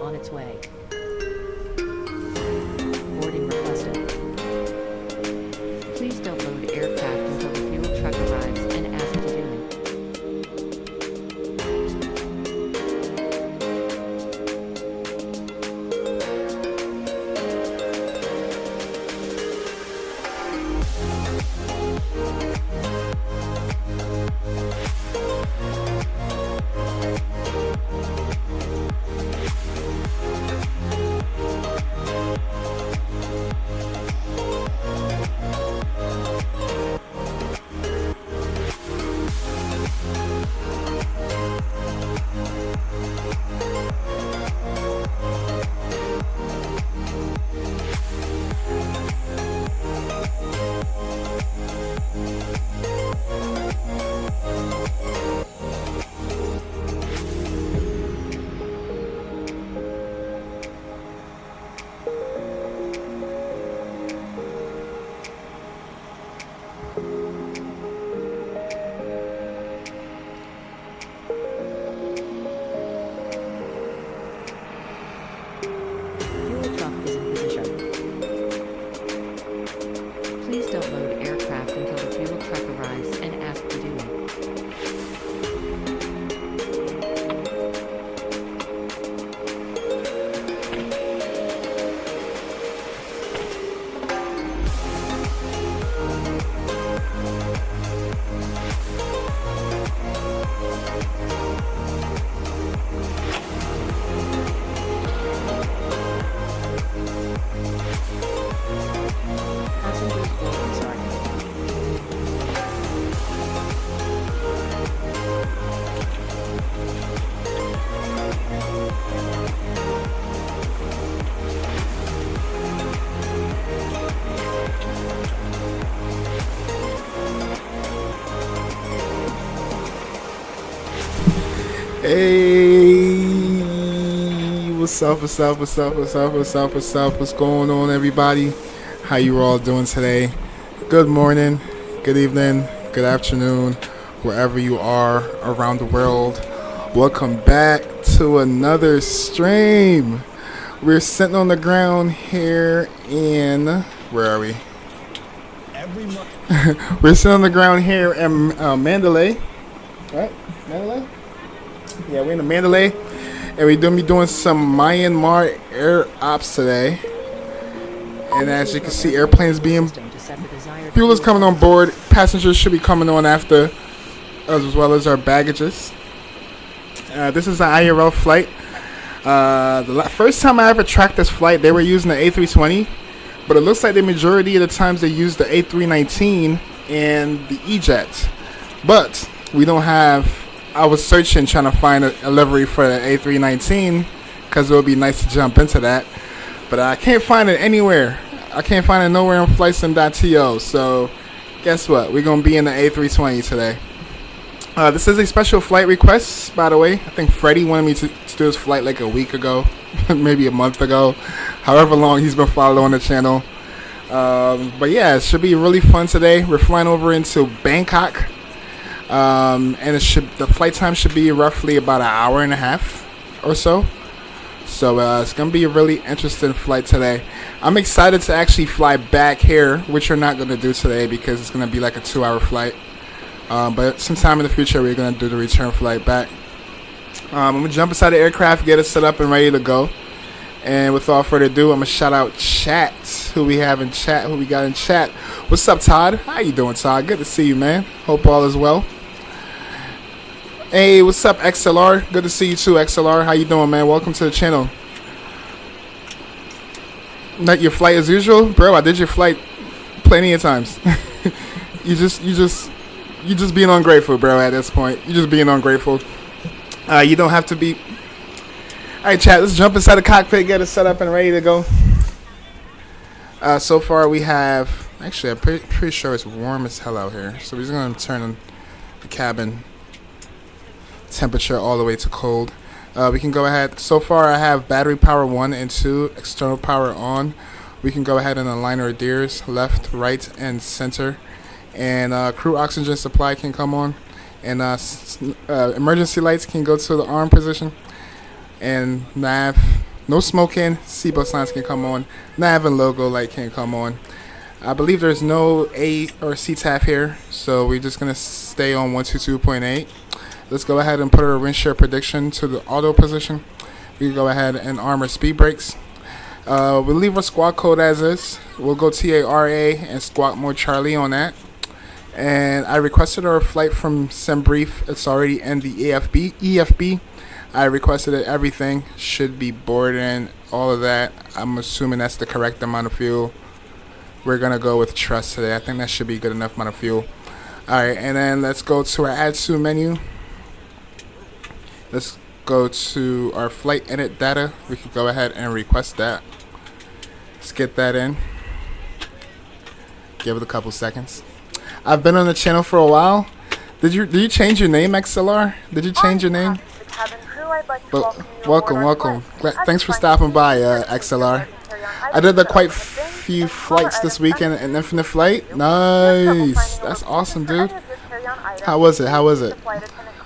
on its way. Boarding requested. Please don't load aircraft until the fuel truck arrives and ask to do it. Fuel truck is in position. Please don't load aircraft until the fuel truck arrives and ask to do it. Passengers boarding started. Hey, what's up, what's up, what's up, what's up, what's up, what's up, what's going on, everybody? How you all doing today? Good morning, good evening, good afternoon, wherever you are around the world. Welcome back to another stream. We're sitting on the ground here in, where are we? We're sitting on the ground here in Mandalay, right? Mandalay? Yeah, we're in the Mandalay, and we're gonna be doing some Myanmar air ops today. And as you can see, airplanes being fuel is coming on board. Passengers should be coming on after, as well as our baggages. This is an IRL flight. The first time I ever tracked this flight, they were using the A320, but it looks like the majority of the times they use the A319 and the E-Jet. But we don't have. I was searching, trying to find a livery for the A319 because it would be nice to jump into that. But I can't find it anywhere. I can't find it nowhere on flightsim.to. So guess what? We're going to be in the A320 today. This is a special flight request, by the way. I think Freddie wanted me to do this flight like a week ago, maybe a month ago. However long he's been following the channel. But yeah, it should be really fun today. We're flying over into Bangkok. And the flight time should be roughly about an hour and a half or so. So it's going to be a really interesting flight today. I'm excited to actually fly back here, which we're not going to do today because it's going to be like a 2-hour flight. But sometime in the future, we're going to do the return flight back. I'm going to jump inside the aircraft, get it set up and ready to go. And without further ado, I'm going to shout out chat. Who we got in chat. What's up, Todd? How you doing, Todd? Good to see you, man. Hope all is well. Hey, what's up, XLR? Good to see you too, XLR. How you doing, man? Welcome to the channel. Not your flight as usual, bro. I did your flight plenty of times. you just being ungrateful, bro. At this point, you just being ungrateful. You don't have to be. All right, chat. Let's jump inside the cockpit, get it set up and ready to go. So far, we have. Actually, I'm pretty sure it's warm as hell out here. So we're just gonna turn on the cabin temperature all the way to cold. We can go ahead. So far I have battery power 1 and 2, external power on. We can go ahead and align our gears left, right, and center. And crew oxygen supply can come on. And emergency lights can go to the arm position. And nav No smoking. Seatbelt signs can come on. Nav and logo light can come on. I believe there's no A or CTAF here, so we're just gonna stay on 122.8. Let's go ahead and put our wind shear prediction to the auto position. We can go ahead and arm our speed brakes. We'll leave our squawk code as is. We'll go TARA and squawk more Charlie on that. And I requested our flight from SemBrief. It's already in the EFB. I requested it. Everything should be boarding. All of that. I'm assuming that's the correct amount of fuel. We're gonna go with trust today. I think that should be good enough amount of fuel. All right, and then let's go to our add to menu. Let's go to our flight edit data. We can go ahead and request that. Let's get that in. Give it a couple seconds. I've been on the channel for a while. Did you change your name, XLR? Did you change your name? Welcome. Thanks for stopping by, XLR. I did quite few flights this weekend in Infinite Flight. Nice. That's awesome, dude. How was it?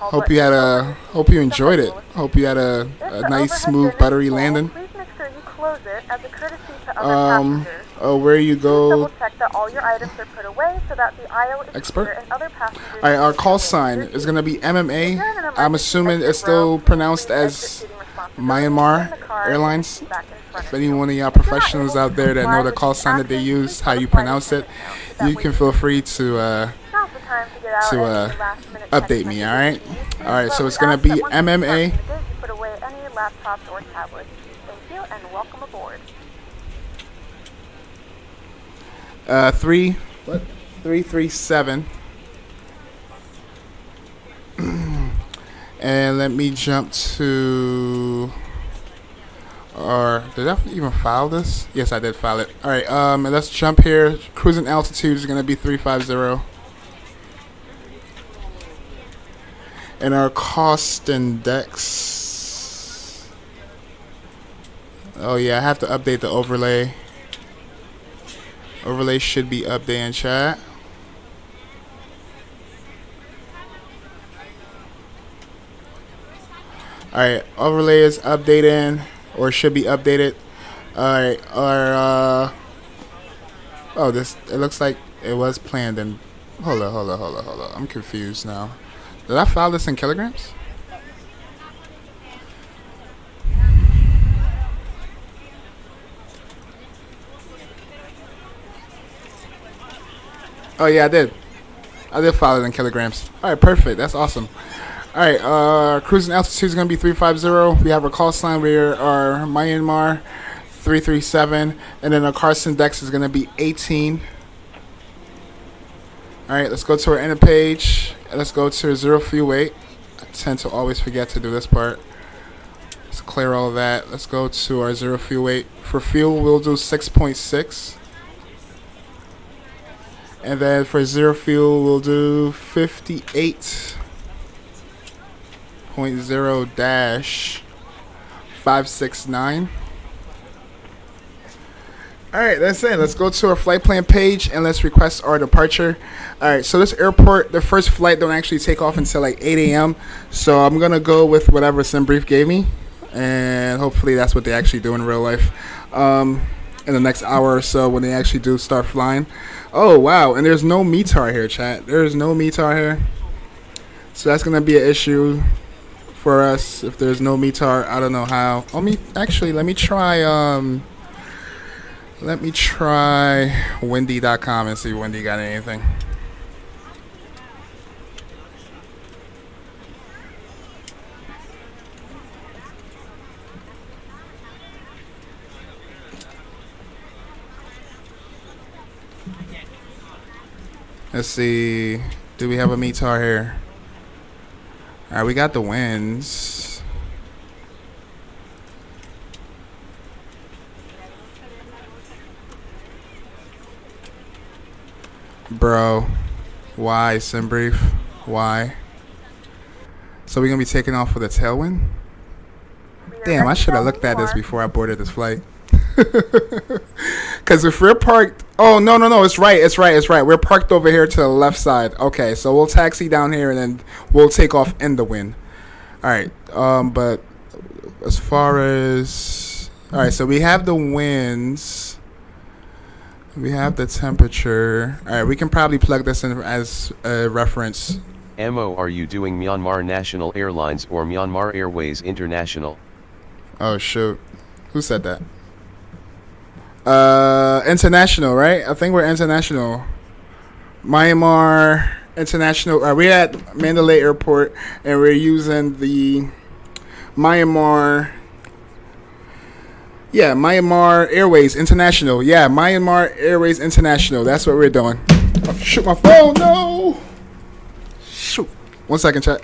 Hope you enjoyed it. Hope you had a nice, smooth, buttery landing. Where you go, expert. Alright, our call sign is going to be MMA. I'm assuming it's still pronounced as Myanmar Airlines. If any one of y'all professionals out there that know the call sign that they use, how you pronounce it, you can feel free to update me, alright? Alright, so it's going to be MMA. And welcome aboard. 337. And let me jump to, or did I even file this? Yes, I did file it. All right, and let's jump here. Cruising altitude is going to be 350. And our cost index. Oh yeah, I have to update the overlay. Overlay should be updated in chat. Alright, overlay is updating, or should be updated. Alright, oh, it looks like it was planned in, hold on, I'm confused now. Did I file this in kilograms? Oh yeah, I did file it in kilograms. Alright, perfect, that's awesome. Alright, cruising altitude is going to be 350. We have our call sign, we are Myanmar 337, and then our cost index is going to be 18. Alright, let's go to our inner page. Let's go to zero fuel weight. I tend to always forget to do this part. Let's clear all of that. Let's go to our zero fuel weight. For fuel, we'll do 6.6. And then for zero fuel, we'll do 58.0-569. Alright, that's it. Let's go to our flight plan page and let's request our departure. Alright, so this airport, the first flight don't actually take off until like 8 a.m. So I'm going to go with whatever SemBrief gave me. And hopefully that's what they actually do in real life. In the next hour or so when they actually do start flying. Oh, wow. And there's no METAR here, chat. There's no METAR here. So that's going to be an issue for us if there's no METAR. I don't know how. Let me try windy.com and see if Windy got anything. Let's see. Do we have a METAR here? Alright, we got the winds. Bro, why, SemBrief? Why? So we're gonna be taking off with a tailwind? Damn, I should have looked at this before I boarded this flight. Because if we're parked, oh no, it's right. We're parked over here to the left side. Okay, so we'll taxi down here and then we'll take off in the wind. All right, but as far as All right, so we have the winds. We have the temperature. All right, we can probably plug this in as a reference. Mo, are you doing Myanmar National Airlines or Myanmar Airways International? Oh, shoot. Who said that? International, right? I think we're international. Myanmar International. We're at Mandalay Airport, and we're using the Myanmar. Yeah, Myanmar Airways International. Yeah, Myanmar Airways International. That's what we're doing. Oh, shoot, my phone. No. Shoot. 1 second, chat.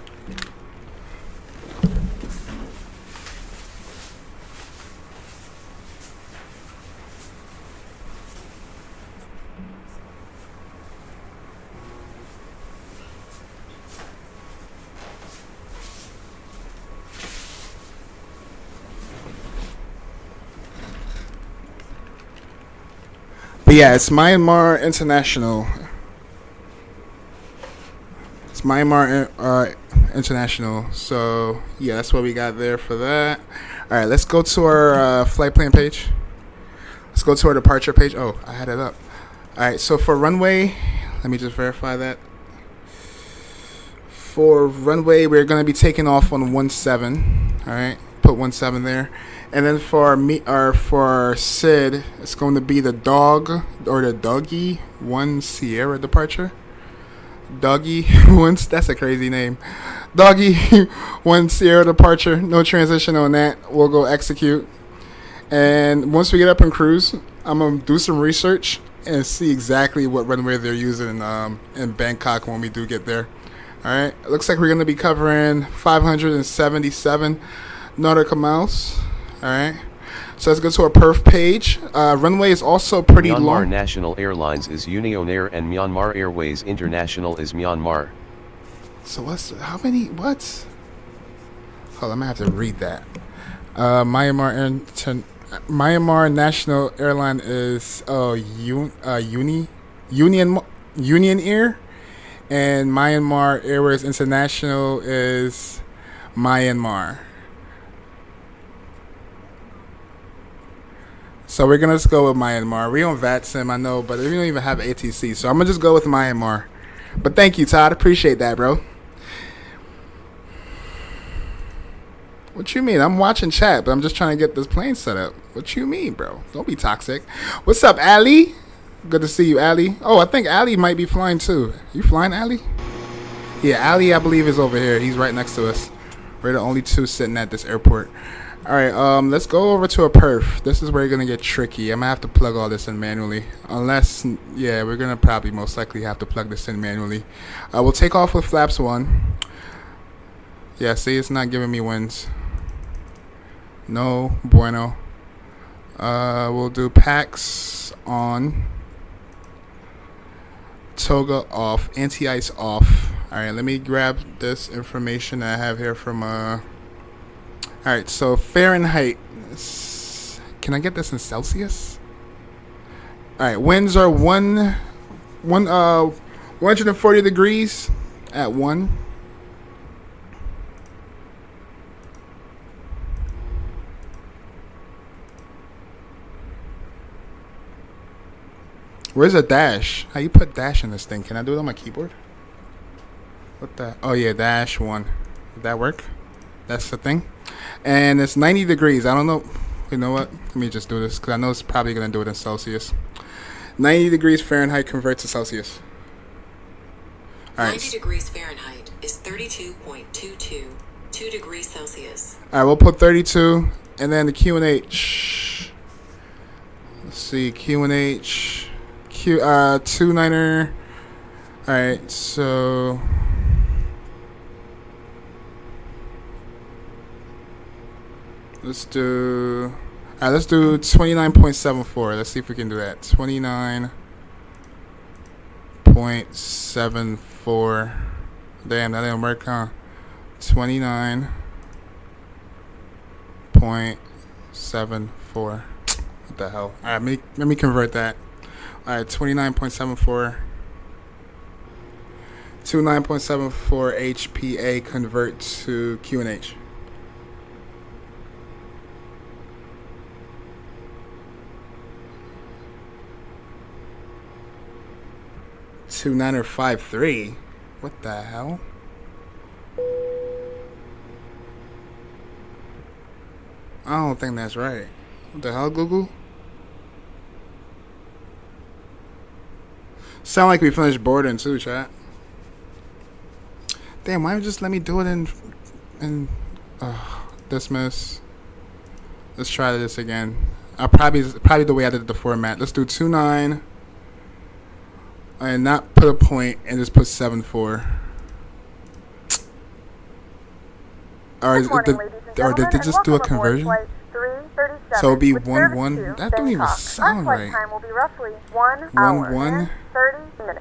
But yeah, it's Myanmar International. It's Myanmar International. So yeah, that's what we got there for that. All right, let's go to our flight plan page. Let's go to our departure page. Oh, I had it up. All right, so for runway, let me just verify that. For runway, we're going to be taking off on 17. All right, put 17 there. And then for for Sid, it's going to be the dog or the doggy 1 Sierra departure. Doggy once, that's a crazy name. Doggy 1 Sierra departure. No transition on that. We'll go execute. And once we get up in cruise, I'm gonna do some research and see exactly what runway they're using in Bangkok when we do get there. All right. It looks like we're gonna be covering 577 nautical miles. All right, so let's go to our perf page. Runway is also pretty Myanmar long. National Airlines is Union Air and Myanmar Airways International is Myanmar. So how many, what? Hold on, I'm gonna have to read that. Myanmar National Airline is Union Air, and Myanmar Airways International is Myanmar. So we're gonna just go with Myanmar. We don't VATSIM, I know, but we don't even have ATC, so I'm gonna just go with Myanmar. But thank you, Todd. Appreciate that, bro. What you mean? I'm watching chat, but I'm just trying to get this plane set up. What you mean, bro? Don't be toxic. What's up, Ali? Good to see you, Ali. Oh, I think Ali might be flying too. You flying, Ali? Yeah, Ali, I believe, is over here. He's right next to us. We're the only two sitting at this airport. All right, let's go over to a perf. This is where you're gonna get tricky. I'm gonna have to plug all this in manually, unless, yeah, we're gonna probably most likely have to plug this in manually. We'll take off with flaps 1. Yeah, see, it's not giving me winds. No bueno. We'll do packs on, toga off, anti-ice off. All right, let me grab this information I have here from all right, so Fahrenheit. Can I get this in Celsius? All right, winds are 140 degrees at 1. Where's a dash? How you put dash in this thing? Can I do it on my keyboard? What the? Oh yeah, dash 1. Did that work? That's the thing. And it's 90 degrees. I don't know. You know what? Let me just do this because I know it's probably going to do it in Celsius. 90 degrees Fahrenheit converts to Celsius. All right. 90 degrees Fahrenheit is 32.22 degrees Celsius. All right, we'll put 32. And then the QNH. Let's see. QNH. 29er. All right, so... Let's do 29.74. Let's see if we can do that. 29.74. Damn, that didn't work, huh? 29.74. What the hell? All right, let me convert that. All right, 29.74. 29.74 HPA convert to QNH. 529 or 53. What the hell? I don't think that's right. What the hell, Google? Sound like we finished boarding too, chat. Damn, why don't you just let me do it in dismiss? Let's try this again. I'll probably the way I did the format. Let's do 29 and not put a point and just put 74. Or did they just do a conversion? So it'll be 1-1. That don't even sound right. Time will be roughly 1 hour and 30 minutes.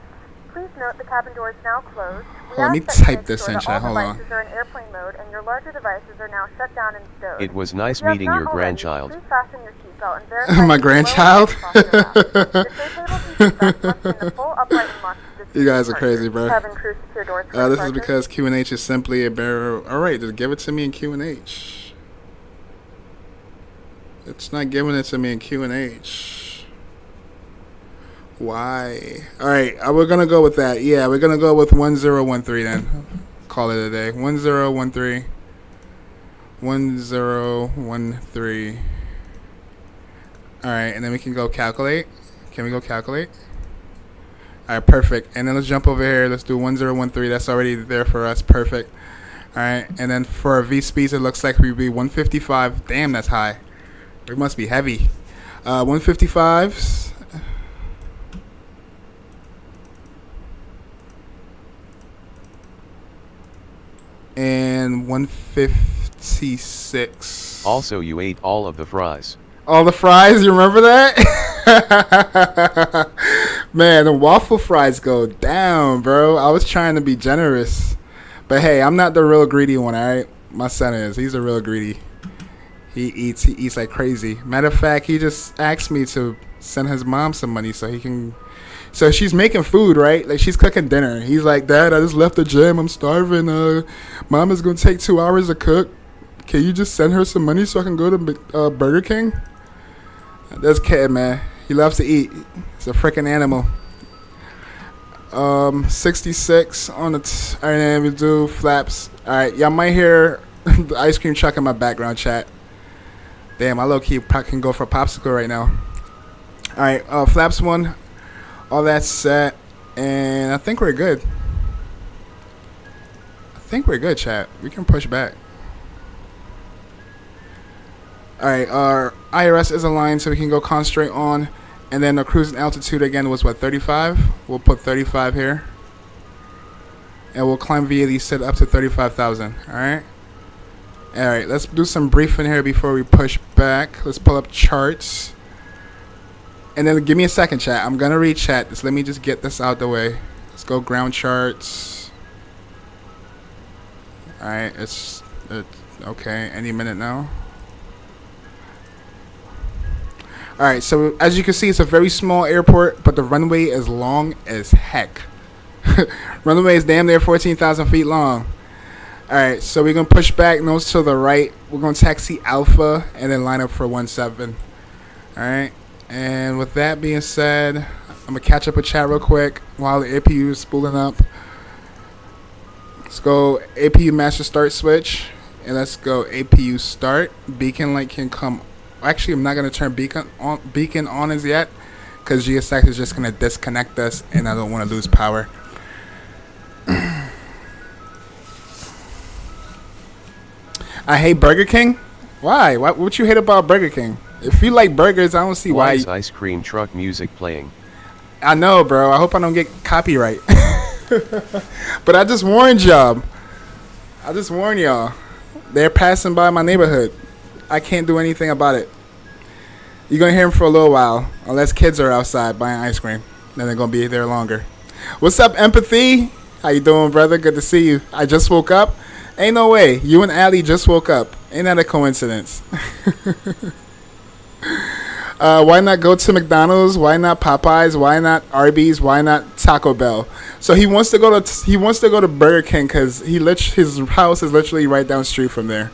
Please note the cabin door is now closed. Let me type this in, chat. Hold on. Devices are in airplane mode, and your larger devices are now shut down and stowed. It was nice meeting your grandchild. Please fasten your seatbelt and verify My grandchild? You You guys are crazy, bro. Cabin crew secure doors for This is departure. because Q&H is simply a barrel. Alright, just give it to me in Q&H. It's not giving it to me in Q&H. Why? Alright, we're going to go with that. Yeah, we're going to go with 1013 then. Call it a day. 1013. 1013. Alright, and then we can go calculate. Can we go calculate? Alright, perfect. And then let's jump over here. Let's do 1013. That's already there for us. Perfect. Alright, and then for our V speeds, it looks like we'd be 155. Damn, that's high. We must be heavy. 155s. And 156. Also, you ate all of the fries. All the fries, you remember that? Man, the waffle fries go down, bro. I was trying to be generous. But hey, I'm not the real greedy one, alright? My son is. He's a real greedy. He eats like crazy. Matter of fact, he just asked me to send his mom some money so he can... So she's making food, right? Like, she's cooking dinner. He's like, Dad, I just left the gym. I'm starving. Mom is going to take 2 hours to cook. Can you just send her some money so I can go to Burger King? This kid, man. He loves to eat. He's a freaking animal. 66 on the... All right, then we do flaps. All right, y'all might hear the ice cream truck in my background, chat. Damn, I low-key can go for a popsicle right now. All right, flaps 1. All that's set. And I think we're good. I think we're good, chat. We can push back. Alright, our IRS is aligned so we can go concentrate on. And then the cruising altitude again was what, 35? We'll put 35 here. And we'll climb VAD set up to 35,000. Alright? Alright, let's do some briefing here before we push back. Let's pull up charts. And then give me a second, chat. I'm going to read chat. Just let me just get this out the way. Let's go ground charts. Alright, it's okay. Any minute now. Alright, so as you can see, it's a very small airport, but the runway is long as heck. Runway is damn near 14,000 feet long. Alright, so we're going to push back, nose to the right. We're going to taxi Alpha and then line up for 17. Alright, and with that being said, I'm going to catch up with chat real quick while the APU is spooling up. Let's go APU master start switch, and let's go APU start. Beacon light can come. Actually, I'm not going to turn beacon on as yet, because GSX is just going to disconnect us, and I don't want to lose power. I hate Burger King? Why? What you hate about Burger King? If you like burgers, I don't see why. Why is ice cream truck music playing? I know, bro. I hope I don't get copyright. But I just warned y'all. They're passing by my neighborhood. I can't do anything about it. You're going to hear them for a little while, unless kids are outside buying ice cream. Then they're going to be there longer. What's up, Empathy? How you doing, brother? Good to see you. I just woke up. Ain't no way. You and Allie just woke up. Ain't that a coincidence? Why not go to McDonald's? Why not Popeyes? Why not Arby's? Why not Taco Bell? So he wants to go to Burger King because his house is literally right down the street from there.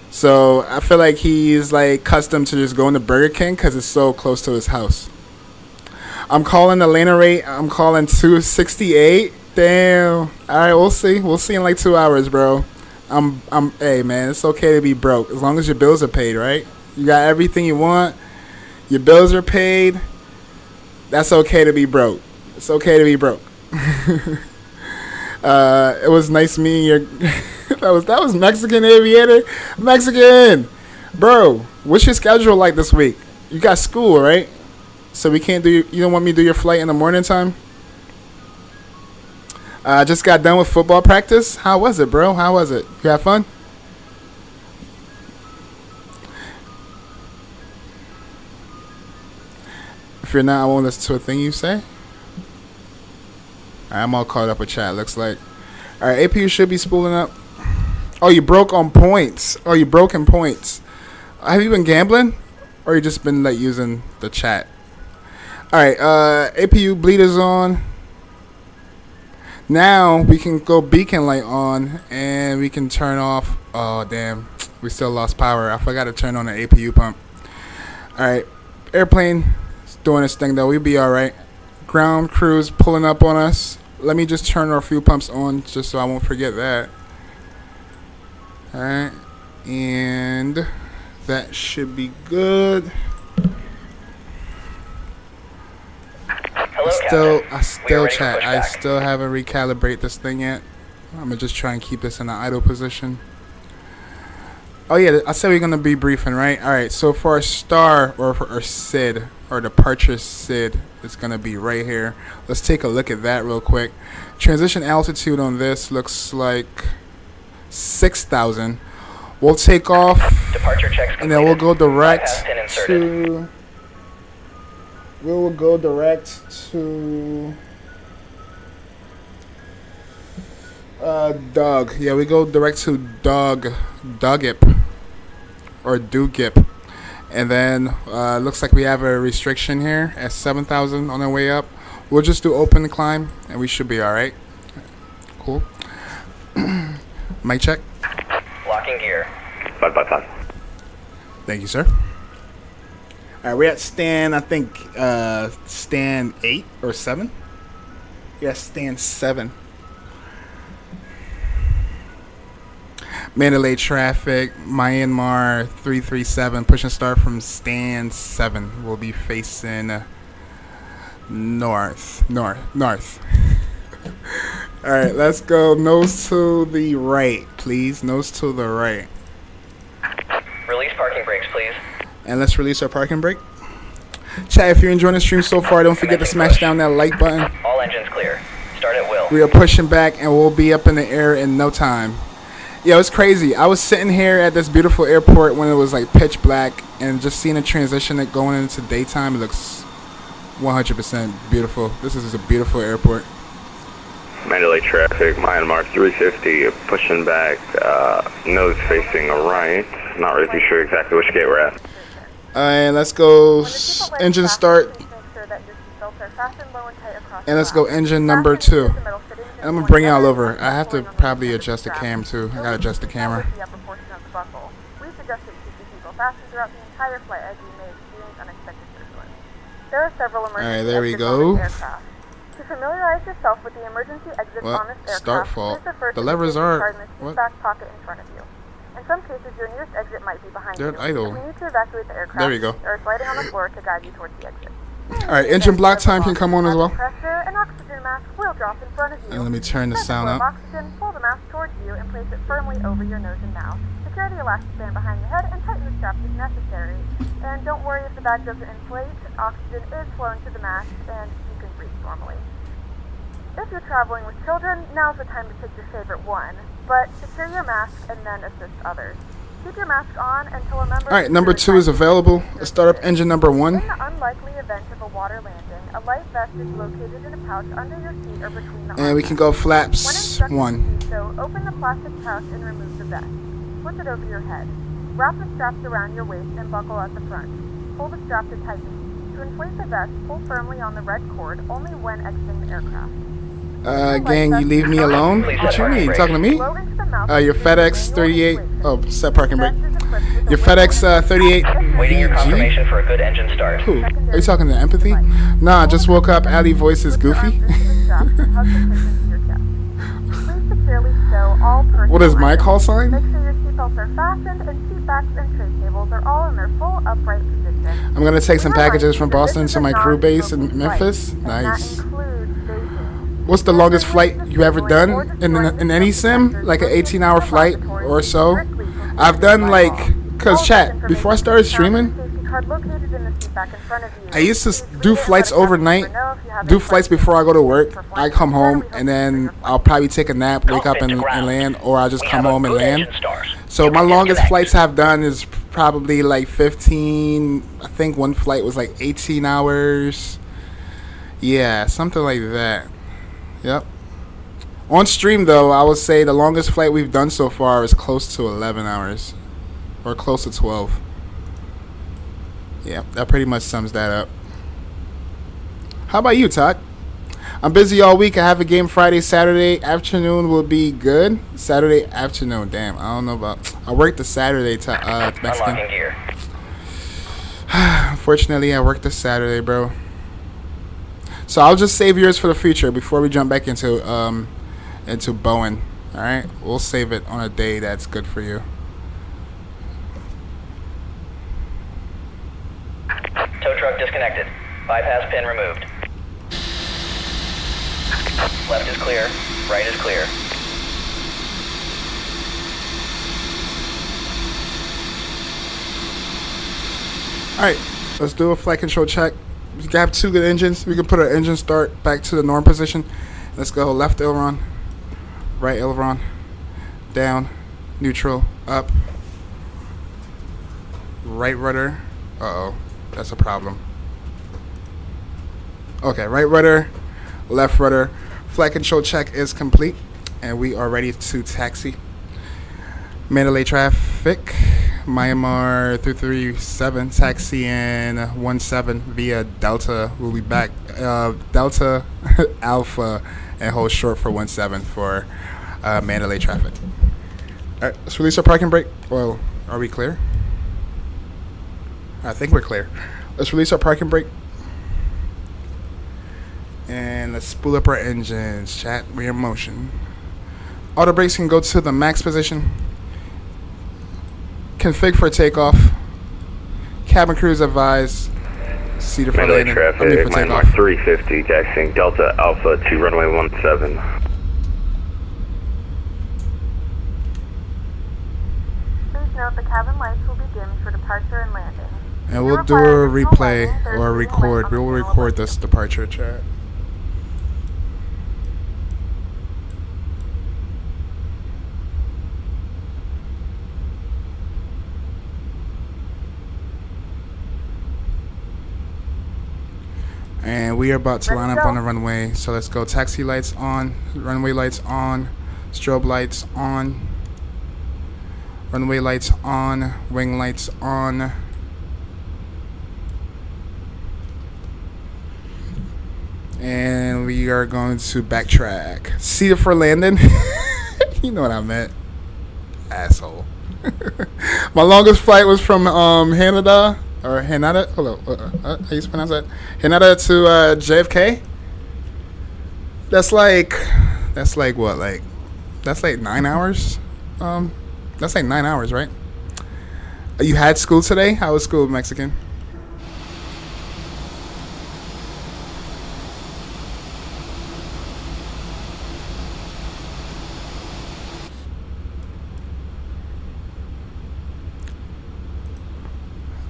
So I feel like he's like accustomed to just going to Burger King because it's so close to his house. I'm calling the landing rate. I'm calling 268. Damn. All right, we'll see. We'll see in like 2 hours, bro. Hey, man, it's okay to be broke as long as your bills are paid, right? You got everything you want. Your bills are paid. That's okay to be broke. It's okay to be broke. It was nice meeting your. that was Mexican aviator. Mexican, bro. What's your schedule like this week? You got school, right? So we can't do. You don't want me to do your flight in the morning time? I just got done with football practice. How was it, bro? How was it? You have fun? If you're not, I won't listen to a thing you say. I'm all caught up with chat, looks like. Alright, APU should be spooling up. Oh, you broke on points. Oh, you broke in points. Have you been gambling? Or you just been like using the chat? Alright, APU bleed is on. Now we can go beacon light on and we can turn off. Oh, damn. We still lost power. I forgot to turn on the APU pump. Alright, airplane is doing its thing though. We'll be alright. Ground crews pulling up on us. Let me just turn our fuel pumps on just so I won't forget that. Alright. And that should be good. I still chat. I still haven't recalibrated this thing yet. I'm gonna just try and keep this in the idle position. Oh yeah, I said we're gonna be briefing, right? Alright, so for our star or for our SID or departure SID, it's gonna be right here. Let's take a look at that real quick. Transition altitude on this looks like 6,000. We'll take off and then we'll go direct to Doug. Yeah, we go direct to Dugip or Dugip. And then looks like we have a restriction here at 7,000 on our way up. We'll just do open climb and we should be alright. Cool. Mic check. Locking gear. 555. Thank you, sir. Alright, we're at stand, I think, stand 8 or 7. Yeah, stand 7. Mandalay traffic, Myanmar 337, push and start from stand 7. We'll be facing north. Alright, let's go nose to the right, please. Nose to the right. Release parking brakes, please. And let's release our parking brake. Chat, if you're enjoying the stream so far, don't forget to smash down that like button. All engines clear. Start at will. We are pushing back and we'll be up in the air in no time. Yo, it's crazy. I was sitting here at this beautiful airport when it was like pitch black and just seeing a transition that going into daytime. It looks 100% beautiful. This is a beautiful airport. Mandalay traffic, Myanmar 350, pushing back, nose facing right. Not really too sure exactly which gate we're at. And let's go engine start. And let's go engine number 2. And I'm gonna bring it all over. I have to probably adjust the cam too. I gotta adjust the camera. Alright, there we go. To familiarize yourself with the emergency exits on this aircraft, start fault. use the first The levers are what? Back pocket in front of you. In some cases, your nearest exit might be behind They're you. idle. We need to evacuate the aircraft. There we go. Or sliding on the floor to guide you towards the exit. Alright, engine block time can come on as well. Pressure and oxygen mask will drop in front of you. And let me turn the sound up. Oxygen, pull the mask towards you and place it firmly over your nose and mouth. Secure the elastic band behind the head and tighten the straps if necessary. And don't worry if the bag doesn't inflate. Oxygen is flowing to the mask and you can breathe normally. If you're traveling with children, now's the time to pick your favorite one. But secure your mask and then assist others. Keep your mask on until a member... Alright, number 2 is available. Let's start up engine number 1. In the unlikely event of a water landing, a life vest is located in a pouch under your seat or between the arms. And we can go flaps 1. So open the plastic pouch and remove the vest. Flip it over your head. Wrap the straps around your waist and buckle at the front. Pull the strap to tighten. To inflate the vest, pull firmly on the red cord only when exiting the aircraft. Gang, you leave me alone? What you mean? You talking to me? Your FedEx 38. Oh, set parking brake. Your FedEx 38 Waiting your VG? confirmation for a good engine start. Who? Are you talking to Empathy? Nah, I just woke up. Ali voice is goofy. What is my call sign? Make sure your seatbelts are fastened and seat backs and tray tables are all in their full upright position. I'm gonna take some packages from Boston to my crew base in Memphis. Nice. What's the longest flight you ever done in any sim? Like an 18-hour flight or so? I've done like, cause chat, before I started streaming, I used to do flights overnight, do flights before I go to work. I come home and then I'll probably take a nap, wake up and land, or I'll just come home and land. So my longest flights I've done is probably like 15, I think one flight was like 18 hours. Yeah, something like that. Yep. On stream though, I would say the longest flight we've done so far is close to 11 hours. Or close to 12. Yeah, that pretty much sums that up. How about you, Todd? I'm busy all week. I have a game Friday, Saturday afternoon will be good. Saturday afternoon, damn. I don't know about. I work the Saturday, Mexican. Unlocking gear. Unfortunately, I work the Saturday, bro. So I'll just save yours for the future before we jump back into Bowen. All right, we'll save it on a day that's good for you. Tow truck disconnected. Bypass pin removed. Left is clear. Right is clear. Alright, let's do a flight control check. We have two good engines. We can put our engine start back to the norm position. Let's go left aileron, right aileron, down, neutral, up, right rudder. Uh-oh, that's a problem. Okay, right rudder, left rudder. Flight control check is complete, and we are ready to taxi. Mandalay traffic, Myanmar 337, taxi in 17 via Delta. We'll be back, Delta Alpha, and hold short for 17 for Mandalay traffic. All right, let's release our parking brake. Well, are we clear? I think we're clear. Let's release our parking brake. And let's spool up our engines. Chat, we're in motion. Auto brakes can go to the max position. Config for takeoff. Cabin crews advise. Seated for landing. Traffic, for Myanmar takeoff. 350, taxiing Delta Alpha to runway 17. Please note the cabin lights will be dimmed for departure and landing. And we'll do a replay or a record. We'll record this departure, chat. And we are about to line up on the runway. So let's go. Taxi lights on. Runway lights on. Strobe lights on. Runway lights on. Wing lights on. And we are going to backtrack. Seated for landing. You know what I meant. Asshole. My longest flight was from Hanada. Or Hanada, hold on, how you pronounce that? Hanada to JFK. That's like what? That's like 9 hours. That's like 9 hours, right? You had school today? How was school, Mexican?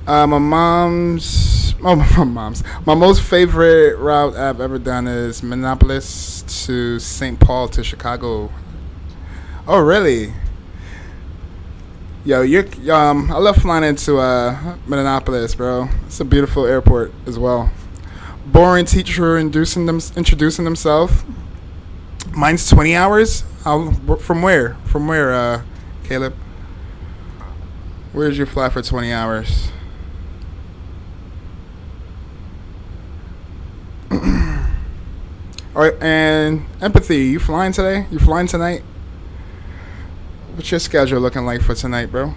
My most favorite route I've ever done is Minneapolis to St. Paul to Chicago. Oh, really? Yo, I love flying into Minneapolis, bro. It's a beautiful airport as well. Boring teacher introducing themselves. Mine's 20 hours. From where? Caleb? Where did you fly for 20 hours? All right, and Empathy, you flying today? You flying tonight? What's your schedule looking like for tonight, bro?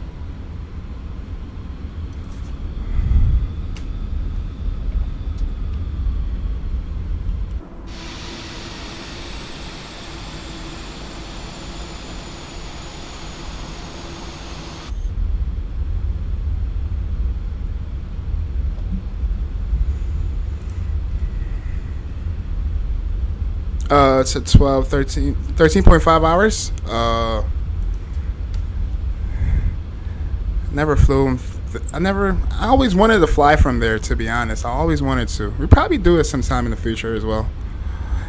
To 12, 13, 13.5 hours. Never flew. I always wanted to fly from there, to be honest. I always wanted to. We probably do it sometime in the future as well.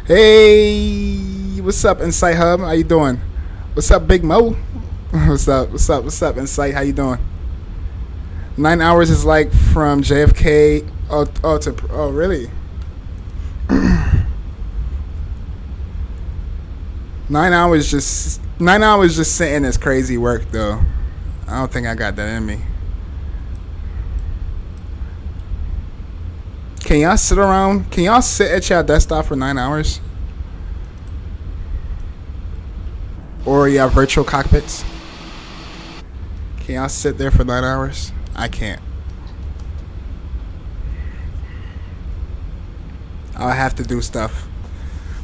Hey, what's up, Insight Hub? How you doing? What's up, Big Mo? What's up, Insight? How you doing? 9 hours is like from JFK. Oh, really? 9 hours just sitting is crazy work, though. I don't think I got that in me. Can y'all sit around? Can y'all sit at your desktop for 9 hours? Or y'all virtual cockpits? Can y'all sit there for 9 hours? I can't. I'll have to do stuff.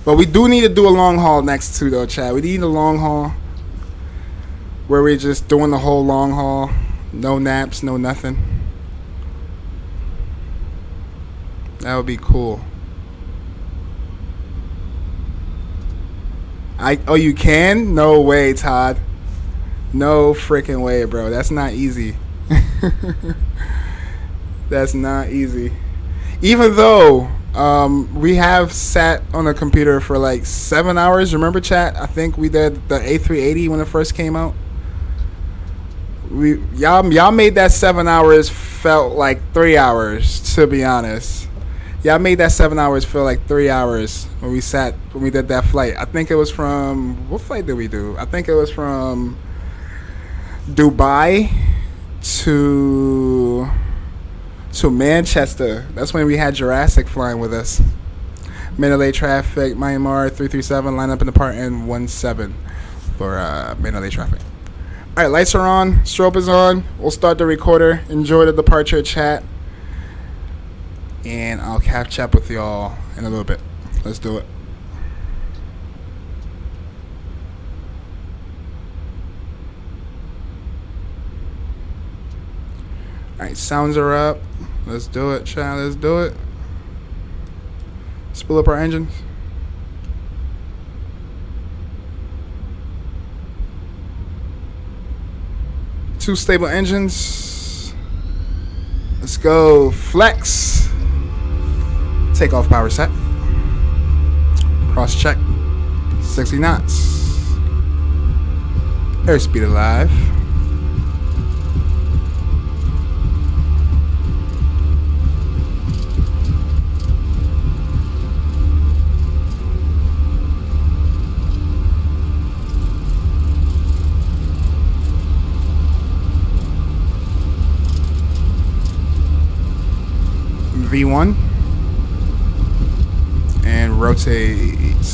But we do need to do a long haul next too, though, Chad. We need a long haul where we're just doing the whole long haul. No naps, no nothing. That would be cool. Oh, you can? No way, Todd. No freaking way, bro. That's not easy. That's not easy. Even though we have sat on a computer for like 7 hours. Remember, chat? I think we did the A380 when it first came out. Y'all made that 7 hours felt like 3 hours, to be honest. Y'all made that 7 hours feel like 3 hours when we did that flight. I think it was from, what flight did we do? I think it was from Dubai to Manchester. That's when we had Jurassic flying with us. Mandalay traffic, Myanmar 337, line up in the part in 17 for Mandalay traffic. All right, lights are on, strobe is on. We'll start the recorder. Enjoy the departure, chat. And I'll catch up with y'all in a little bit. Let's do it. All right, sounds are up. Let's do it, chat. Let's do it. Spool up our engines. Two stable engines. Let's go. Flex. Takeoff power set. Cross check. 60 knots. Airspeed alive. V1 and rotate.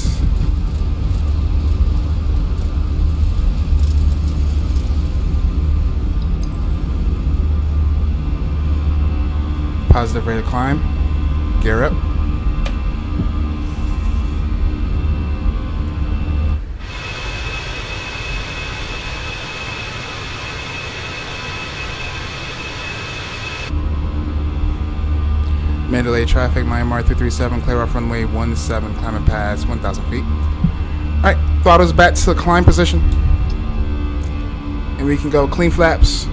Positive rate of climb. Gear up. Mandalay traffic, Myanmar 337, clear off runway 17, climbing past 1,000 feet. Alright, throttles back to the climb position. And we can go clean flaps.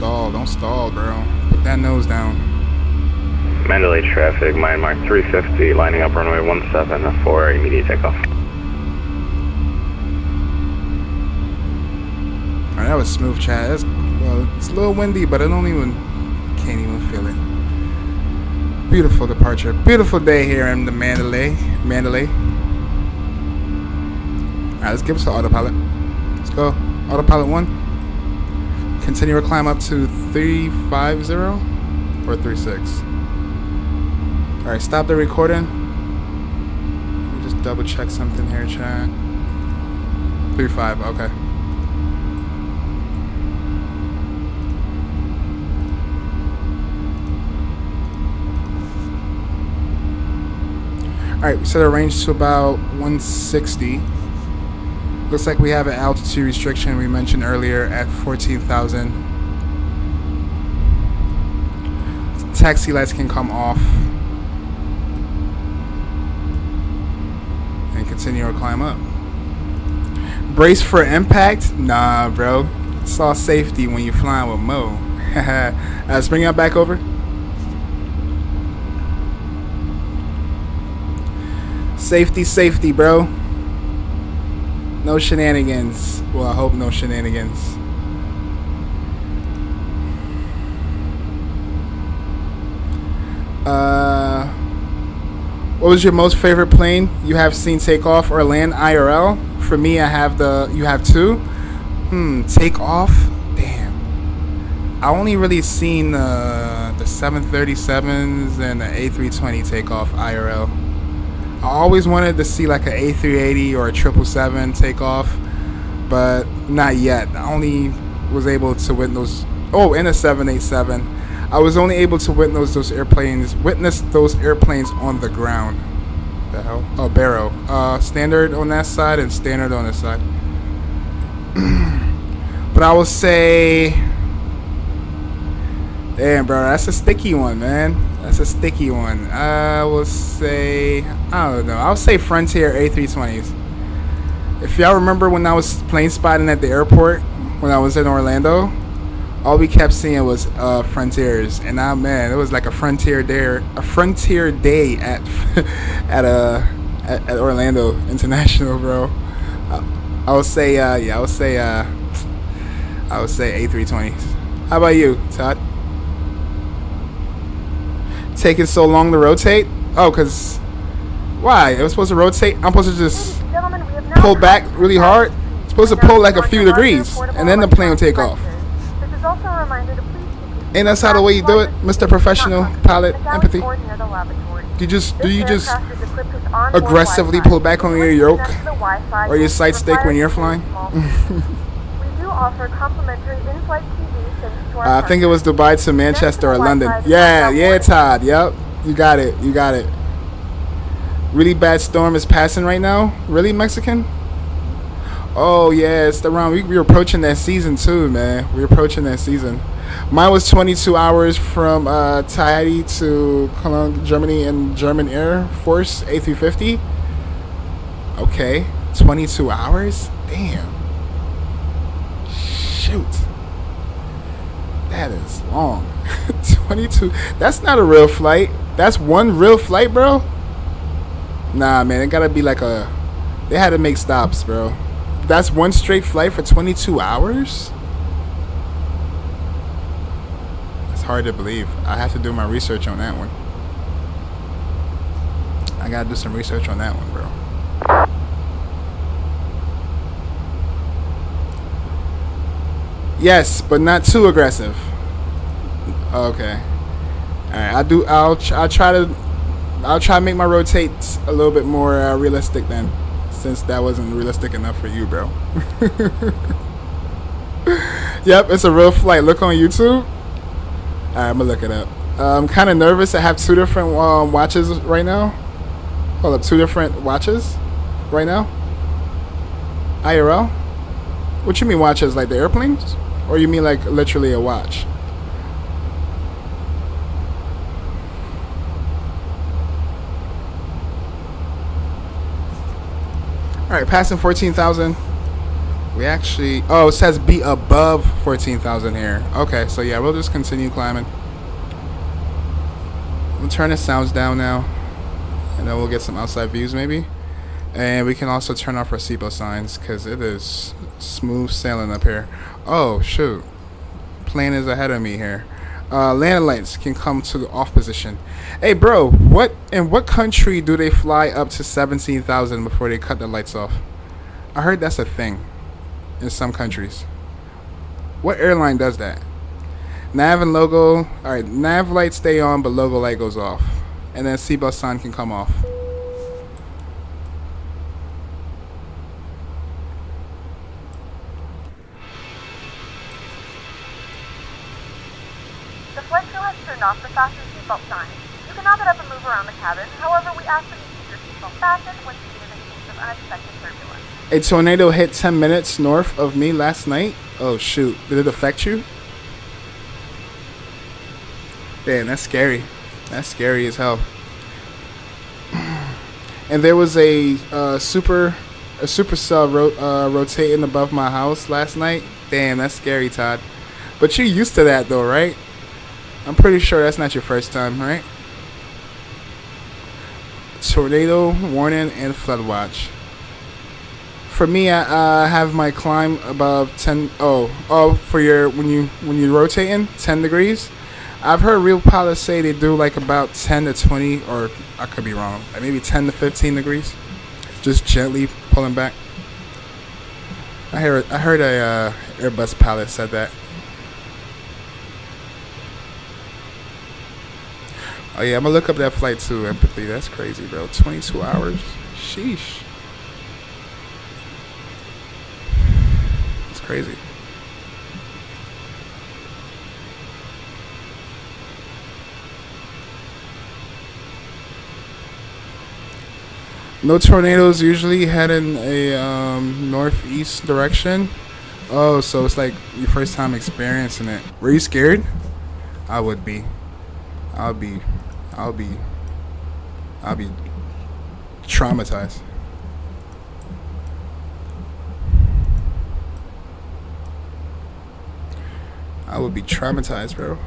Oh, don't stall, bro. Put that nose down. Mandalay traffic, Myanmar 350, lining up runway 17 for immediate takeoff. Alright, that was smooth, chat. It's a little windy, but can't even feel it. Beautiful departure. Beautiful day here in the Mandalay. Alright, let's give us an autopilot. Let's go. Autopilot 1. Continue our climb up to 350 or 36. Alright, stop the recording. Let me just double check something here, chat. 35, okay. Alright, we set our range to about 160. Looks like we have an altitude restriction we mentioned earlier at 14,000. Taxi lights can come off. And continue our climb up. Brace for impact? Nah, bro. It's all safety when you're flying with Mo. Let's bring it back over. Safety, safety, bro. No shenanigans. Well, I hope no shenanigans. What was your most favorite plane you have seen take off or land IRL? For me, I have you have two? Take off? Damn. I only really seen the 737s and the A320 take off IRL. I always wanted to see like an A380 or a 777 take off, but not yet. I only was able to witness, and a 787. I was only able to witness those airplanes on the ground. The hell? Oh, Barrow. Standard on that side and standard on this side. But I will say, damn, bro, that's a sticky one, man. That's a sticky one. I will say, I don't know. I'll say Frontier A320s. If y'all remember when I was plane spotting at the airport when I was in Orlando, all we kept seeing was Frontiers, and man, it was like a Frontier day at at Orlando International, bro. I would say A320s. How about you, Todd? Taking so long to rotate? Oh, cause why? It was supposed to rotate. I'm supposed to just pull back really hard. It's supposed to pull like a few degrees, and then the plane will take off. Ain't that's how the way you do it, Mr. Professional Pilot Empathy? Do you just aggressively pull back on your yoke or your sight stick when you're flying? I think it was Dubai to Manchester or London. Yeah, Todd. Yep, you got it. Really bad storm is passing right now. Really, Mexican? Oh yeah, it's around. We're approaching that season too, man. We're approaching that season. Mine was 22 hours from Tahiti to Cologne, Germany, and German Air Force A350. Okay, 22 hours? Damn. Shoot. That is long. 22. That's not a real flight. That's one real flight, bro? Nah, man, it gotta be like they had to make stops, bro. That's one straight flight for 22 hours? It's hard to believe. I have to do my research on that one. I gotta do some research on that one, bro. Yes, but not too aggressive. Okay. Alright, I'll try to make my rotates a little bit more realistic then, since that wasn't realistic enough for you, bro. Yep, it's a real flight. Look on YouTube. Alright, I'm gonna look it up. I'm kind of nervous. I have two different watches right now. Hold up, two different watches right now. IRL? What you mean watches? Like the airplanes? Or you mean like literally a watch? Alright, passing 14,000. We actually... Oh, it says be above 14,000 here. Okay, so yeah, we'll just continue climbing. We'll turn the sounds down now. And then we'll get some outside views maybe. And we can also turn off our seatbelt signs because it is smooth sailing up here. Oh, shoot. Plane is ahead of me here. Landing lights can come to the off position. Hey, bro, in what country do they fly up to 17,000 before they cut the lights off? I heard that's a thing in some countries. What airline does that? Nav and logo. All right, nav light stay on, but logo light goes off. And then seatbelt sign can come off. The flight crew has turned off the fasten seatbelt sign. You can knock it up and move around the cabin. However, we ask that you keep your seatbelt fastened when speed is in case of unexpected turbulence. A tornado hit 10 minutes north of me last night. Oh shoot, did it affect you? Damn, that's scary. That's scary as hell. And there was a supercell rotating above my house last night. Damn, that's scary, Todd. But you're used to that though, right? I'm pretty sure that's not your first time, right? Tornado warning and flood watch. For me, I have my climb above 10. Oh, for your when you're rotating 10 degrees. I've heard real pilots say they do like about 10 to 20, or I could be wrong, like maybe 10 to 15 degrees, just gently pulling back. I heard a Airbus pilot said that. Oh yeah, I'm gonna look up that flight too. Empathy, that's crazy, bro. 22 hours, sheesh. It's crazy. No tornadoes usually head in a northeast direction. Oh, so it's like your first time experiencing it. Were you scared? I would be. I'll be traumatized. I would be traumatized, bro.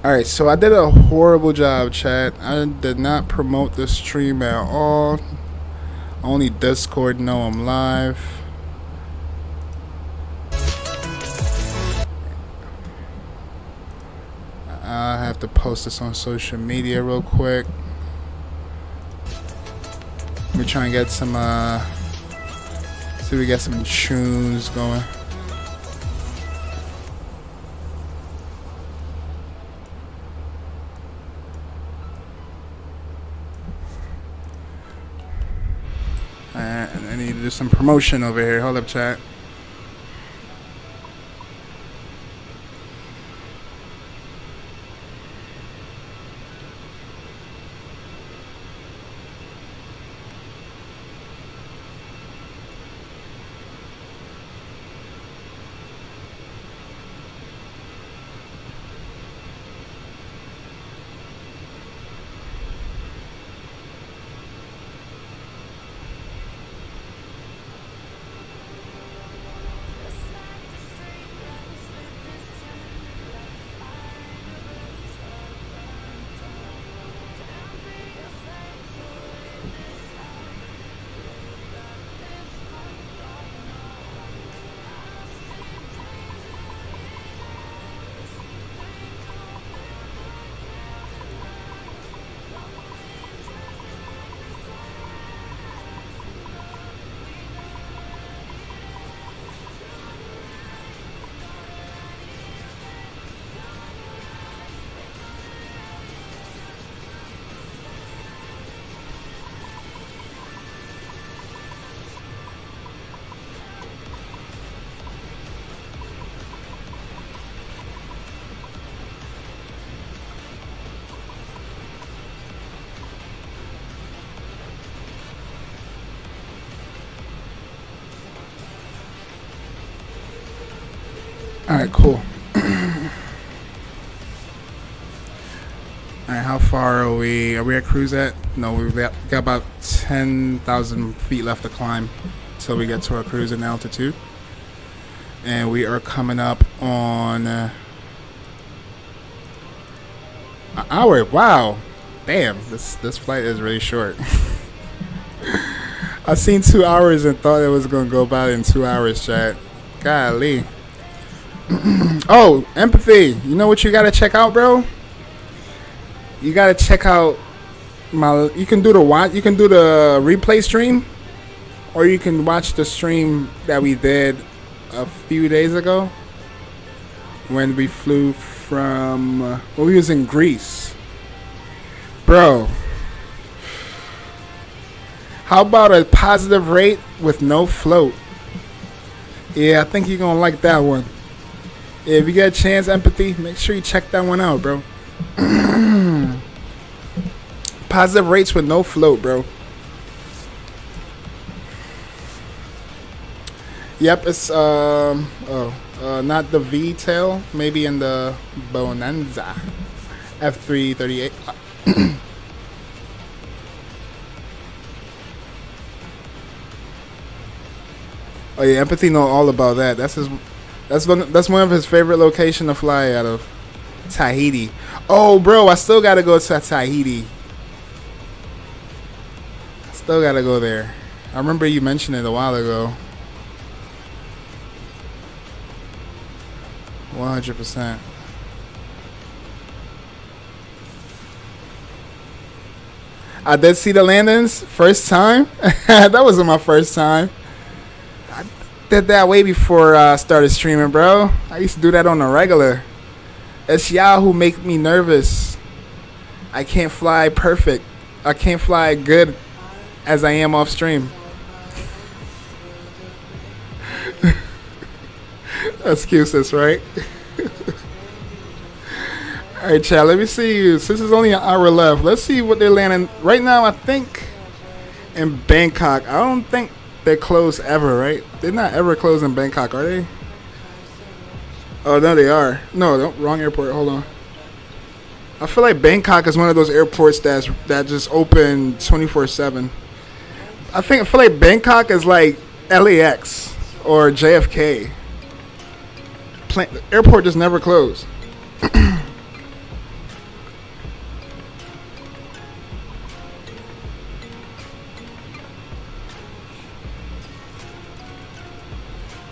Alright, so I did a horrible job, chat. I did not promote the stream at all. Only Discord know I'm live. I have to post this on social media real quick. Let me try and get some, see if we get some tunes going. And I need to do some promotion over here. Hold up, chat. Alright, cool. Alright, how far are we? Are we at cruise at? No, we've got about 10,000 feet left to climb till we get to our cruising altitude. And we are coming up on an hour. Wow. Damn, this flight is really short. I seen 2 hours and thought it was going to go by in 2 hours, chat. Golly. Oh, Empathy. You know what you gotta check out, bro? You gotta check out my. You can do the replay stream, or you can watch the stream that we did a few days ago. when we flew from when we was in Greece, bro. How about a positive rate with no float? Yeah, I think you're gonna like that one. Yeah, if you get a chance, Empathy, make sure you check that one out, bro. Positive rates with no float, bro. Yep, it's not the V tail, maybe in the Bonanza F338. Oh yeah, Empathy know all about that. That's one of his favorite location to fly out of. Tahiti. Oh, bro, I still gotta go to Tahiti. I still gotta go there. I remember you mentioned it a while ago. 100%. I did see the landings first time. That wasn't my first time. I did that way before I started streaming, bro. I used to do that on a regular. It's y'all who make me nervous. I can't fly perfect. I can't fly good as I am off stream. Excuses, right? Alright, Chad, let me see. Since there's only an hour left, let's see what they're landing. Right now, I think in Bangkok. I don't think they're closed ever, right? They're not ever closed in Bangkok, are they? Oh, no, they are. No, wrong airport. Hold on. I feel like Bangkok is one of those airports that just open 24/7. I feel like Bangkok is like LAX or JFK. The airport just never closed.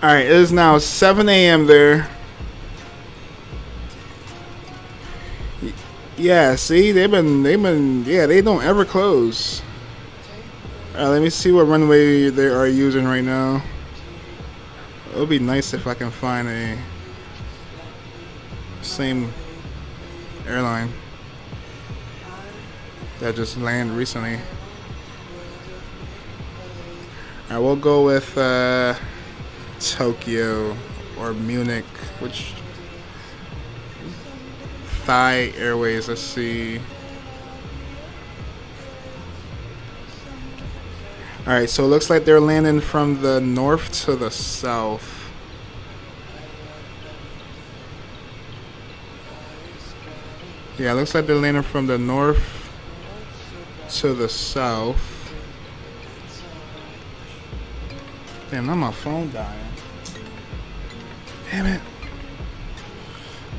Alright, it is now 7 a.m. there. Yeah, see, they don't ever close. Alright, let me see what runway they are using right now. It would be nice if I can find a same airline that just landed recently. Alright, we'll go with Tokyo or Munich, which Thai Airways, let's see. Alright, so it looks like they're landing from the north to the south. Yeah, it looks like they're landing from the north to the south. Damn, now my phone dying. Damn it.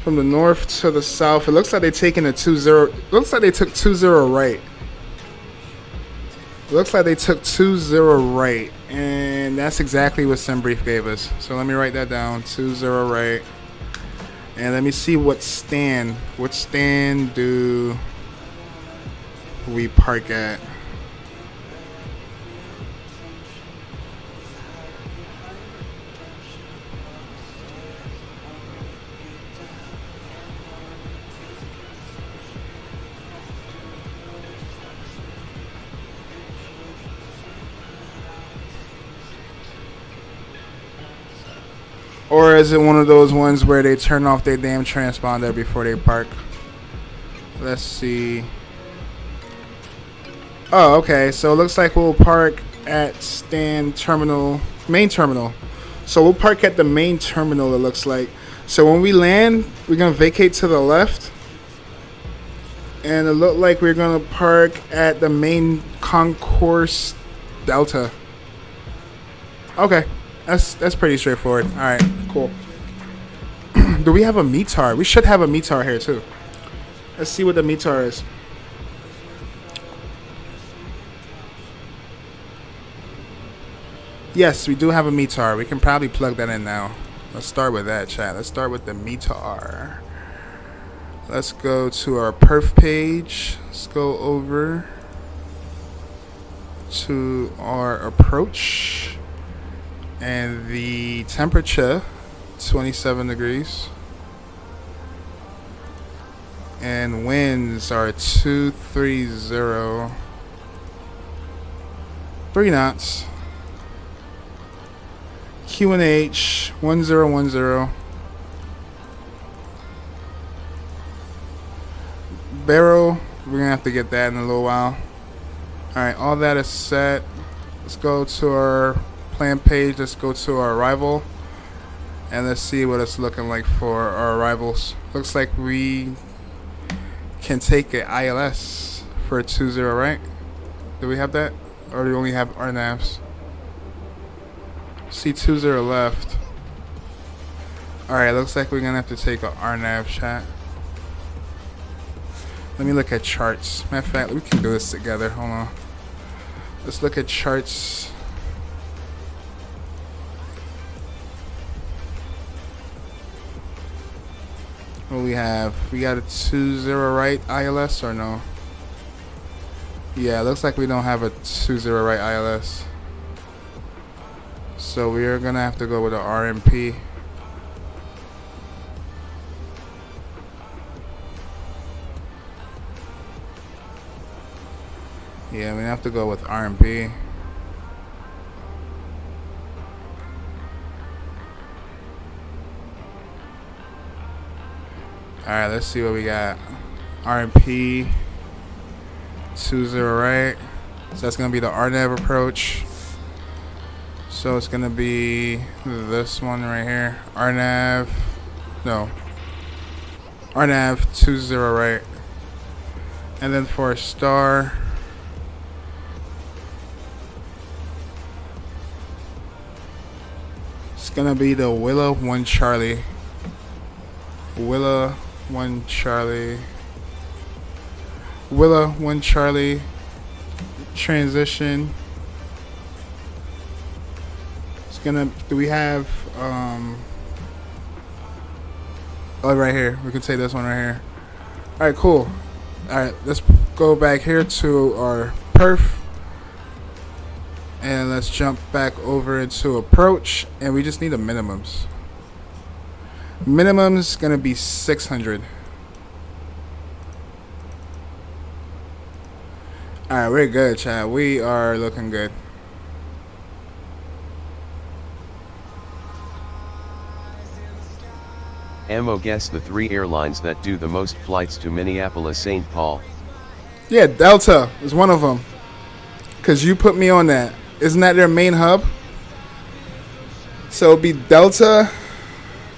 From the north to the south. It looks like they're taking a 2-0. Looks like they took 2-0 right. Looks like they took 2-0 right. And that's exactly what SimBrief gave us. So let me write that down. 2-0 right. And let me see what stand do we park at? Or is it one of those ones where they turn off their damn transponder before they park? Let's see. Oh, okay. So it looks like we'll park at main terminal. So we'll park at the main terminal, it looks like. So when we land, we're going to vacate to the left. And it looked like we're going to park at the main concourse Delta. Okay. That's pretty straightforward. All right, cool. Do we have a METAR? We should have a METAR here too. Let's see what the METAR is. Yes, we do have a METAR. We can probably plug that in now. Let's start with that, chat. Let's start with the METAR. Let's go to our perf page. Let's go over to our approach. And the temperature, 27 degrees. And winds are 230. 3 knots. QNH 1010. Barrel, we're gonna have to get that in a little while. Alright, all that is set. Let's go to our plan page. Let's go to our arrival. And let's see what it's looking like for our arrivals. Looks like we can take an ILS for a 20, right? Do we have that? Or do we only have RNAVs? C20 left. Alright, looks like we're gonna have to take a RNAV chat. Let me look at charts. Matter of fact, we can do this together. Hold on. Let's look at charts. What do we have? We got a 20 right ILS or no? Yeah, it looks like we don't have a 20 right ILS. So we are gonna have to go with an RMP. Yeah, we have to go with RMP. Alright, let's see what we got. RMP 20 right. So that's gonna be the RNAV approach. So it's gonna be this one right here. RNAV 20 right. And then for a star, it's gonna be the Willa 1 Charlie. Willa 1 Charlie. Willa 1 Charlie. Transition. It's gonna. Do we have? Oh, right here. We can say this one right here. All right, cool. All right, let's go back here to our perf. And let's jump back over into approach, and we just need the minimums. Minimum's gonna be 600. Alright, we're good, chat. We are looking good. Ammo, guess the 3 airlines that do the most flights to Minneapolis-St. Paul. Yeah, Delta is one of them. Cause you put me on that. Isn't that their main hub? So it'd be Delta,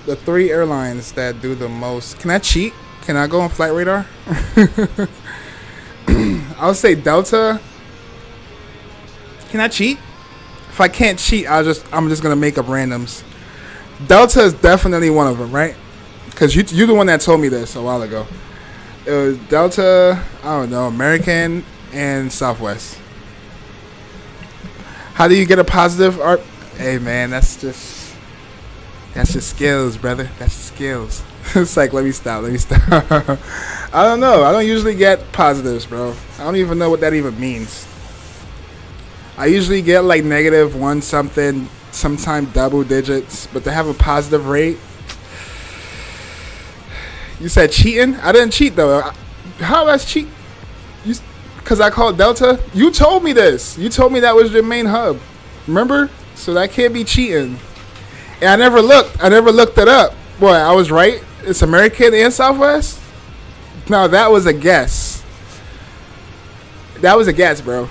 the 3 airlines that do the most. Can I cheat? Can I go on Flight Radar? I'll say Delta. Can I cheat? If I can't cheat, I'm just gonna make up randoms. Delta is definitely one of them, right? Cause you're the one that told me this a while ago. It was Delta, I don't know, American, and Southwest. How do you get a positive art? Hey man, that's just skills, brother. That's skills. It's like, let me stop. I don't know. I don't usually get positives, bro. I don't even know what that even means. I usually get like -1 something, sometimes double digits, but to have a positive rate. You said cheating? I didn't cheat though. How that's cheat? Because I called Delta? You told me this. You told me that was your main hub. Remember? So that can't be cheating. And I never looked it up. Boy, I was right. It's American and Southwest? No, that was a guess. That was a guess, bro.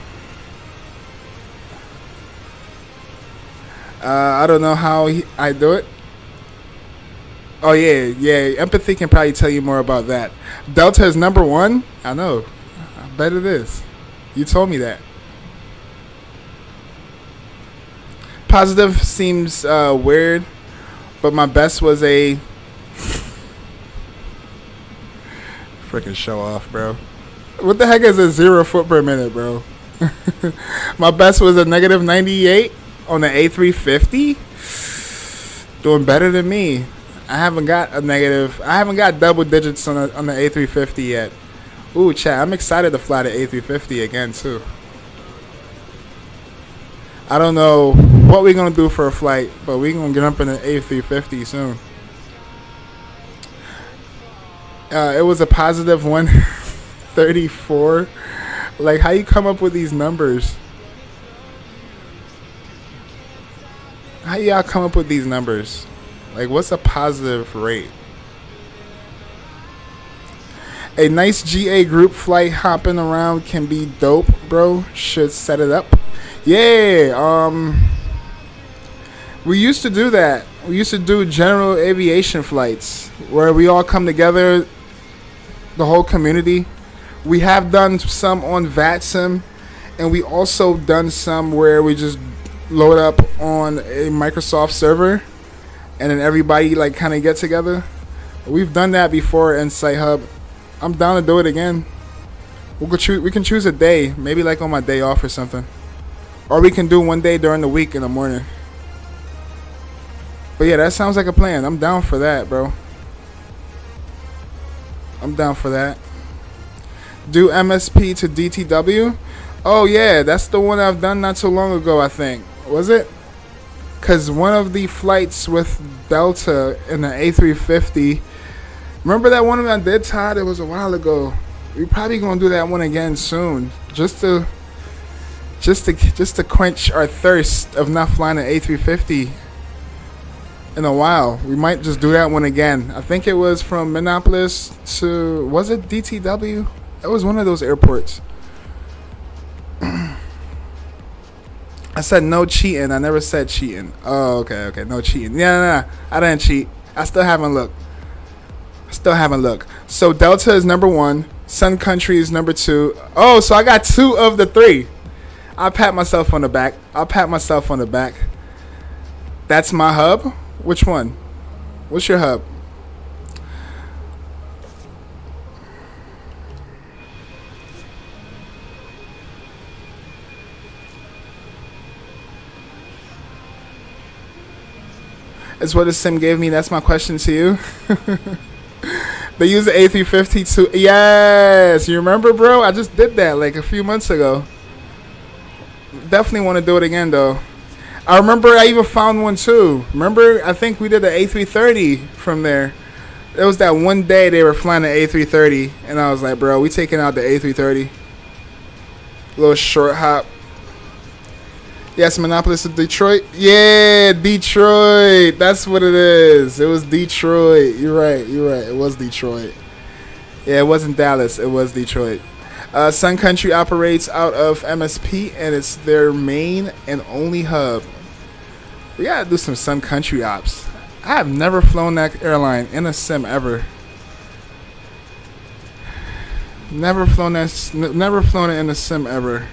I don't know how I do it. Oh, yeah. Empathy can probably tell you more about that. Delta is #1? I know. I bet it is. You told me that. Positive seems weird, but my best was a freaking show off, bro. What the heck is a 0 foot per minute, bro? My best was a -98 on the A350. Doing better than me. I haven't got double digits on the A350 yet. Ooh, chat, I'm excited to fly the A350 again too. I don't know what we're gonna do for a flight, but we're gonna get up in the A350 soon. It was a positive 134. Like, how you come up with these numbers? How y'all come up with these numbers? Like, what's a positive rate? A nice GA group flight hopping around can be dope, bro. Should set it up. Yeah, we used to do that. We used to do general aviation flights where we all come together, the whole community. We have done some on VATSIM, and we also done some where we just load up on a Microsoft server and then everybody like kind of get together. We've done that before in Site Hub. I'm down to do it again. We can choose a day, maybe like on my day off or something. Or we can do one day during the week in the morning. But yeah, that sounds like a plan. I'm down for that, bro. I'm down for that. Do MSP to DTW? Oh yeah, that's the one I've done not so long ago, I think. Was it? Because one of the flights with Delta in the A350, remember that one I did, Todd? It was a while ago. We're probably gonna do that one again soon, just to quench our thirst of not flying an A350 in a while. We might just do that one again. I think it was from Minneapolis to, was it DTW? It was one of those airports. I said no cheating. I never said cheating. Oh, okay. No cheating. Yeah, no. I didn't cheat. I still haven't looked. So Delta is number 1. Sun Country is number 2. Oh, so I got 2 of the 3. I'll pat myself on the back. That's my hub? Which one? What's your hub? It's what the sim gave me. That's my question to you. They use the A350 too. Yes, you remember, bro? I just did that like a few months ago. Definitely want to do it again, though. I remember I even found one too. Remember, I think we did the A330 from there. It was that one day they were flying the A330, and I was like, bro, we taking out the A330. Little short hop. Yes, Minneapolis to Detroit. Yeah, Detroit. That's what it is. It was Detroit. You're right. It was Detroit. Yeah, it wasn't Dallas. It was Detroit. Sun Country operates out of MSP, and it's their main and only hub. We gotta do some Sun Country ops. I have never flown that airline in a sim ever. Never flown it in a sim ever.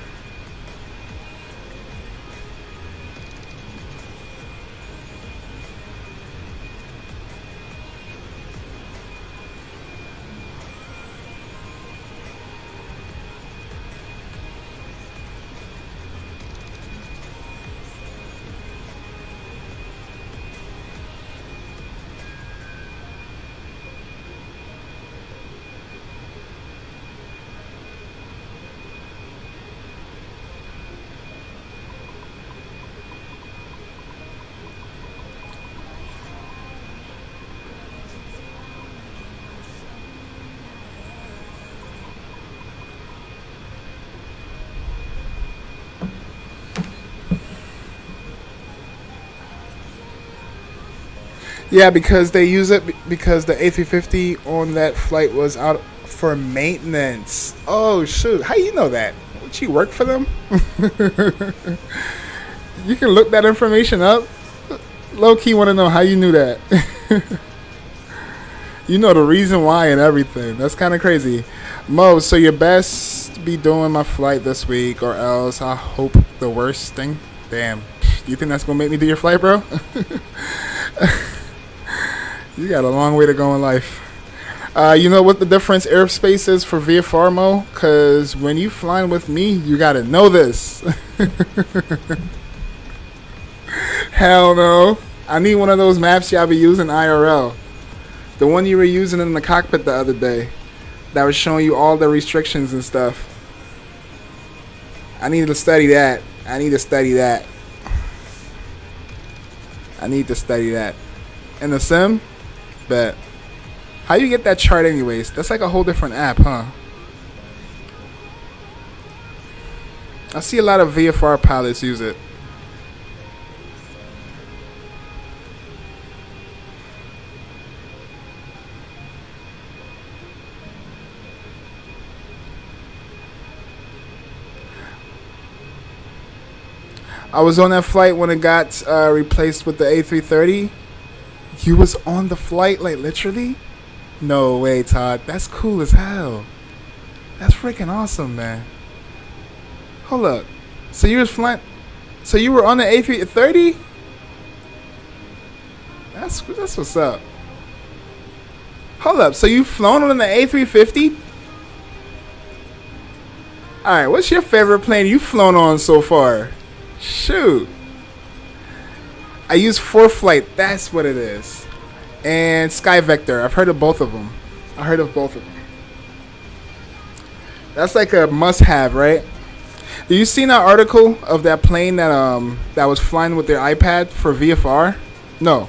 Yeah, because they use it because the A350 on that flight was out for maintenance. Oh, shoot. How you know that? Would you work for them? You can look that information up. Low-key want to know how you knew that. You know the reason why and everything. That's kind of crazy. Mo, so your best be doing my flight this week, or else I hope the worst thing. Damn. You think that's going to make me do your flight, bro? You got a long way to go in life. You know what the difference airspace is for VFR, Mo? Because when you flying with me, you got to know this. Hell no. I need one of those maps y'all be using IRL. The one you were using in the cockpit the other day. That was showing you all the restrictions and stuff. I need to study that. In the sim? Bet. How you get that chart anyways? That's like a whole different app, huh? I see a lot of VFR pilots use it. I was on that flight when it got replaced with the A330. You was on the flight, like literally? No way, Todd. That's cool as hell. That's freaking awesome, man. Hold up. So you was flying? So you were on the A330? That's what's up. Hold up. So you flown on the A350? All right. What's your favorite plane you've flown on so far? Shoot. I use ForeFlight. That's what it is. And Sky Vector. I've heard of both of them. That's like a must-have, right? Did you see that article of that plane that was flying with their iPad for VFR? No.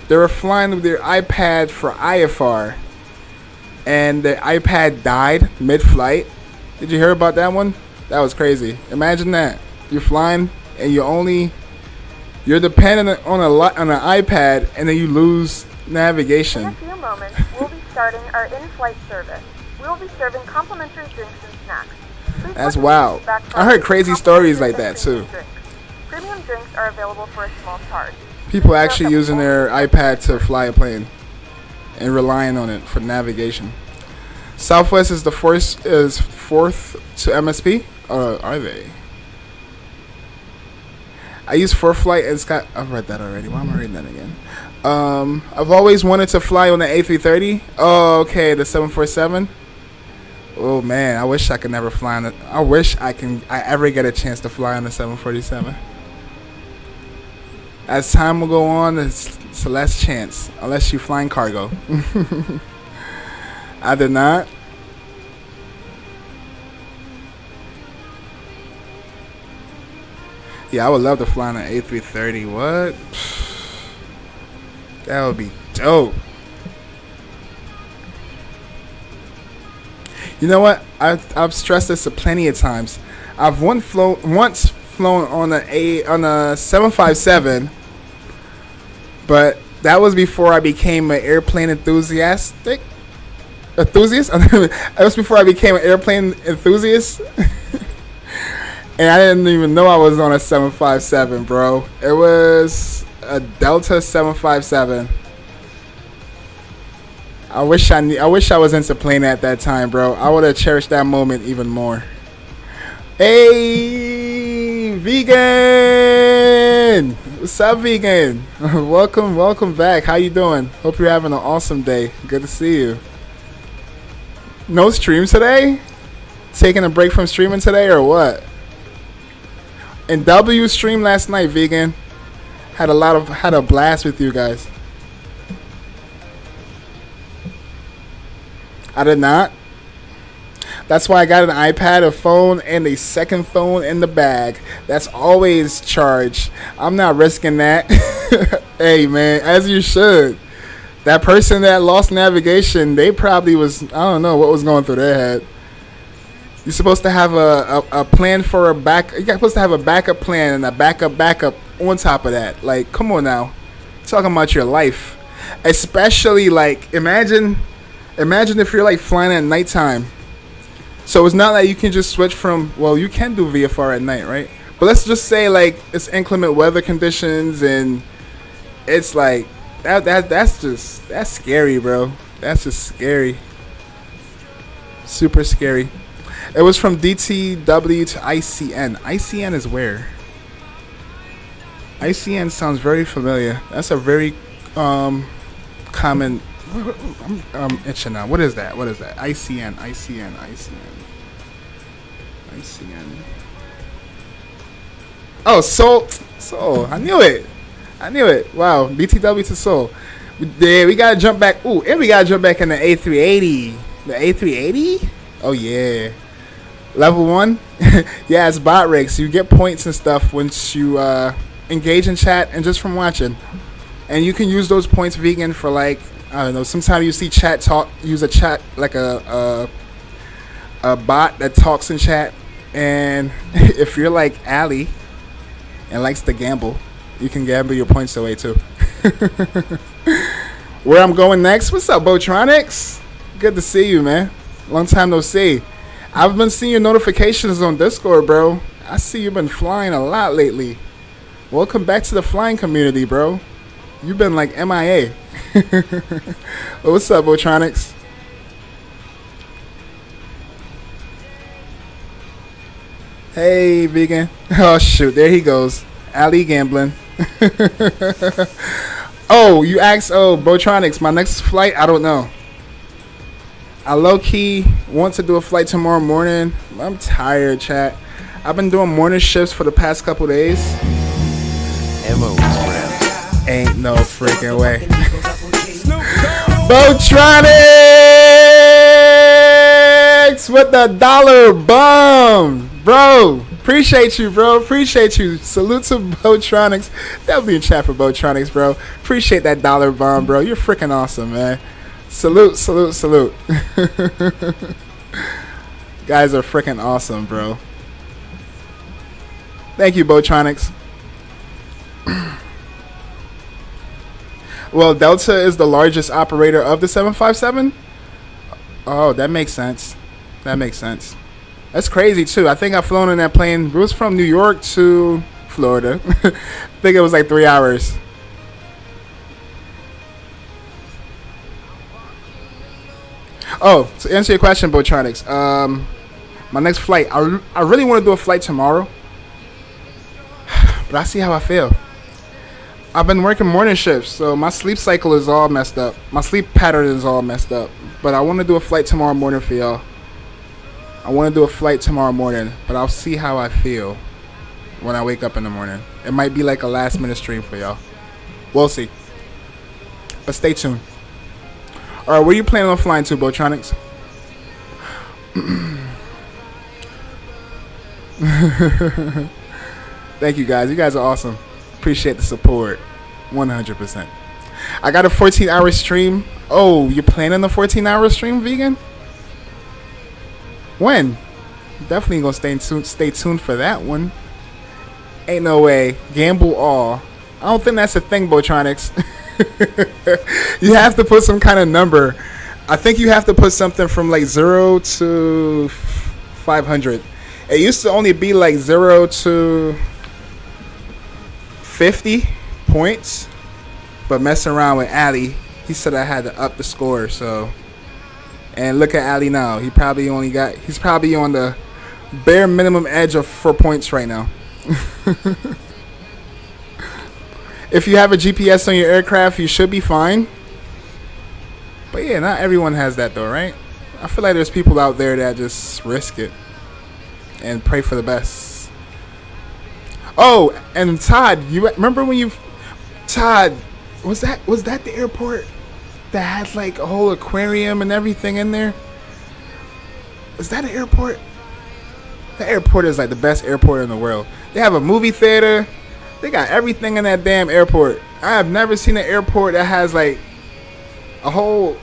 They were flying with their iPad for IFR. And the iPad died mid-flight. Did you hear about that one? That was crazy. Imagine that. You're flying and you're dependent on an iPad, and then you lose navigation. In a few moments, we'll be starting our in-flight service. We will be serving complimentary drinks and snacks. Please That's look wild. back I heard crazy complimentary stories like and that too. premium drinks. Premium drinks are available for a small charge. People actually using their iPad to fly a plane and relying on it for navigation. Southwest is fourth to MSP, or are they? I use ForeFlight and Sky. I've read that already. Why am I reading that again? I've always wanted to fly on the A330. Oh, okay, the 747. Oh man, I wish I could never fly on it. I wish I ever get a chance to fly on the 747. As time will go on, it's a less chance, unless you're flying cargo. I did not. Yeah, I would love to fly on an A330. What? That would be dope. You know what? I've stressed this plenty of times. I've once flown on a 757, but that was before I became an airplane enthusiast. That was before I became an airplane enthusiast. And I didn't even know I was on a 757, bro. It was a Delta 757. I wish I was into plane at that time, bro. I would have cherished that moment even more. Hey, vegan! What's up, vegan? welcome back. How you doing? Hope you're having an awesome day. Good to see you. No stream today? Taking a break from streaming today or what? And W streamed last night, vegan. Had a blast with you guys. I did not. That's why I got an iPad, a phone, and a second phone in the bag. That's always charged. I'm not risking that. Hey man, as you should. That person that lost navigation, they probably was, I don't know what was going through their head. You're supposed to have a plan for a back. You're supposed to have a backup plan and a backup on top of that. Like, come on now, talking about your life, especially like imagine if you're like flying at nighttime. So it's not like you can just switch from. Well, you can do VFR at night, right? But let's just say like it's inclement weather conditions and it's like that's scary, bro. That's just scary. Super scary. It was from DTW to ICN. ICN is where? ICN sounds very familiar. That's a very common. I'm itching now. What is that? ICN. Oh, Seoul. I knew it. Wow. DTW to Seoul. We gotta jump back. Ooh, and we gotta jump back in the A380. The A380? Oh yeah. Level 1? Yeah, it's bot rigs. So you get points and stuff once you engage in chat and just from watching. And you can use those points, vegan, for like I don't know. Sometimes you see chat talk, use a chat like a bot that talks in chat, and if you're like Allie and likes to gamble, you can gamble your points away too. Where I'm going next? What's up, Botronics? Good to see you, man. Long time no see. I've been seeing your notifications on Discord, bro. I see you've been flying a lot lately. Welcome back to the flying community, bro. You've been like MIA. What's up, Botronics? Hey, vegan. Oh, shoot. There he goes. Ali gambling. Oh, you asked, Botronics, my next flight? I don't know. I low-key want to do a flight tomorrow morning. I'm tired, chat. I've been doing morning shifts for the past couple days. MO Grams. Ain't no freaking way. Botronics with the dollar bomb. Bro, appreciate you, bro. Appreciate you. Salute to Botronics. That'll be in chat for Botronics, bro. Appreciate that dollar bomb, bro. You're freaking awesome, man. Salute, salute, salute. Guys are freaking awesome, bro. Thank you, Botronics. Well, Delta is the largest operator of the 757. Oh, that makes sense. That makes sense. That's crazy, too. I think I've flown in that plane. It was from New York to Florida. I think it was like 3 hours. Oh, to answer your question, Botronics, my next flight, I really want to do a flight tomorrow, but I see how I feel. I've been working morning shifts, so my sleep cycle is all messed up. My sleep pattern is all messed up, but I want to do a flight tomorrow morning for y'all. I want to do a flight tomorrow morning, but I'll see how I feel when I wake up in the morning. It might be like a last minute stream for y'all. We'll see. But stay tuned. Alright, where you planning on flying to, Botronics? Thank you, guys. You guys are awesome. Appreciate the support. 100%. I got a 14-hour stream. Oh, you're planning a 14-hour stream, vegan? When? Definitely gonna stay tuned for that one. Ain't no way. Gamble all. I don't think that's a thing, Botronics. You have to put some kind of number. I think you have to put something from like 0 to 500. It used to only be like 0 to 50 points. But messing around with Ali, he said I had to up the score, so. And look at Ali now. He's probably on the bare minimum edge of 4 points right now. If you have a GPS on your aircraft, you should be fine. But yeah, not everyone has that though, right? I feel like there's people out there that just risk it and pray for the best. Oh, and Todd, you remember when Todd, was that the airport that had like a whole aquarium and everything in there? Is that an airport? The airport is like the best airport in the world. They have a movie theater. They got everything in that damn airport. I have never seen an airport that has like a whole.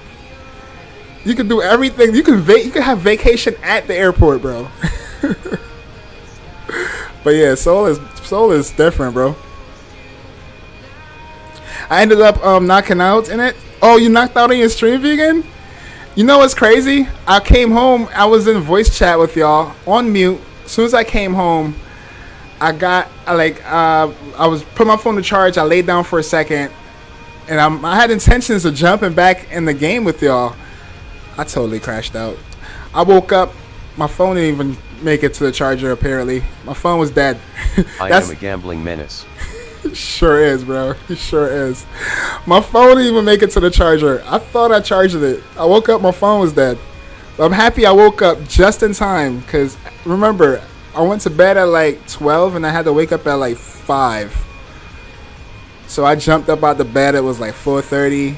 You can do everything. You can have vacation at the airport, bro. But yeah, Seoul is different, bro. I ended up knocking out in it. Oh, you knocked out in your stream, vegan? You know what's crazy? I came home. I was in voice chat with y'all on mute. As soon as I came home, I was put my phone to charge. I laid down for a second, and I had intentions of jumping back in the game with y'all. I totally crashed out. I woke up. My phone didn't even make it to the charger. Apparently, my phone was dead. I am a gambling menace. Sure is, bro. It sure is. My phone didn't even make it to the charger. I thought I charged it. I woke up, my phone was dead. But I'm happy I woke up just in time, because remember, I went to bed at like 12 and I had to wake up at like 5. So I jumped up out the bed. It was like 4:30.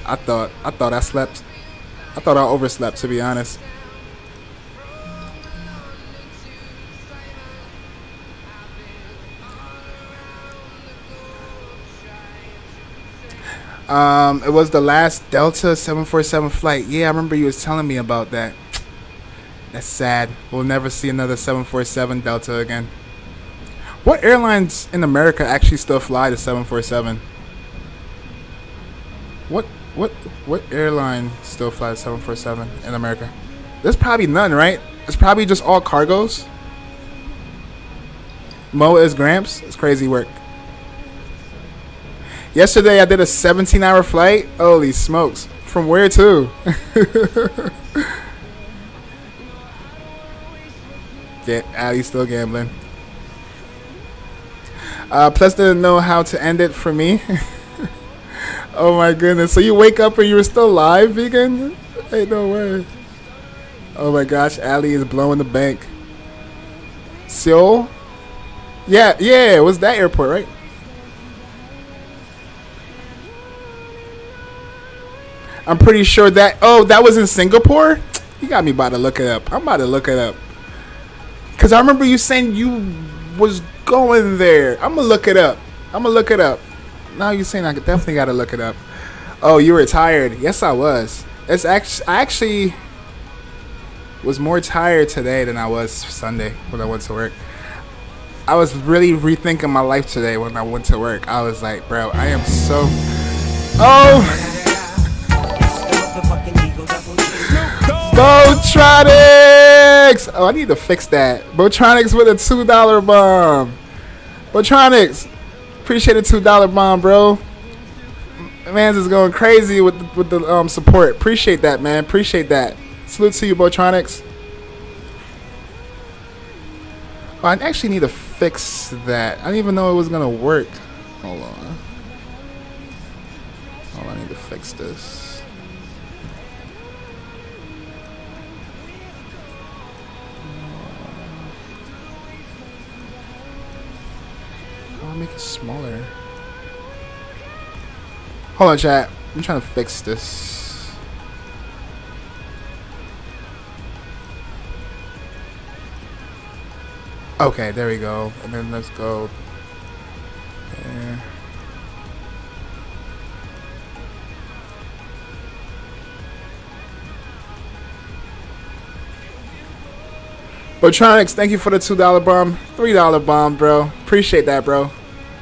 I thought I slept. I thought I overslept, to be honest. It was the last Delta 747 flight. Yeah, I remember you was telling me about that. That's sad. We'll never see another 747 Delta again. What airlines in America actually still fly the 747? What airline still flies 747 in America? There's probably none, right? It's probably just all cargos. Mo is Gramps. It's crazy work. Yesterday I did a 17-hour flight. Holy smokes. From where to? Yeah, Ali's still gambling. Plus didn't know how to end it for me. Oh my goodness. So you wake up and you were still live, vegan? Ain't no way. Oh my gosh, Ali is blowing the bank. Seoul? Yeah, it was that airport, right? I'm pretty sure that... Oh, that was in Singapore? You got me about to look it up. I'm about to look it up. Because I remember you saying you was going there. I'm going to look it up. Now you're saying I definitely got to look it up. Oh, you were tired. Yes, I was. I actually was more tired today than I was Sunday when I went to work. I was really rethinking my life today when I went to work. I was like, bro, I am so... Oh! Botronics! Oh, I need to fix that. Botronics with a $2 bomb. Botronics! Appreciate a $2 bomb, bro. Mans is going crazy with the support. Appreciate that, man. Appreciate that. Salute to you, Botronics. Oh, I actually need to fix that. I didn't even know it was gonna work. Hold on. I need to fix this. I'll make it smaller. Hold on, chat. I'm trying to fix this. Okay, there we go. And then let's go there. Botronics, thank you for the $2 bomb. $3 bomb, bro. Appreciate that, bro.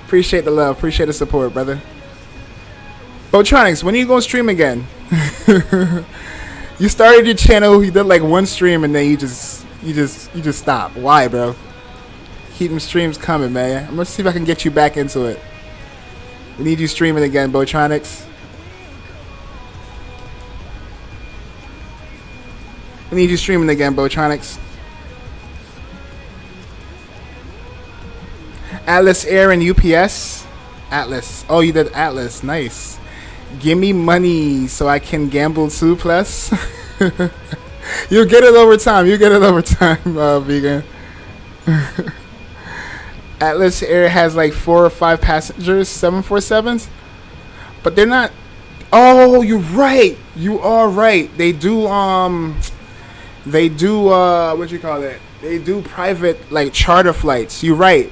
Appreciate the love. Appreciate the support, brother. Botronics, when are you gonna stream again? You started your channel, you did like one stream, and then you just stop. Why, bro? Keep them streams coming, man. I'm gonna see if I can get you back into it. We need you streaming again, Botronics. We need you streaming again, Botronics. Atlas Air and UPS. Atlas. Oh, you did Atlas. Nice. Give me money so I can gamble too, plus. You'll get it over time. Vegan. Atlas Air has like 4 or 5 passengers, 747s. But they're not... Oh, you're right. You are right. They do, what you call it? They do private, like, charter flights. You're right.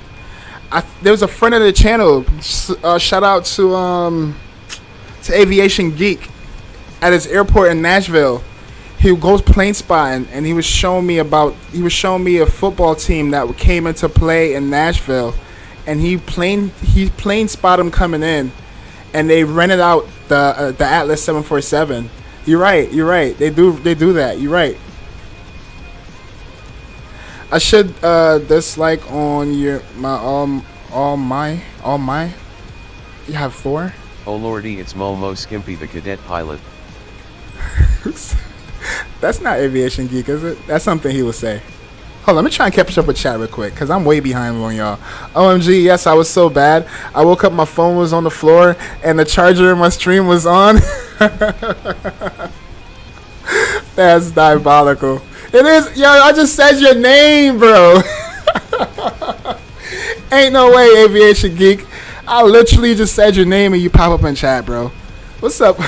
There was a friend of the channel, shout out to Aviation Geek at his airport in Nashville. He goes plane spotting, and he was showing me a football team that came into play in Nashville, and he plane spotted them coming in, and they rented out the Atlas 747. You're right. They do that. You're right. I should dislike on all my. You have 4. Oh lordy, it's Momo Skimpy the cadet pilot. That's not Aviation Geek, is it? That's something he would say. Hold on, let me try and catch up with chat real quick, because I'm way behind on y'all. OMG, yes, I was so bad. I woke up, my phone was on the floor, and the charger in my stream was on. That's diabolical. It is. Yo, I just said your name, bro. Ain't no way, Aviation Geek. I literally just said your name and you pop up in chat, bro. What's up?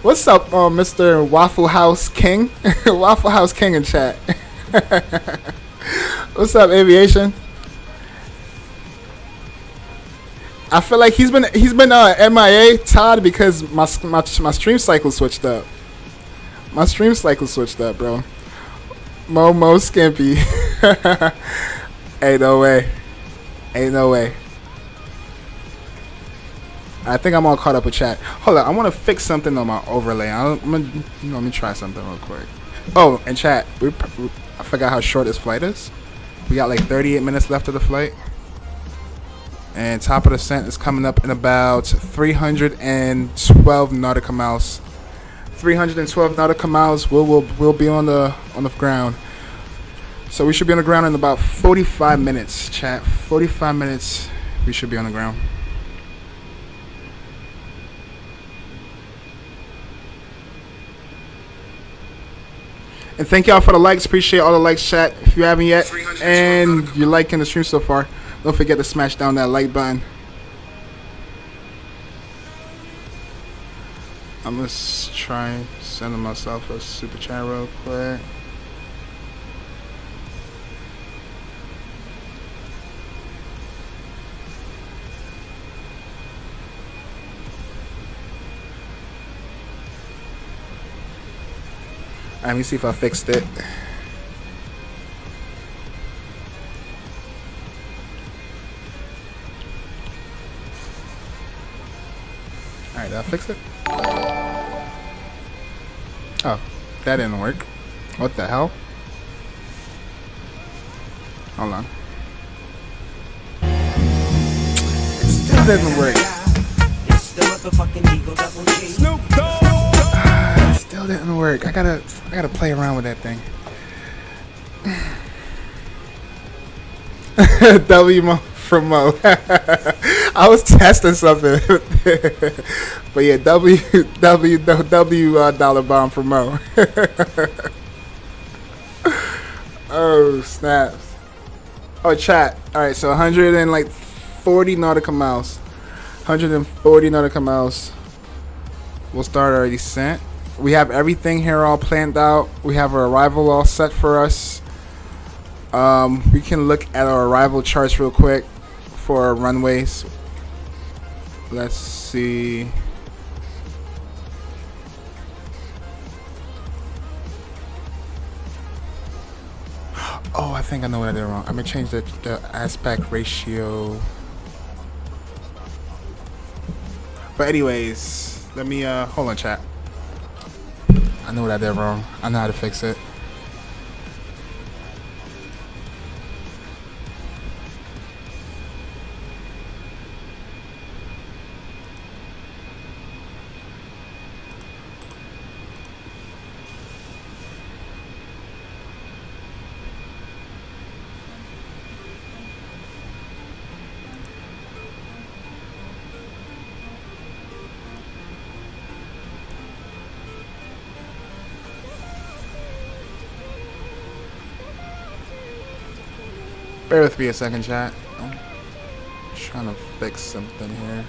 What's up, Mr. Waffle House King? Waffle House King in chat. What's up, Aviation? I feel like he's been MIA, Todd, because my stream cycle switched up. My stream cycle switched up, bro. Mo Skimpy. Ain't no way. Ain't no way. I think I'm all caught up with chat. Hold on, I want to fix something on my overlay. Let me try something real quick. Oh, and chat, I forgot how short this flight is. We got like 38 minutes left of the flight. And top of the descent is coming up in about 312 nautical miles. 312 nautical miles. We'll be on the ground. So we should be on the ground in about 45 minutes, chat. 45 minutes. We should be on the ground. And thank y'all for the likes. Appreciate all the likes, chat. If you haven't yet, and you're liking the stream so far, don't forget to smash down that like button. I'm gonna try sending myself a super chat real quick. Let me see if I fixed it. Alright, did I fix it? Oh, that didn't work. What the hell? Hold on. It still didn't work. Still didn't work. I gotta play around with that thing. W Mo from Mo. I was testing something, but yeah, W dollar bomb from Mo. Oh snaps! Oh chat. All right, so 140 nautical miles. 140 nautical miles. We'll start our descent. We have everything here all planned out. We have our arrival all set for us. We can look at our arrival charts real quick for our runways. Let's see. Oh, I think I know what I did wrong. I'm gonna change the aspect ratio. But anyways, let me hold on, chat. I know what I did wrong. I know how to fix it. Bear with me a second, chat. I'm trying to fix something here.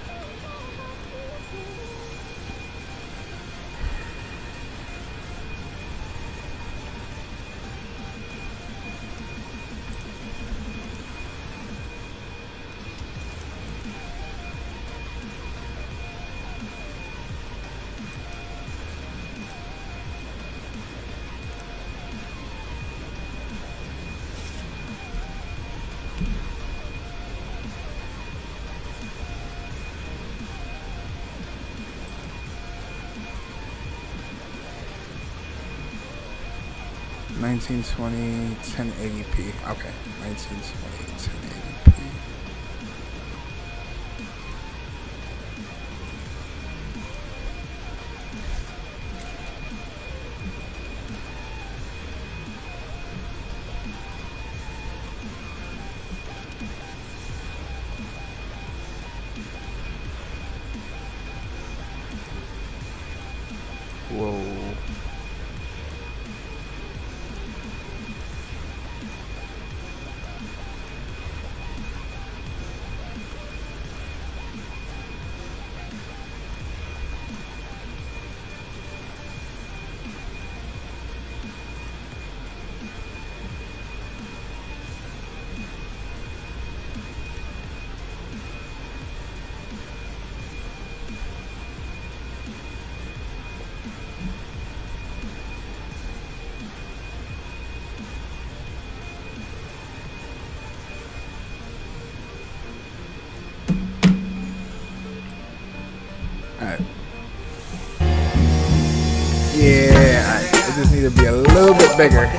Nineteen 1080p. Okay, 1920 1080p. Whoa. Yeah, it just need to be a little bit bigger.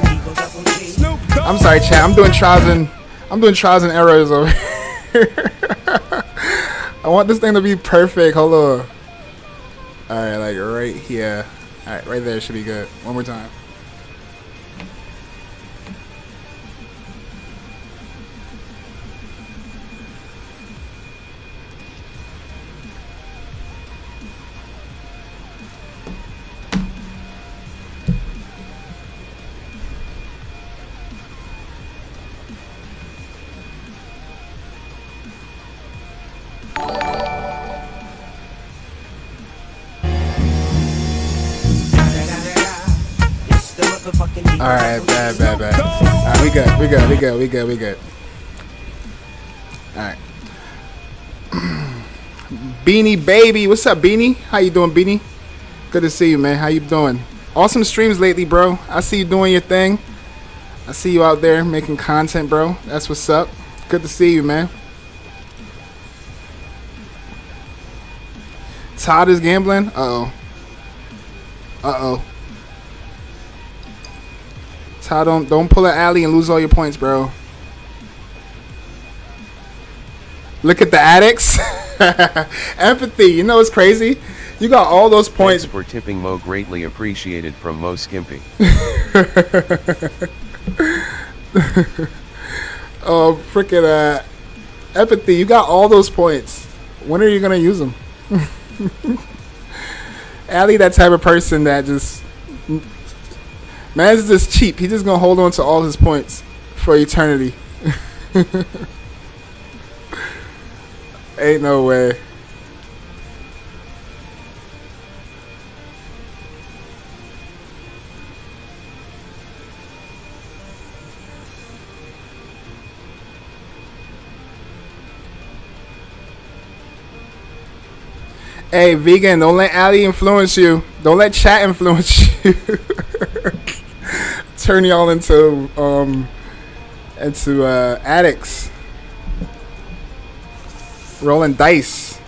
I'm sorry, chat. I'm doing trials and errors over here. I want this thing to be perfect. Hold on. All right, like right here. All right, right there should be good. One more time. Alright, bad. Alright, we good. Alright. Beanie Baby, what's up, Beanie? How you doing, Beanie? Good to see you, man. How you doing? Awesome streams lately, bro. I see you doing your thing. I see you out there making content, bro. That's what's up. Good to see you, man. Todd is gambling? Uh-oh. Todd, don't pull an alley and lose all your points, bro. Look at the addicts. Empathy. You know what's crazy? You got all those points. Thanks for tipping Mo, greatly appreciated from Mo Skimpy. Oh, freaking empathy. You got all those points. When are you gonna use them? Allie, that type of person that just, man's just cheap. He's just gonna hold on to all his points for eternity. Ain't no way. Hey, vegan, don't let Ali influence you. Don't let chat influence you. Turn y'all into addicts. Rolling dice.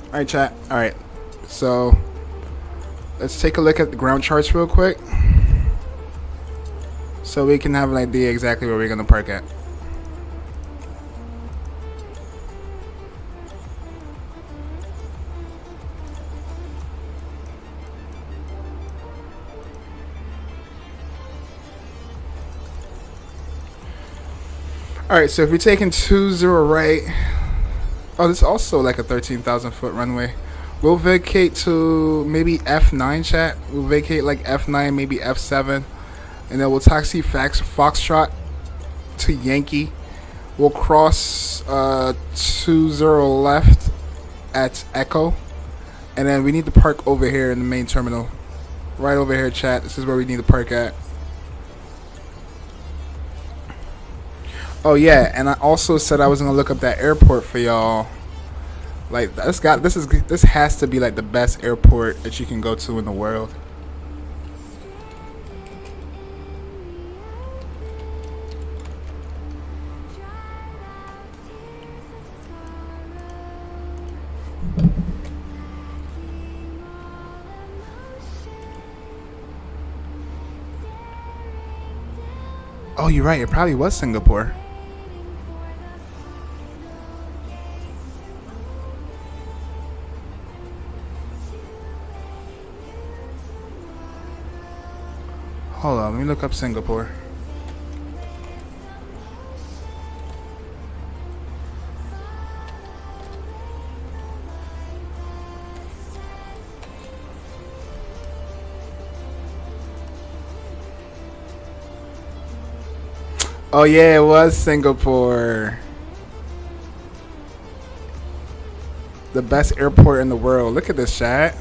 Alright, chat. Alright. So, let's take a look at the ground charts real quick. So we can have an idea exactly where we're going to park at. Alright, so if we're taking 20 right... Oh, this is also like a 13,000 foot runway. We'll vacate to maybe F9, chat. We'll vacate like F9, maybe F7. And then we'll taxi Foxtrot to Yankee. We'll cross 20 left at Echo. And then we need to park over here in the main terminal. Right over here, chat. This is where we need to park at. Oh yeah, and I also said I was gonna look up that airport for y'all. Like this has to be like the best airport that you can go to in the world. Oh, you're right. It probably was Singapore. Hold on, let me look up Singapore. Oh yeah, it was Singapore. The best airport in the world. Look at this, chat.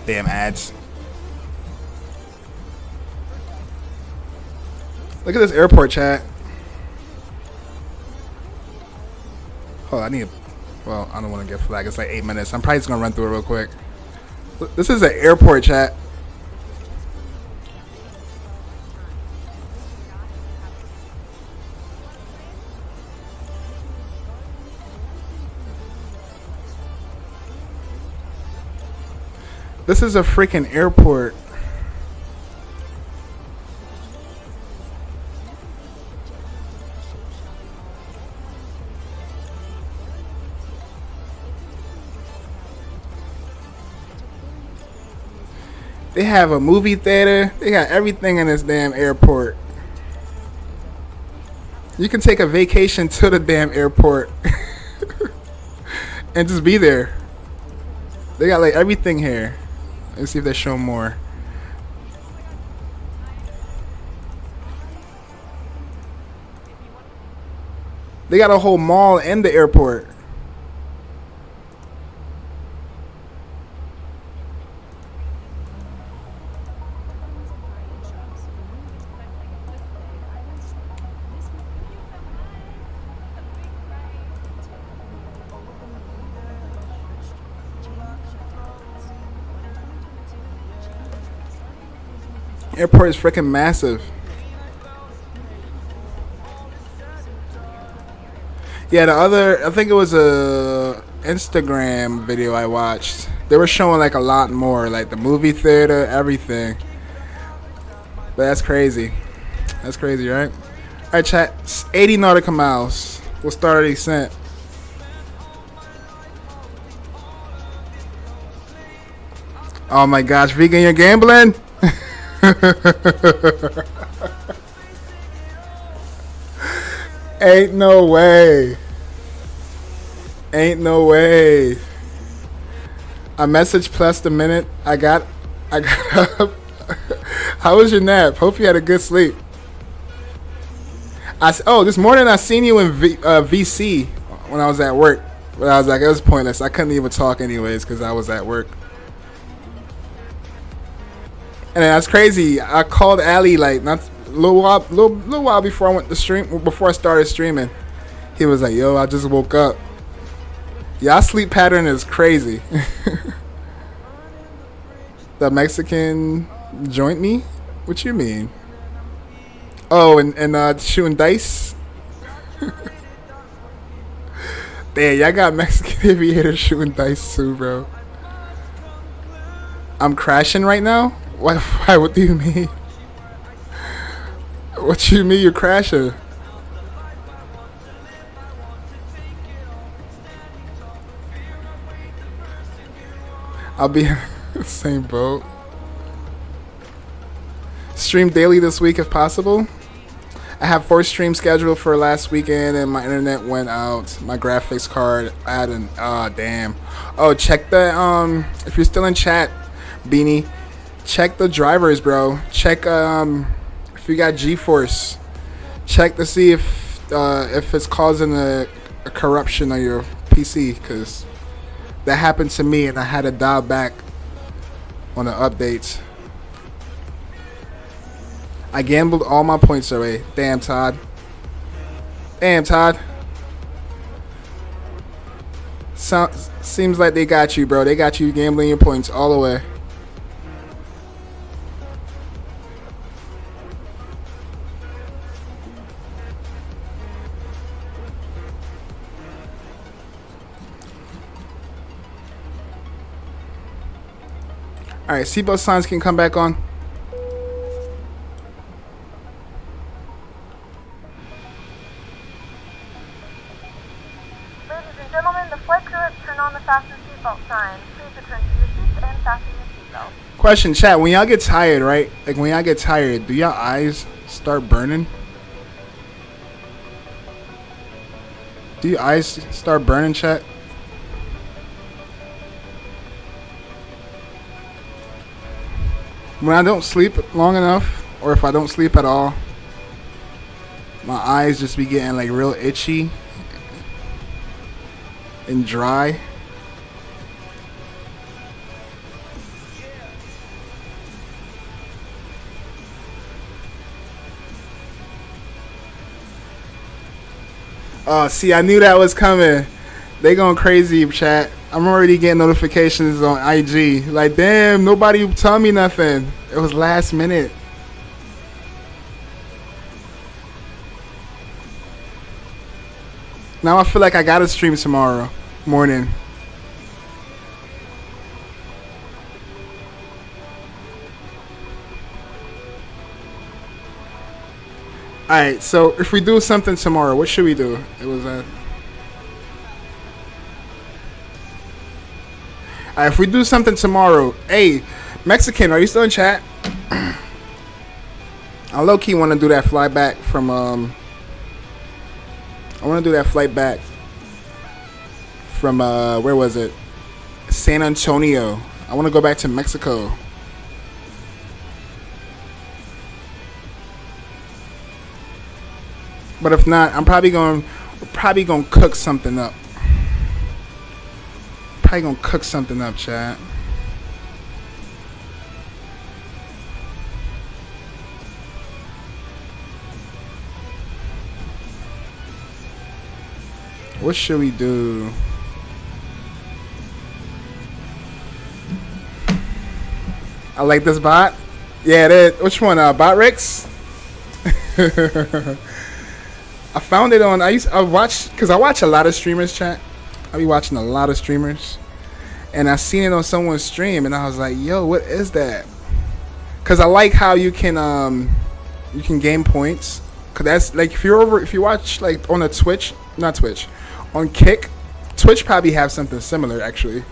Damn ads. Look at this airport, chat. Hold on, I need. Well, I don't want to get flagged. It's like 8 minutes. I'm probably just gonna run through it real quick. This is an airport, chat. This is a freaking airport. They have a movie theater. They got everything in this damn airport. You can take a vacation to the damn airport and just be there. They got like everything here. Let's see if they show more. They got a whole mall in the airport. Airport is freaking massive. Yeah, the other, I think it was a Instagram video I watched. They were showing like a lot more, like the movie theater, everything. But that's crazy. That's crazy, right? All right, chat. 80 nautical miles. We'll start our descent. Oh my gosh, vegan, you're gambling? Ain't no way. Ain't no way. A message plus the minute. I got up. How was your nap? Hope you had a good sleep. This morning I seen you in VC when I was at work. But I was like, it was pointless. I couldn't even talk anyways because I was at work. And that's crazy. I called Ali like not a little while before I went to stream. Before I started streaming, he was like, "Yo, I just woke up." Y'all sleep pattern is crazy. The Mexican joint me? What you mean? Oh, and shooting dice. Damn, y'all got Mexican aviators shooting dice too, bro. I'm crashing right now. Why? What do you mean? What you mean you're crashing? I'll be in the same boat. Stream daily this week if possible. I have 4 streams scheduled for last weekend and my internet went out. My graphics card, I had an, damn. Oh, check the, if you're still in chat, Beanie, check the drivers, bro. Check, if you got GeForce, check to see if it's causing a corruption on your PC, because that happened to me and I had to dial back on the updates. I gambled all my points away. Damn, Todd. Damn, Todd. Seems like they got you, bro. They got you gambling your points all the way. Alright, seatbelt signs can come back on. Ladies and gentlemen, the flight crew has turned on the fasten seatbelt sign. Please return to your seats and fasten your seatbelt. Question, chat. When y'all get tired, right? Like when y'all get tired, do y'all eyes start burning? Do your eyes start burning, chat? When I don't sleep long enough, or if I don't sleep at all, my eyes just be getting like real itchy and dry. Oh, see, I knew that was coming. They going crazy, chat. I'm already getting notifications on IG. Like, damn, nobody tell me nothing. It was last minute. Now I feel like I gotta stream tomorrow morning. Alright, so if we do something tomorrow, what should we do? It was Alright, if we do something tomorrow, hey, Mexican, are you still in chat? I low-key want to do that fly back from, I want to do that flight back from, where was it? San Antonio. I want to go back to Mexico. But if not, we're probably going to cook something up. Probably going to cook something up, chat. What should we do? I like this bot. Yeah, it is. Which one? Bot Rex? I found it on. I watch because I watch a lot of streamers. Chat. I be watching a lot of streamers, and I seen it on someone's stream, and I was like, "Yo, what is that?" Because I like how you can gain points. Cause that's like if you watch like on a Twitch, not Twitch, on Kick, Twitch probably have something similar actually.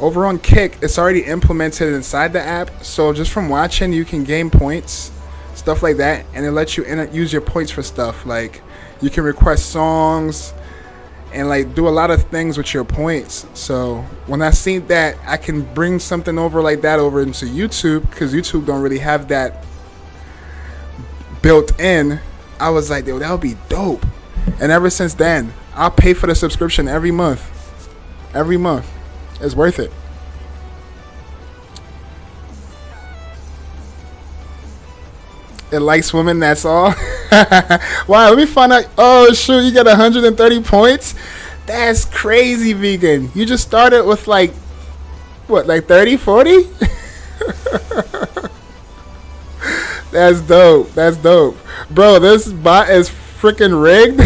Over on Kick, it's already implemented inside the app, so just from watching you can gain points, stuff like that, and it lets you use your points for stuff like you can request songs and like do a lot of things with your points. So when I seen that I can bring something over like that over into YouTube, because YouTube don't really have that built in, I was like, yo, that would be dope. And ever since then, I'll pay for the subscription every month. Every month. It's worth it. It likes women, that's all. Wow, let me find out. Oh, shoot, you got 130 points? That's crazy, vegan. You just started with like, what, like 30, 40? That's dope. That's dope. Bro, this bot is freaking rigged.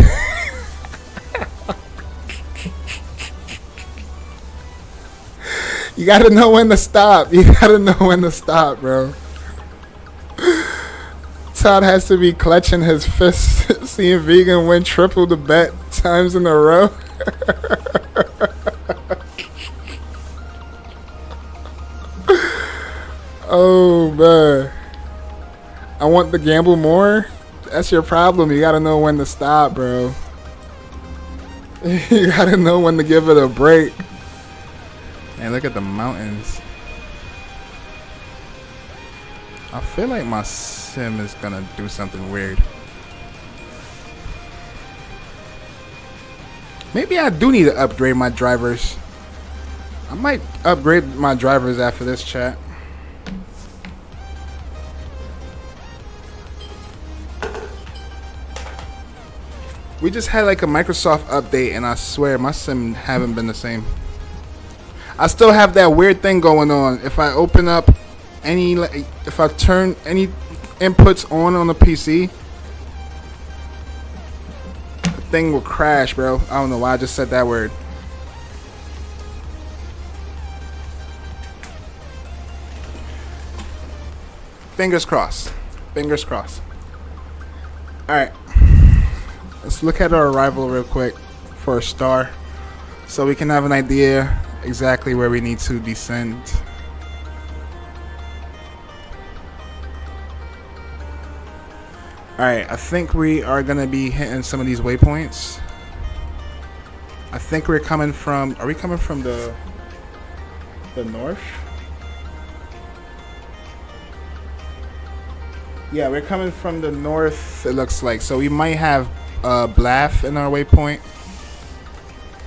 You gotta know when to stop. You gotta know when to stop, bro. Todd has to be clutching his fists, seeing vegan win triple the bet times in a row. Oh, man. I want to gamble more. That's your problem. You gotta know when to stop, bro. You gotta know when to give it a break. And look at the mountains. I feel like my sim is gonna do something weird. Maybe I do need to upgrade my drivers. I might upgrade my drivers after this chat. We just had like a Microsoft update, and I swear my sim haven't been the same. I still have that weird thing going on. If I open up any, if I turn any inputs on the PC, the thing will crash, bro. I don't know why I just said that word. Fingers crossed. Fingers crossed. Alright. Let's look at our arrival real quick for a star, so we can have an idea exactly where we need to descend. Alright, I think we are going to be hitting some of these waypoints. I think we're coming from... Are we coming from the north? Yeah, we're coming from the north, it looks like. So we might have Bluff in our waypoint.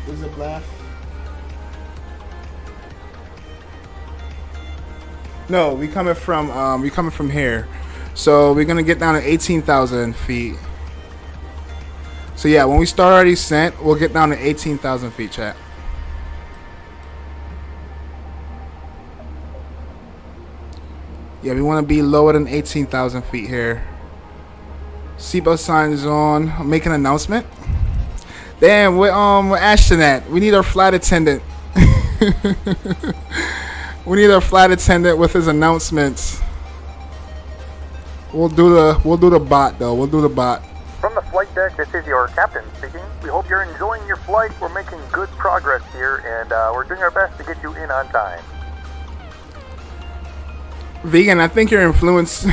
Is it Bluff? No, we coming from here. So we're gonna get down to 18,000 feet. So yeah, when we start our descent, we'll get down to 18,000 feet, chat. Yeah, we want to be lower than 18,000 feet here. Seatbelt sign is on. I'm making an announcement. Damn, we're Ashton at. We need our flight attendant. We need our flight attendant with his announcements. We'll do the bot though. We'll do the bot. From the flight deck, this is your captain speaking. We hope you're enjoying your flight. We're making good progress here, and we're doing our best to get you in on time. Vegan, I think you're influencing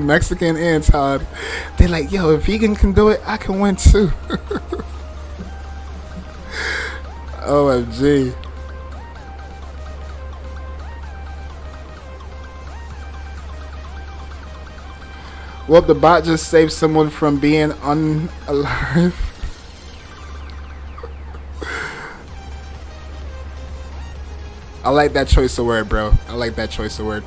Mexican and Todd. They're like, yo, if Vegan can do it, I can win too. OMG. Well, the bot just saved someone from being unalive. I like that choice of word, bro. I like that choice of word.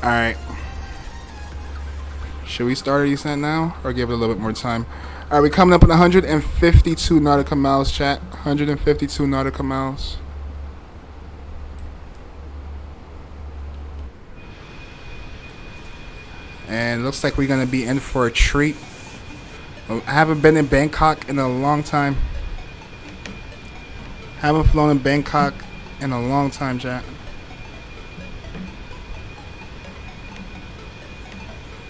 Alright. Should we start our descent now or give it a little bit more time? Alright, we're coming up on 152 nautical miles, chat. 152 nautical miles. And it looks like we're going to be in for a treat. I haven't been in Bangkok in a long time. Haven't flown in Bangkok in a long time, chat.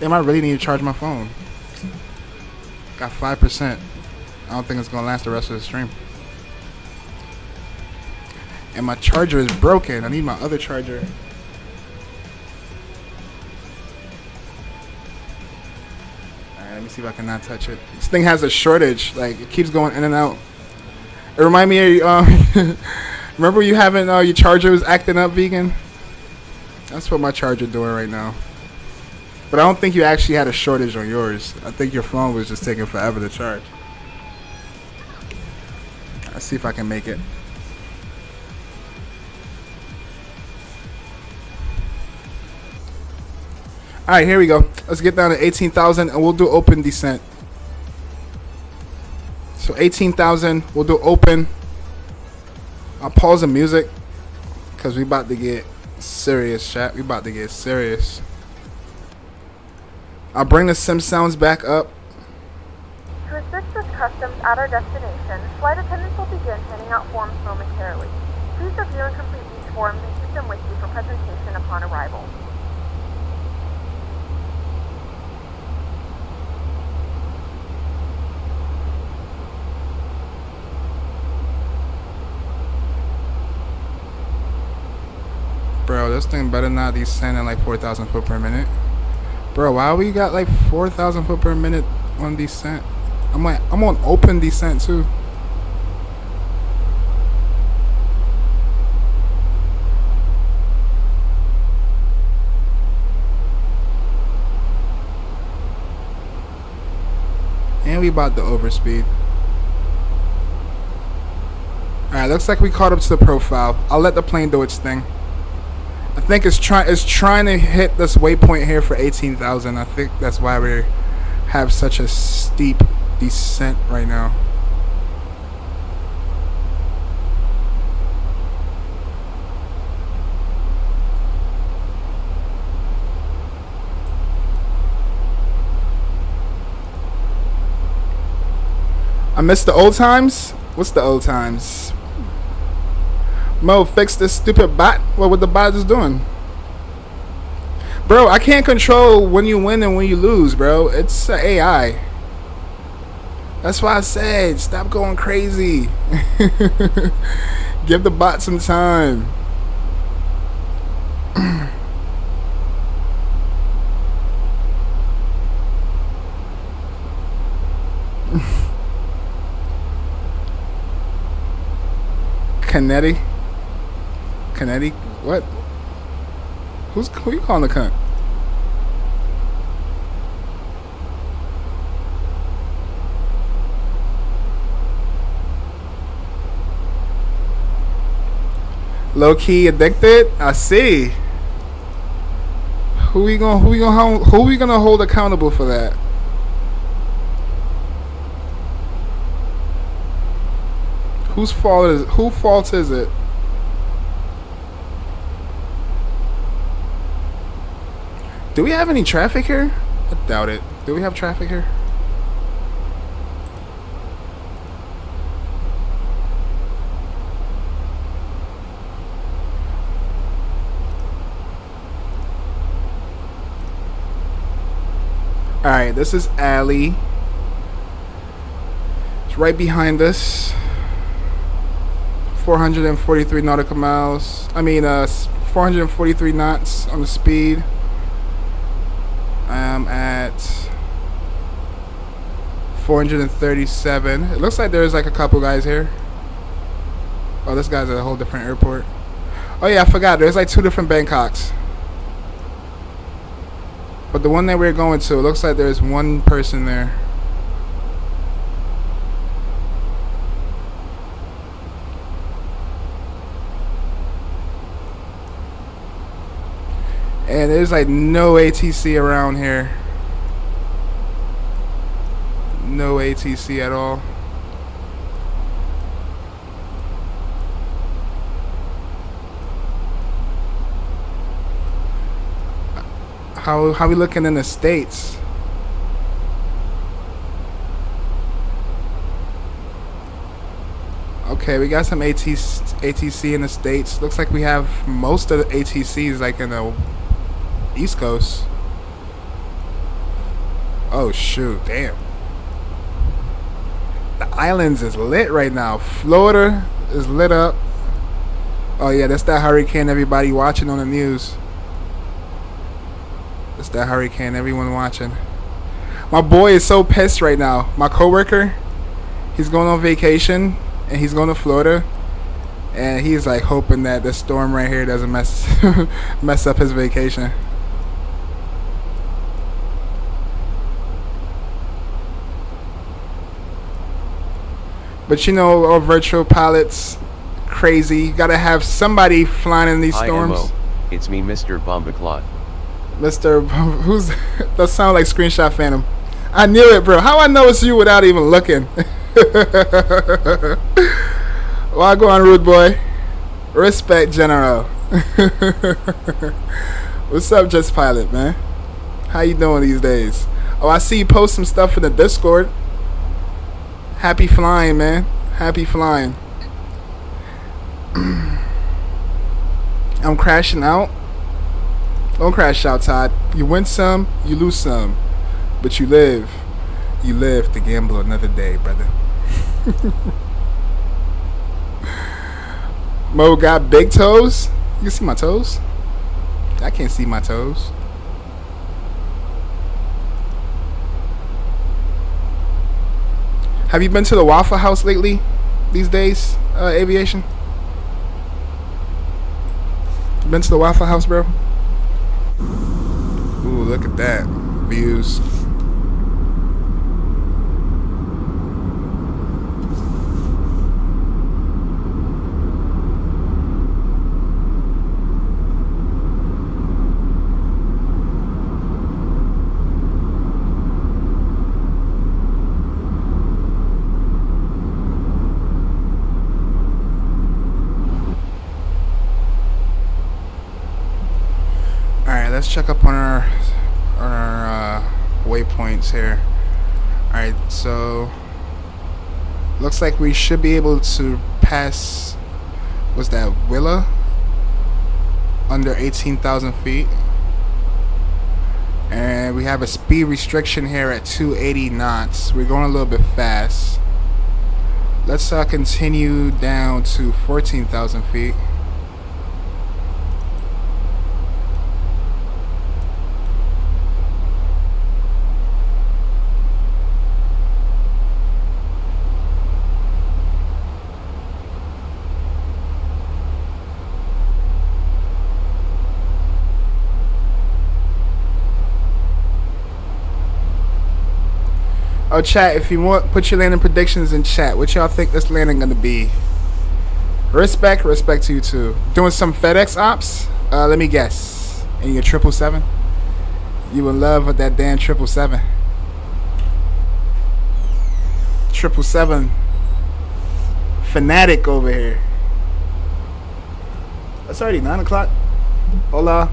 Damn, I really need to charge my phone. Got 5%. I don't think it's gonna last the rest of the stream. And my charger is broken. I need my other charger. Alright, let me see if I can not touch it. This thing has a shortage. Like, it keeps going in and out. It reminds me of remember you having your charger was acting up, Vegan? That's what my charger doing right now. But I don't think you actually had a shortage on yours. I think your phone was just taking forever to charge. Let's see if I can make it. Alright, here we go. Let's get down to 18,000 and we'll do open descent. So 18,000, we'll do open. I'll pause the music because we about to get serious, chat. We about to get serious. I'll bring the sim sounds back up. To assist with customs at our destination, flight attendants will begin handing out forms momentarily. Please review and complete these forms and keep them with you for presentation upon arrival. Bro, this thing better not descend at like 4,000 foot per minute. Bro, why we got like 4,000 foot per minute on descent? I'm on open descent too. And we about to overspeed. Alright, looks like we caught up to the profile. I'll let the plane do its thing. I think it's trying to hit this waypoint here for 18,000. I think that's why we have such a steep descent right now. I missed the old times? What's the old times? Mo, fix this stupid bot. What the bot is doing? Bro, I can't control when you win and when you lose, bro. It's AI. That's why I said, stop going crazy. Give the bot some time. Canetti? Canetti? What? Who you calling a cunt? Low key addicted. I see. Who we gonna hold accountable for that? Whose fault is it? Do we have any traffic here? I doubt it. Do we have traffic here? Alright, this is Alley. It's right behind us. 443 nautical miles. 443 knots on the speed. I'm at 437. It looks like there's like a couple guys here. Oh, this guy's at a whole different airport. Oh yeah, I forgot. There's like 2 different Bangkoks. But the one that we're going to, it looks like there's one person there. And there's like no ATC around here. No ATC at all. How we looking in the States? Okay, we got some ATC in the States. Looks like we have most of the ATCs like in the East Coast. Oh shoot, damn. The islands is lit right now. Florida is lit up. Oh yeah, that's that hurricane everybody watching on the news. That's that hurricane everyone watching. My boy is so pissed right now. My coworker, he's going on vacation and he's going to Florida. And he's like hoping that this storm right here doesn't mess up his vacation. But you know, our virtual pilots, crazy. You gotta have somebody flying in these storms. IMO. It's me, Mr. Bombaclot. Mr. Who's that? Sound like Screenshot Phantom. I knew it, bro. How I know it's you without even looking? Well, go on, rude boy. Respect, General. What's up, Just Pilot, man? How you doing these days? Oh, I see you post some stuff in the Discord. Happy flying, man. Happy flying. I'm crashing out. Don't crash out, Todd. You win some, you lose some. But you live. You live to gamble another day, brother. Mo got big toes. You can see my toes? I can't see my toes. Have you been to the Waffle House lately? These days, aviation? You been to the Waffle House, bro? Ooh, look at that. Views. Let's check up on our waypoints here. Alright, so looks like we should be able to pass, what's that, Willa? Under 18,000 feet. And we have a speed restriction here at 280 knots. We're going a little bit fast. Let's continue down to 14,000 feet. Oh, chat, if you want, put your landing predictions in chat. What y'all think this landing gonna be? Respect to you too. Doing some FedEx ops? Let me guess. In your 777? You in love with that damn 777. 777 fanatic over here. It's already 9 o'clock. Hola.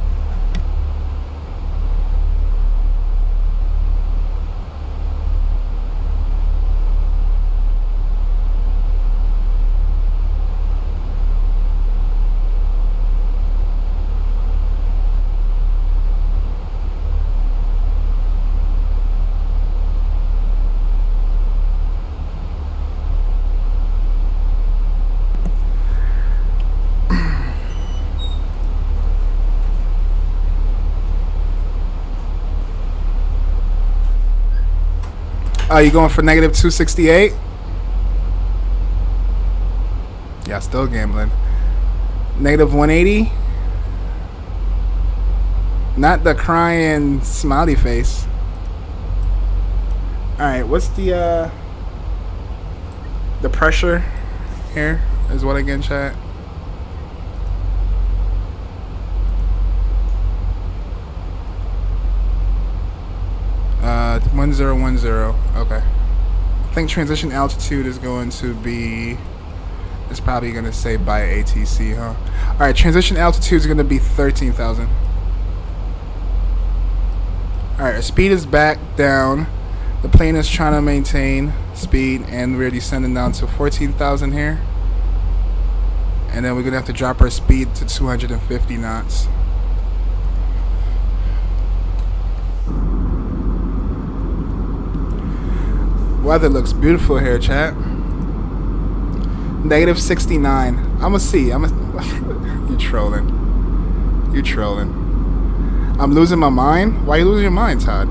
Oh, you going for negative 268? Yeah, still gambling. Negative 180? Not the crying smiley face. Alright, what's the pressure here? Is what again, chat? Uh, 1010. Okay. I think transition altitude is going to be. It's probably going to say by ATC, huh? All right, transition altitude is going to be 13,000. All right, our speed is back down. The plane is trying to maintain speed, and we're descending down to 14,000 here. And then we're going to have to drop our speed to 250 knots. Weather looks beautiful here, chat. Negative 69. I'ma see. You trolling. You trolling. I'm losing my mind? Why are you losing your mind, Todd?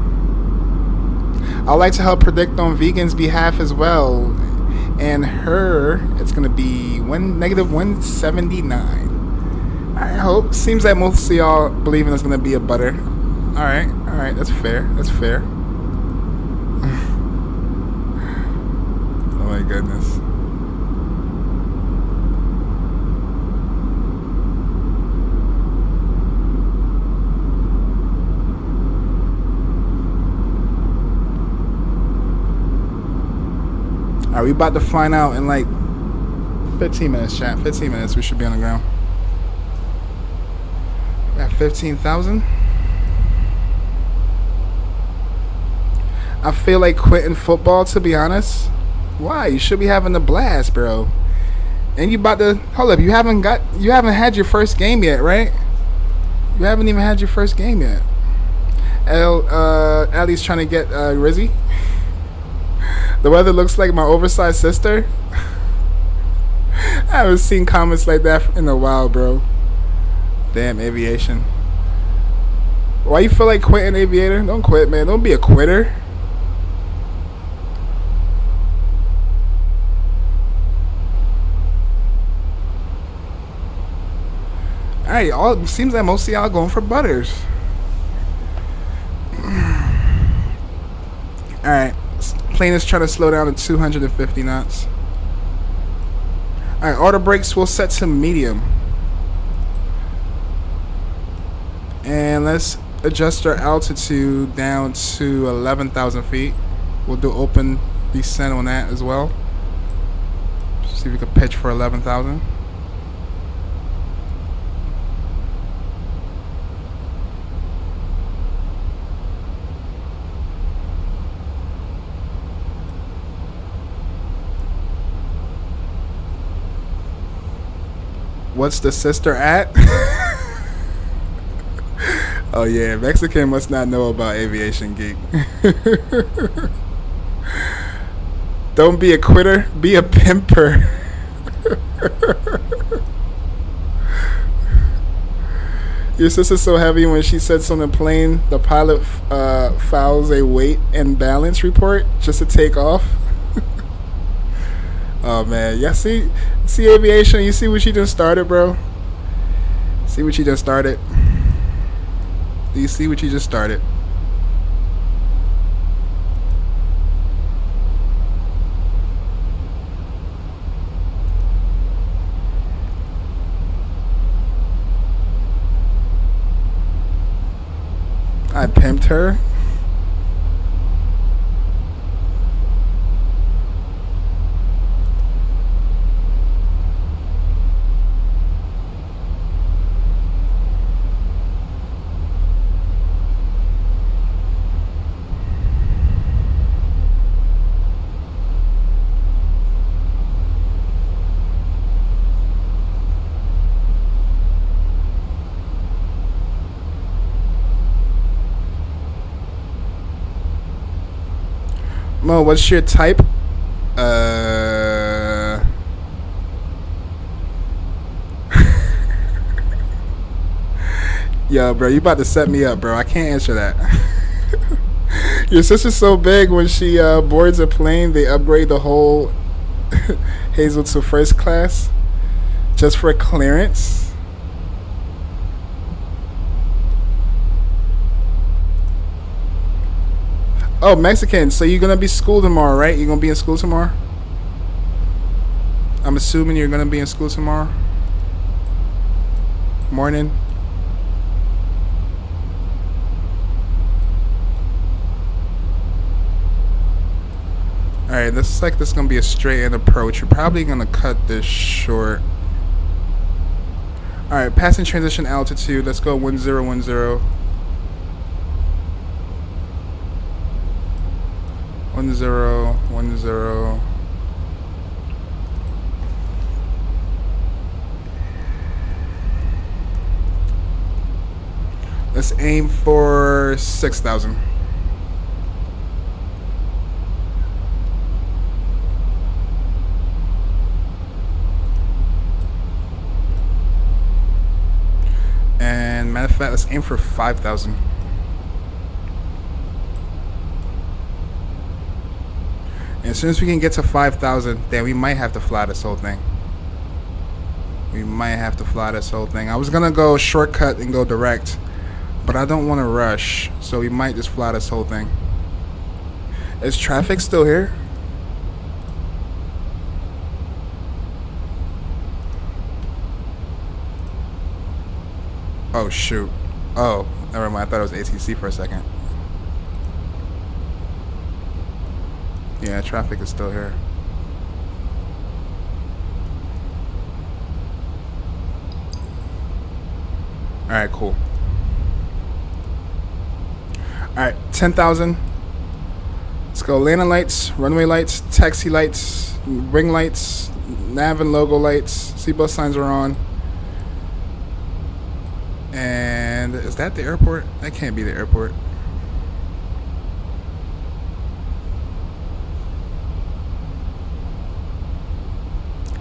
I'd like to help predict on vegans' behalf as well. And her, it's gonna be negative 179. I hope. Seems like most of y'all believing it's gonna be a butter. Alright, that's fair. That's fair. Oh my goodness. Alright, we about to fly out in like 15 minutes, chat. 15 minutes, we should be on the ground. We got 15,000. I feel like quitting football, to be honest. Why? You should be having a blast, bro. And you about to hold up. You haven't had your first game yet, right? You haven't even had your first game yet. Allie's trying to get Rizzy. The weather looks like my oversized sister. I haven't seen comments like that in a while, bro. Damn, aviation. Why you feel like quitting, aviator? Don't quit, man. Don't be a quitter. Alright, seems like most of y'all going for butters. Alright, plane is trying to slow down to 250 knots. Alright, auto brakes will set to medium. And let's adjust our altitude down to 11,000 feet. We'll do open descent on that as well. See if we can pitch for 11,000. What's the sister at? Oh yeah, Mexican must not know about Aviation Geek. Don't be a quitter, be a pimper. Your sister's so heavy when she sits on the plane, the pilot files a weight and balance report just to take off. Oh man, yeah, see aviation, you see what she just started, bro? See what she just started? Do you see what you just started? I pimped her. Mo, what's your type? Yo, bro, you about to set me up, bro. I can't answer that. Your sister's so big, when she boards a plane, they upgrade the whole Hazel to first class just for clearance. Oh, Mexican. So you're gonna be school tomorrow, right? You're gonna be in school tomorrow? I'm assuming you're gonna be in school tomorrow. Morning. Alright, this is like this is gonna be a straight in approach. We're probably gonna cut this short. Alright, passing transition altitude. Let's go 1010. 1010. Let's aim for 6,000. And matter of fact, let's aim for 5,000. And as soon as we can get to 5,000, then we might have to fly this whole thing. We might have to fly this whole thing. I was gonna go shortcut and go direct, but I don't want to rush, so we might just fly this whole thing. Is traffic still here? Oh shoot. Oh, never mind. I thought it was ATC for a second. Yeah, traffic is still here. Alright, cool. Alright, 10,000. Let's go. Landing lights, runway lights, taxi lights, ring lights, nav and logo lights. Seatbelt signs are on. And is that the airport? That can't be the airport.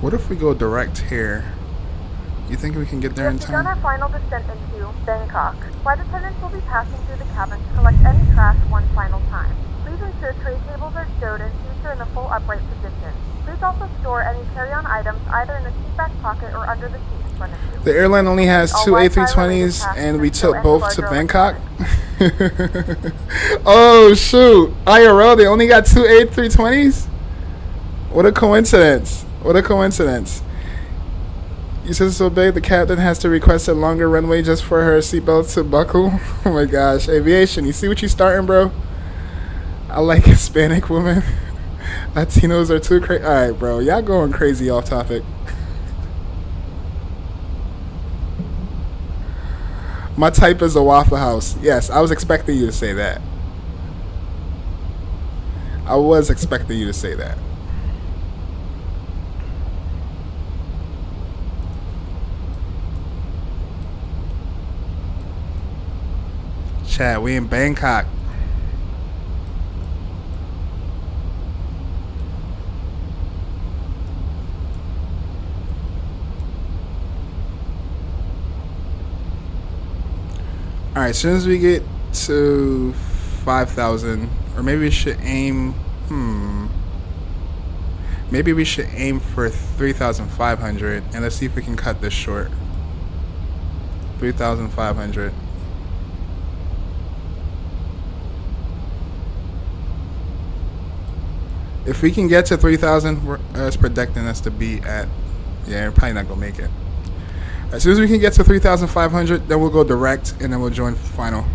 What if we go direct here? You think we can get there in We have begun time? our final descent into Bangkok. Flight attendants will be passing through the cabin to collect any trash one final time. Please ensure tray tables are stowed and seats are in the full upright position. Please also store any carry-on items either in the seat back pocket or under the seat in front of you. The airline only has All two Wi-Fi A320s, related and we passengers took go both any to larger Bangkok. electronics. Oh shoot! IRL, they only got two A320s. What a coincidence! What a coincidence! You said so big, the captain has to request a longer runway just for her seatbelt to buckle. Oh my gosh, aviation! You see what you starting, bro? I like Hispanic women. Latinos are too crazy. All right, bro, y'all going crazy off topic. My type is a Waffle House. Yes, I was expecting you to say that. I was expecting you to say that. Chat, we in Bangkok. Alright, as soon as we get to 5,000, or maybe we should aim, maybe we should aim for 3,500, and let's see if we can cut this short. 3,500. If we can get to 3,000, it's predicting us to be at, yeah, we're probably not going to make it. As soon as we can get to 3,500, then we'll go direct, and then we'll join final.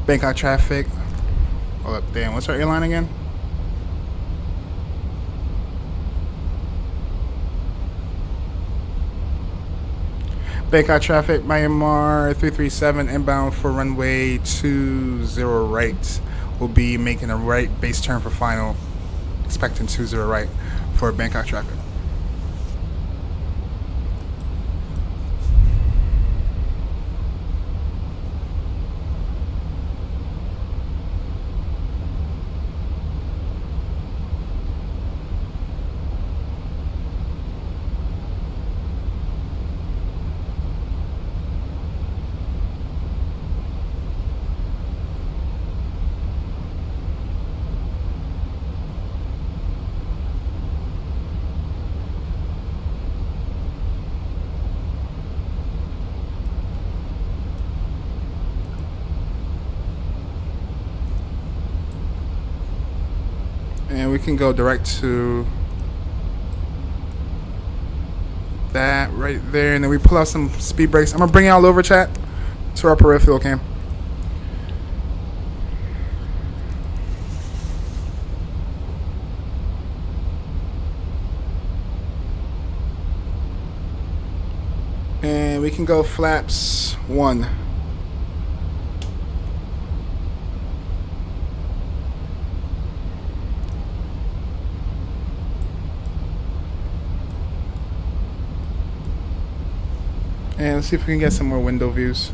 Bangkok traffic. Hold up, damn, what's our airline again? Bangkok traffic, Myanmar 337 inbound for runway 20 right. We'll be making a right base turn for final, expecting 20 right for Bangkok traffic. And we can go direct to that right there, and then we pull out some speed brakes. I'm gonna bring y'all over, chat, to our peripheral cam. And we can go flaps 1. And let's see if we can get some more window views.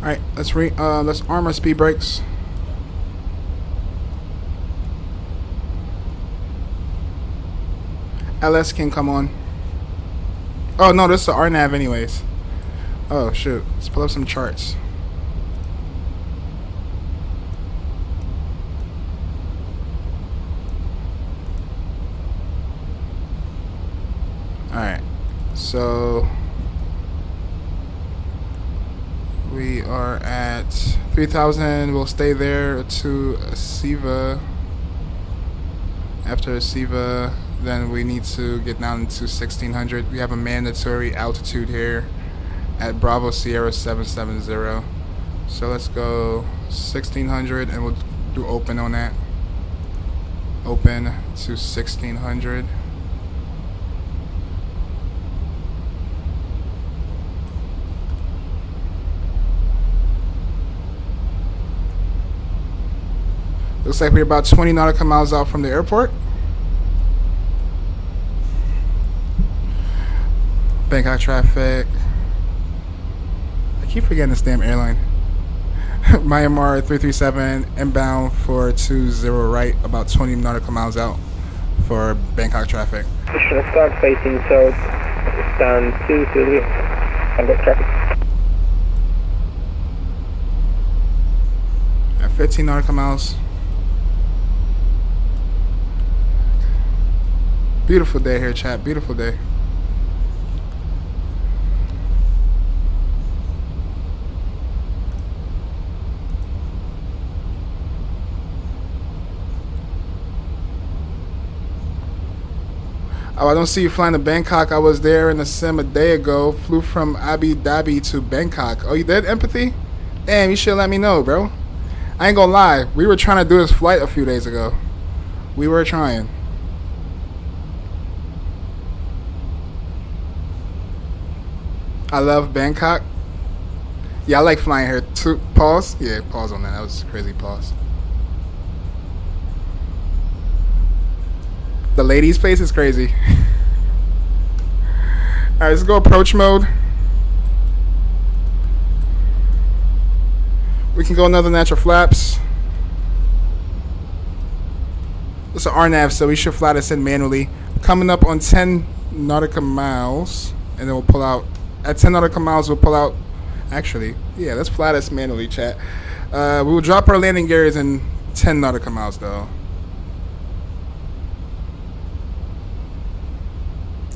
All right, let's arm our speed brakes. LS can come on. Oh no, this is the RNAV anyways. Oh shoot, let's pull up some charts. Alright, so we are at 3,000. We'll stay there to Asiva. After Asiva, then we need to get down to 1,600. We have a mandatory altitude here at Bravo Sierra 770. So let's go 1,600 and we'll do open on that. Open to 1,600. Looks like we're about 20 nautical miles out from the airport. Bangkok traffic. I keep forgetting this damn airline. Myanmar 337 inbound for 20 right, about 20 nautical miles out for Bangkok traffic. Start facing south, stand 230, Bangkok traffic. At 15 nautical miles. Beautiful day here, chat. Beautiful day. Oh, I don't see you flying to Bangkok. I was there in the sim a day ago. Flew from Abu Dhabi to Bangkok. Oh, you did, Empathy? Damn, you should let me know, bro. I ain't gonna lie. We were trying to do this flight a few days ago. We were trying. I love Bangkok. Yeah, I like flying here too. Pause? Yeah, pause on that. That was a crazy pause. The ladies' place is crazy. Alright, let's go approach mode. We can go another natural flaps. It's an RNAV, so we should fly this in manually. Coming up on 10 nautical miles, and then we'll pull out. At 10 nautical miles, we'll pull out. Actually, yeah, let's fly this manually, chat. We will drop our landing gears in 10 nautical miles, though.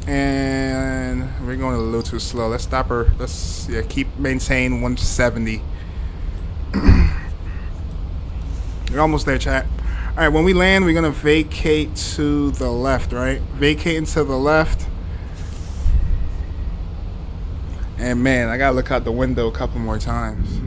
And we're going a little too slow. Let's stop her. Let's maintain 170. We're almost there, chat. All right, when we land, we're gonna vacate to the left, right? Vacating to the left. And man, I gotta look out the window a couple more times.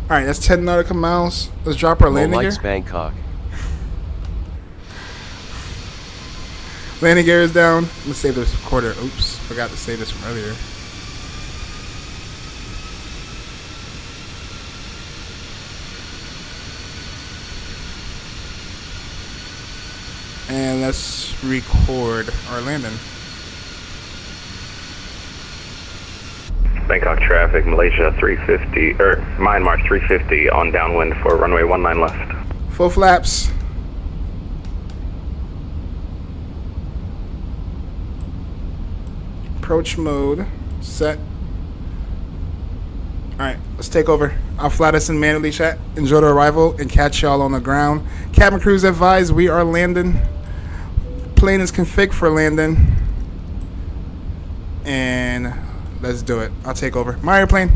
All right, that's 10 nautical miles. Let's drop our landing gear. Lights Bangkok. Landing gear is down. Let's save this recorder. Oops, forgot to save this from earlier. And let's record our landing. Bangkok traffic, Malaysia 350, Myanmar 350 on downwind for runway 19 left. Full flaps. Approach mode set. Alright, let's take over. I'll fly us in manually, chat. Enjoy the arrival and catch y'all on the ground. Cabin crews advised we are landing. Plane is config for landing. And let's do it. I'll take over. My airplane.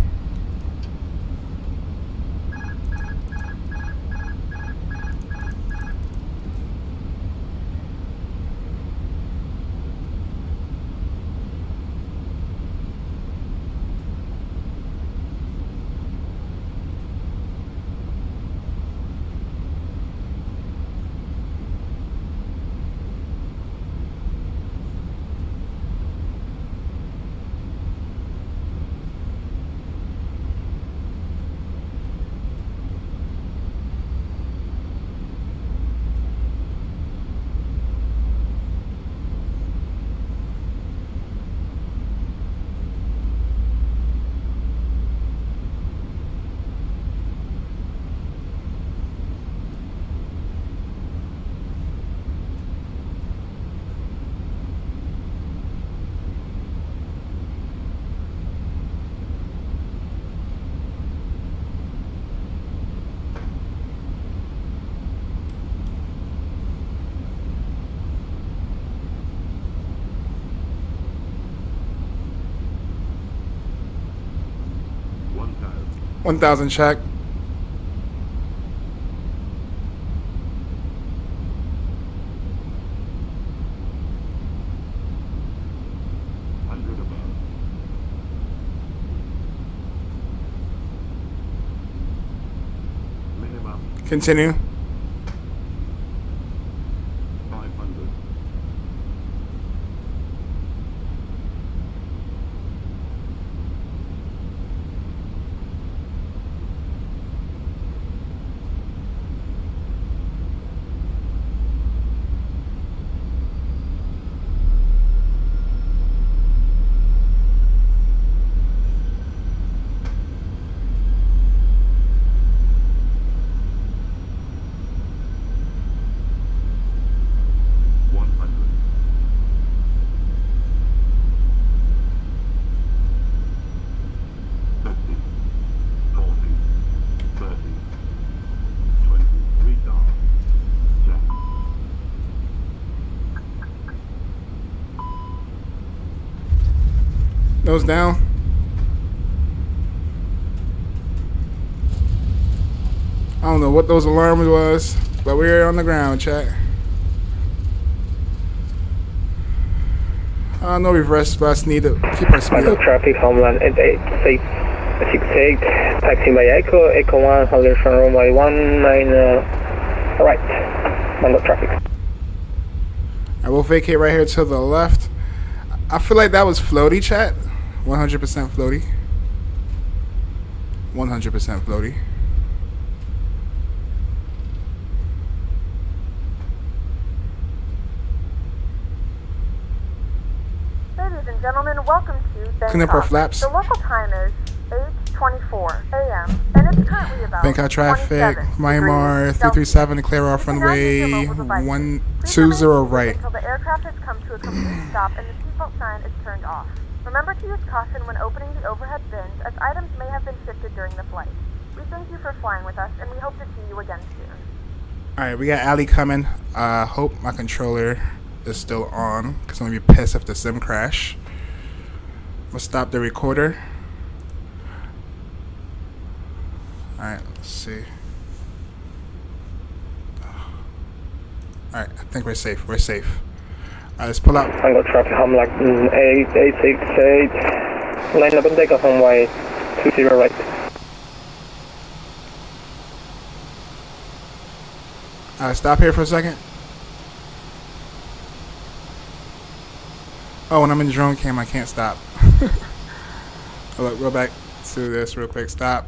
$1,000 check. Continue. 500. Nose down. I don't know what those alarms was, but we're on the ground, chat. No reverse, but I need to keep our speed up. Traffic, Homeland 8868, taxi by Echo 1, holding from runway 19, right, Mango traffic. I will vacate right here to the left. I feel like that was floaty, chat. 100% floaty. 100% floaty. Ladies and gentlemen, welcome to Bangkok. Clean up our flaps. The local time is 6:24 a.m. and it's currently about Bangkok traffic, 27 Myanmar degrees 337 to clear off You can now use your runway mobile devices. 120 Please remain right. until the aircraft has come to a complete stop and the seatbelt sign is turned off. Remember to use caution when opening the overhead bins, as items may have been shifted during the flight. We thank you for flying with us, and we hope to see you again soon. Alright, we got Ali coming. Hope my controller is still on, because I'm going to be pissed if the sim crash. I'm going to stop the recorder. Alright, let's see. Alright, I think we're safe. We're safe. Alright, let's pull out. Tango traffic, home like 8868. Line up and take a runway 20 right. Alright, stop here for a second. Oh, when I'm in drone cam, I can't stop. Look, go back to this real quick. Stop.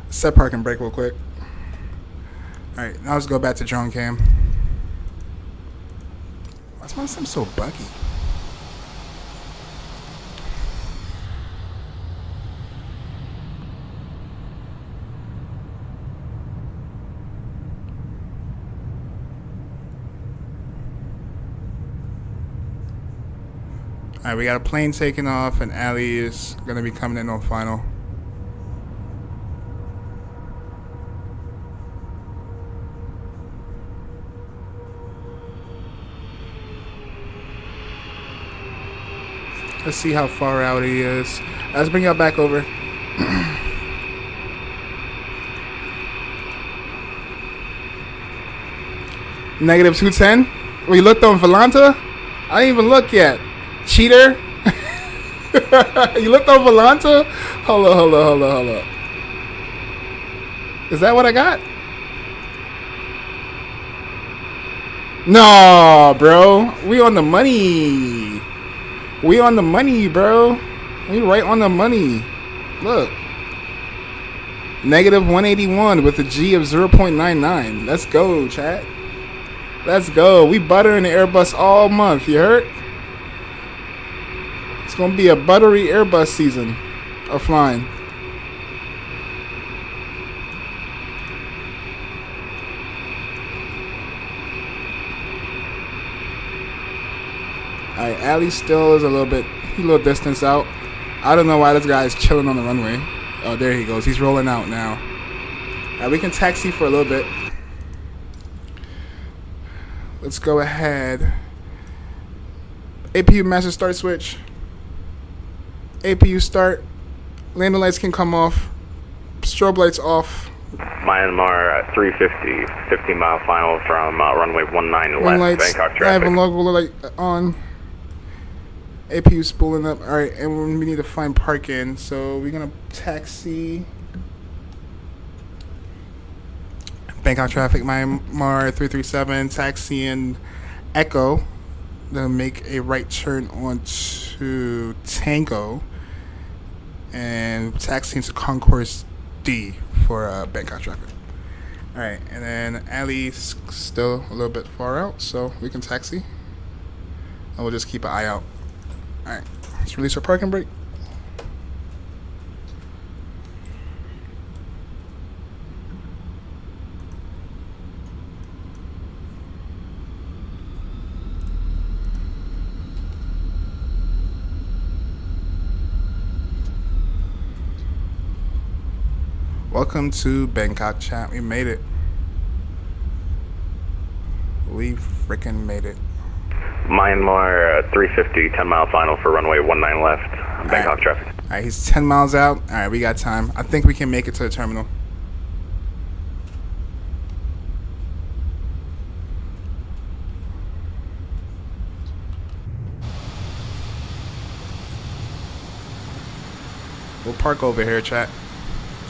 Set park and brake real quick. Alright, now let's go back to drone cam. Why's my sim so buggy? Alright, we got a plane taking off and Ali is gonna be coming in on final. Let's see how far out he is. Let's bring y'all back over. Negative 210. We looked on Volanta? I didn't even look yet. Cheater. You looked on Volanta? Hold up. Is that what I got? No, bro. We on the money. We on the money, bro. We right on the money. Look. Negative 181 with a G of 0.99. Let's go, chat. Let's go. We buttering the Airbus all month. You heard? It's going to be a buttery Airbus season of flying. Alright, Ali still is a little distance out. I don't know why this guy is chilling on the runway. Oh, there he goes. He's rolling out now. Alright, we can taxi for a little bit. Let's go ahead. APU master start switch. APU start. Landing lights can come off. Strobe lights off. Myanmar 350, 15-mile final from runway 19 left, lights, Bangkok I have a traffic. logo light on. APU spooling up. Alright, and we need to find parking. So we're going to taxi. Bangkok traffic, Myanmar 337, taxi and Echo. Then make a right turn onto Tango. And taxi into Concourse D for Bangkok traffic. Alright, and then Ali's still a little bit far out, so we can taxi. And we'll just keep an eye out. Alright, let's release our parking brake. Welcome to Bangkok chat. We made it. We freaking made it. Myanmar 350, 10-mile final for runway 19 left, Bangkok traffic. Alright, he's 10 miles out. Alright, we got time. I think we can make it to the terminal. We'll park over here, chat.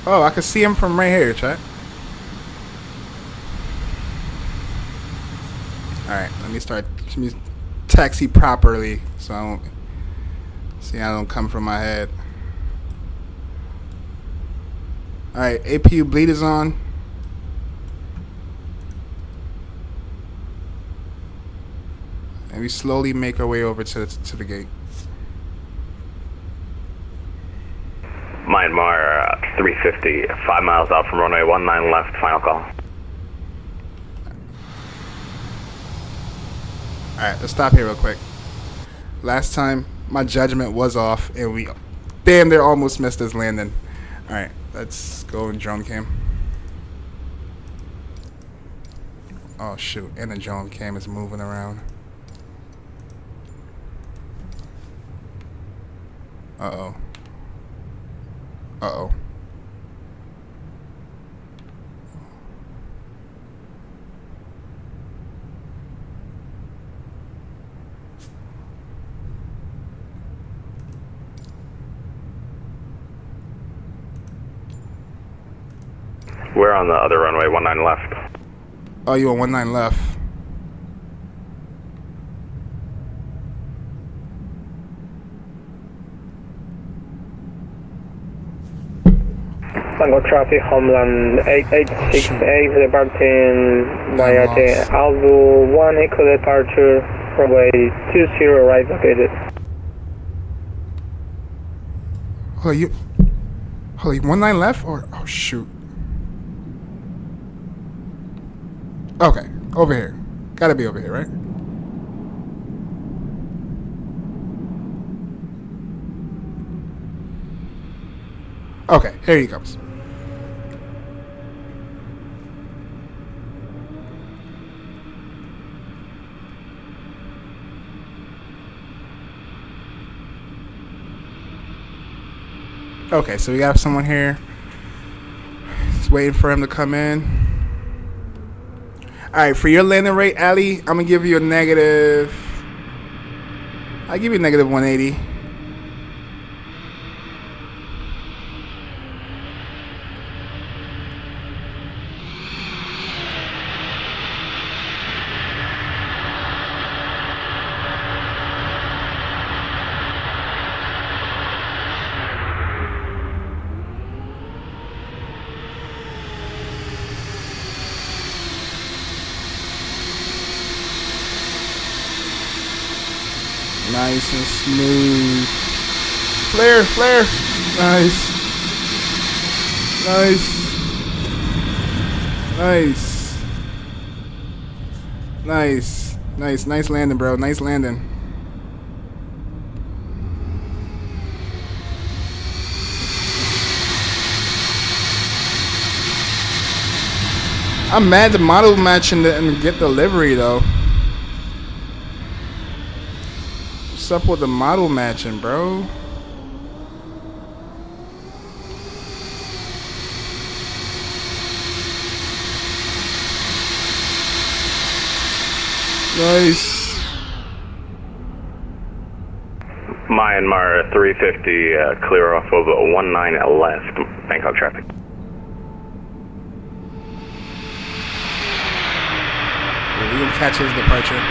Oh, I can see him from right here, chat. Alright, let me taxi properly so I don't see I don't come from my head. Alright, APU bleed is on. And we slowly make our way over to the gate. Myanmar 350, 5 miles out from runway 19 left, final call. Alright, let's stop here real quick. Last time, my judgment was off, and we damn near almost missed this landing. Alright, let's go in drone cam. Oh shoot, and the drone cam is moving around. Uh-oh. Uh-oh. We're on the other runway, 19 left. Oh, you on 19 left. Tango traffic, Homeland 886A, departing via the Alvo 1 Echo departure, runway 20 right located. Hold on, you 19 left? Or, oh shoot. Okay, over here. Gotta be over here, right? Okay, here he comes. Okay, so we got someone here. Just waiting for him to come in. Alright, for your landing rate, Ali, I'm gonna give you a negative. I'll give you a negative 180. Nice and smooth. Flare, flare. Nice. Nice. Nice. Nice landing, bro. Nice landing. I'm mad the model match and get delivery though. What's up with the model matching, bro? Nice. Myanmar 350, clear off of 19 left, Bangkok traffic. We can catch his departure.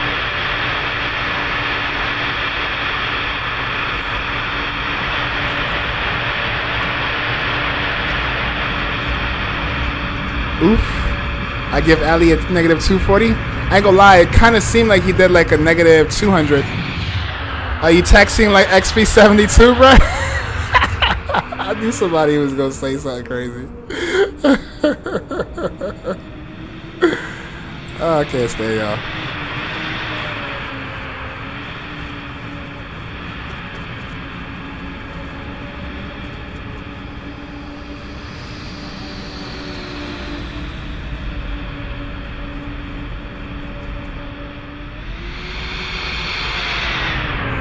Oof. I give Ali a negative 240. I ain't gonna lie, it kind of seemed like he did like a negative 200. Are you texting like XP72, bro? I knew somebody was gonna say something crazy. Oh, I can't stay, y'all.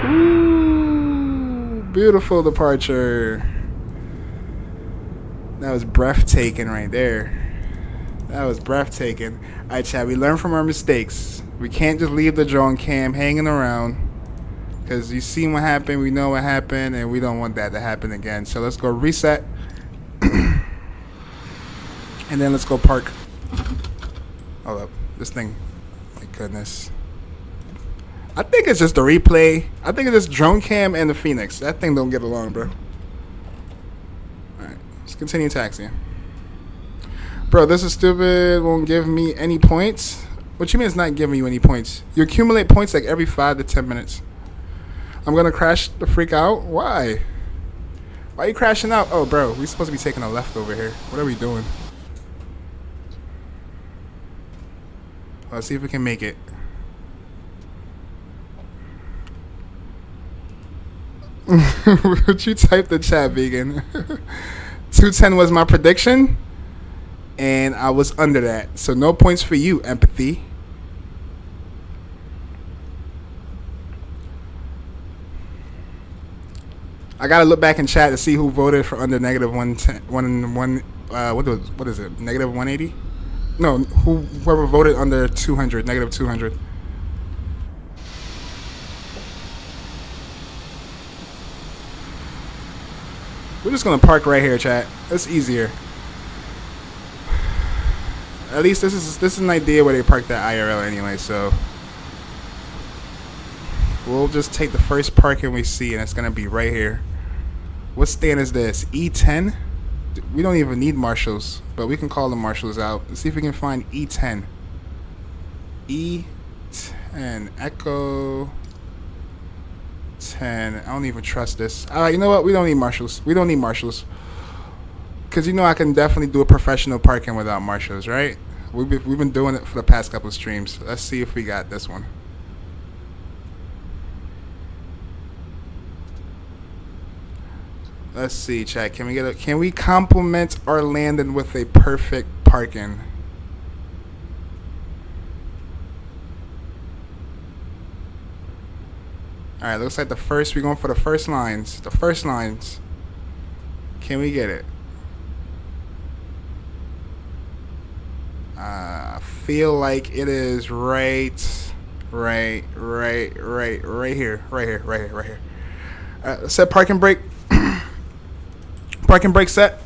Ooh, beautiful departure. That was breathtaking right there. That was breathtaking. Alright, Chad, we learn from our mistakes. We can't just leave the drone cam hanging around. Because you see what happened, we know what happened, and we don't want that to happen again. So let's go reset. And then let's go park. Hold up. This thing. My goodness. I think it's just the replay. I think it's just drone cam and the Phoenix. That thing don't get along, bro. Alright. Let's continue taxiing. Bro, this is stupid. Won't give me any points. What you mean it's not giving you any points? You accumulate points like every 5 to 10 minutes. I'm gonna crash the freak out. Why? Why are you crashing out? Oh, bro, we supposed to be taking a left over here. What are we doing? Let's see if we can make it. Would you type the chat, vegan? 210 was my prediction, and I was under that. So no points for you, empathy. I gotta look back in chat to see who voted for under negative 110. What is it? Negative 180? No, whoever voted under 200, negative 200. We're just gonna park right here, chat. It's easier. At least this is an idea where they park that IRL anyway, so we'll just take the first parking we see, and it's gonna be right here. What stand is this? E10? We don't even need marshals, but we can call the marshals out. Let's see if we can find E10. E10. Echo 10. I don't even trust this. Alright, you know what? We don't need marshals. We don't need marshals. Because you know I can definitely do a professional parking without marshals, right? We've been doing it for the past couple of streams. Let's see if we got this one. Let's see, chat. Can we compliment our landing with a perfect parking? All right, looks like we're going for the first lines. The first lines. Can we get it? I feel like it is right here. Right here. All right, let's set parking brake. Parking brake set.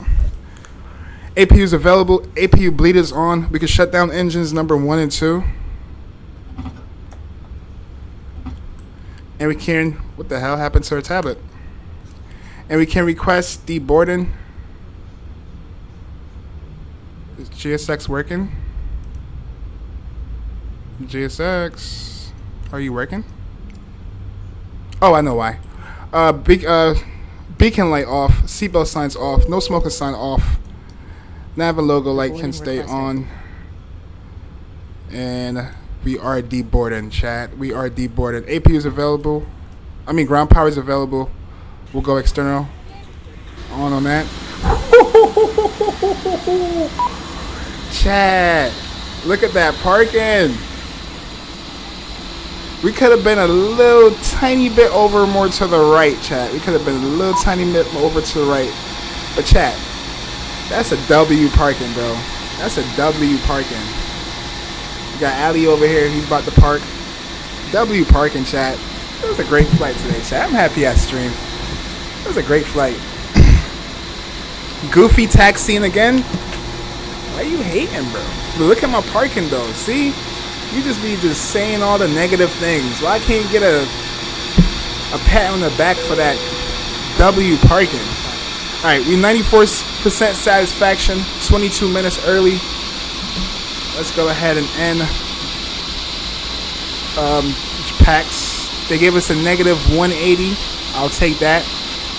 APU is available. APU bleed is on. We can shut down engines number 1 and 2. And we can... What the hell happened to our tablet? And we can request deboarding. Is GSX working? GSX... Are you working? Oh, I know why. Beacon light off, seatbelt signs off, no smoking sign off. Nav and logo light can stay on. And we are deboarding, chat. We are deboarding. APU is available. I mean, ground power is available. We'll go external. On that. Chat, look at that parking. We could have been a little tiny bit over more to the right, chat. We could have been a little tiny bit over to the right. But chat, that's a W parking, bro. That's a W parking. We got Ali over here. He's about to park. W parking, chat. It was a great flight today, chat. I'm happy I streamed. It was a great flight. Goofy taxiing again? Why are you hating, bro? But look at my parking, though. See? You just be just saying all the negative things. Why can't you get a pat on the back for that W parking? Alright, we 94% satisfaction, 22 minutes early. Let's go ahead and end packs. They gave us a negative 180. I'll take that.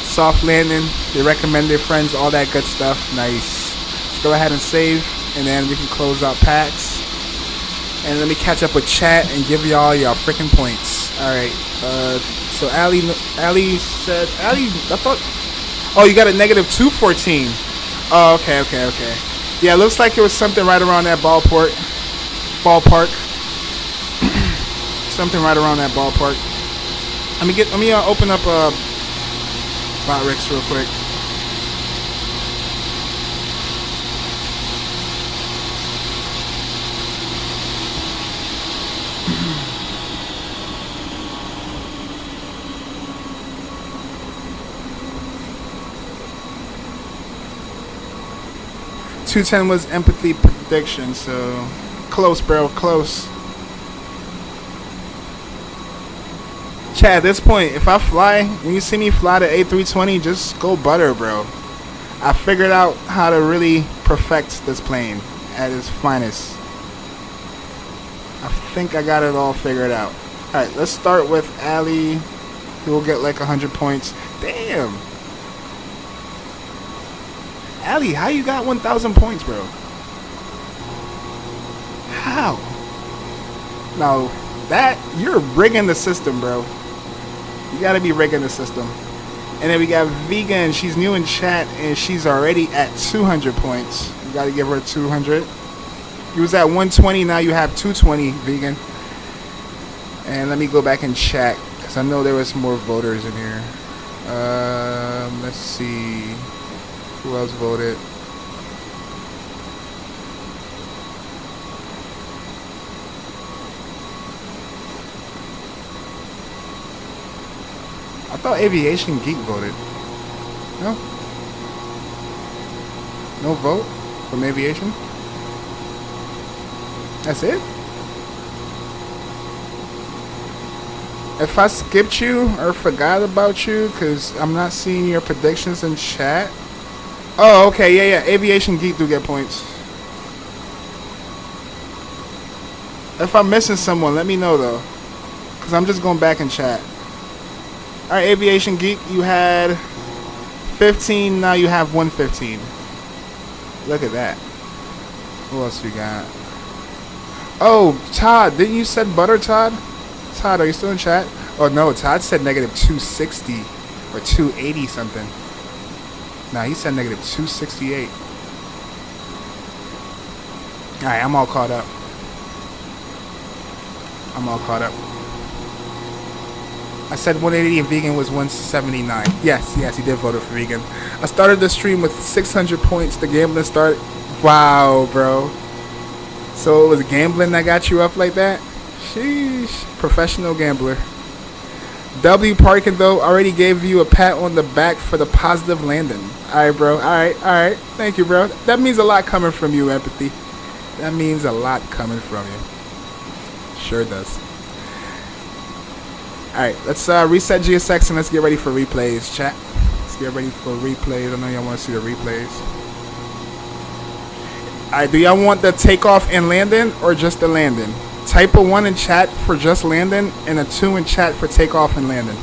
Soft landing. They recommend their friends, all that good stuff. Nice. Let's go ahead and save, and then we can close out packs. And let me catch up with chat and give y'all freaking points. Alright, so Ali said, I thought, oh, you got a negative 214. Oh, okay. Yeah, it looks like it was something right around that ballpark. Something right around that ballpark. Let me open up BotRix real quick. .210 was empathy prediction, so close, bro, close. Chat, at this point, if I fly, when you see me fly the A320, just go butter, bro. I figured out how to really perfect this plane at its finest. I think I got it all figured out. Alright, let's start with Ali. He will get like 100 points. Damn. Ali, how you got 1,000 points, bro? How? Now, that, you're rigging the system, bro. You gotta be rigging the system. And then we got Vegan. She's new in chat, and she's already at 200 points. You gotta give her 200. You was at 120, now you have 220, Vegan. And let me go back and check, because I know there was more voters in here. Let's see. Who else voted? I thought Aviation Geek voted. No? No vote from Aviation? That's it? If I skipped you or forgot about you because I'm not seeing your predictions in chat. Oh, okay, yeah. Aviation Geek do get points. If I'm missing someone, let me know though, because I'm just going back in chat. Alright, Aviation Geek, you had 15, now you have 115. Look at that. Who else we got? Oh, Todd, didn't you said butter, Todd? Todd, are you still in chat? Oh no, Todd said negative 260 or 280 something. Nah, he said negative 268. Alright, I'm all caught up. I said 180 and Vegan was 179. Yes, he did vote for Vegan. I started the stream with 600 points. The gambling start. Wow, bro. So it was gambling that got you up like that? Sheesh. Professional gambler. W Parkin, though, already gave you a pat on the back for the positive landing. Alright, bro. Alright. Thank you, bro. That means a lot coming from you, Empathy. That means a lot coming from you. Sure does. Alright, let's reset GSX and let's get ready for replays, chat. Let's get ready for replays. I know y'all want to see the replays. Alright, do y'all want the takeoff and landing or just the landing? Type a 1 in chat for just landing and a 2 in chat for takeoff and landing.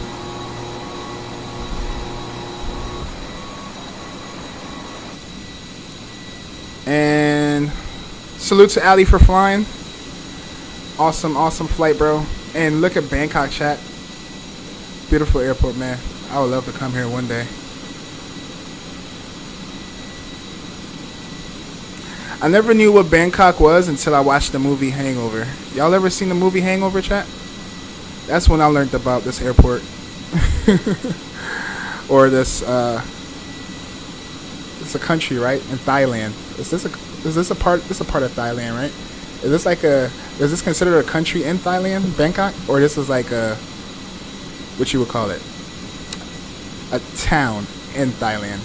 And salute to Ali for flying. Awesome flight, bro. And look at Bangkok, chat. Beautiful airport, man. I would love to come here one day. I never knew what Bangkok was until I watched the movie Hangover. Y'all ever seen the movie Hangover, chat? That's when I learned about this airport. Or this, it's a country, right? In Thailand. Is this a part of Thailand, right? Is this considered a country in Thailand, Bangkok? Or this is like a, what you would call it? A town in Thailand.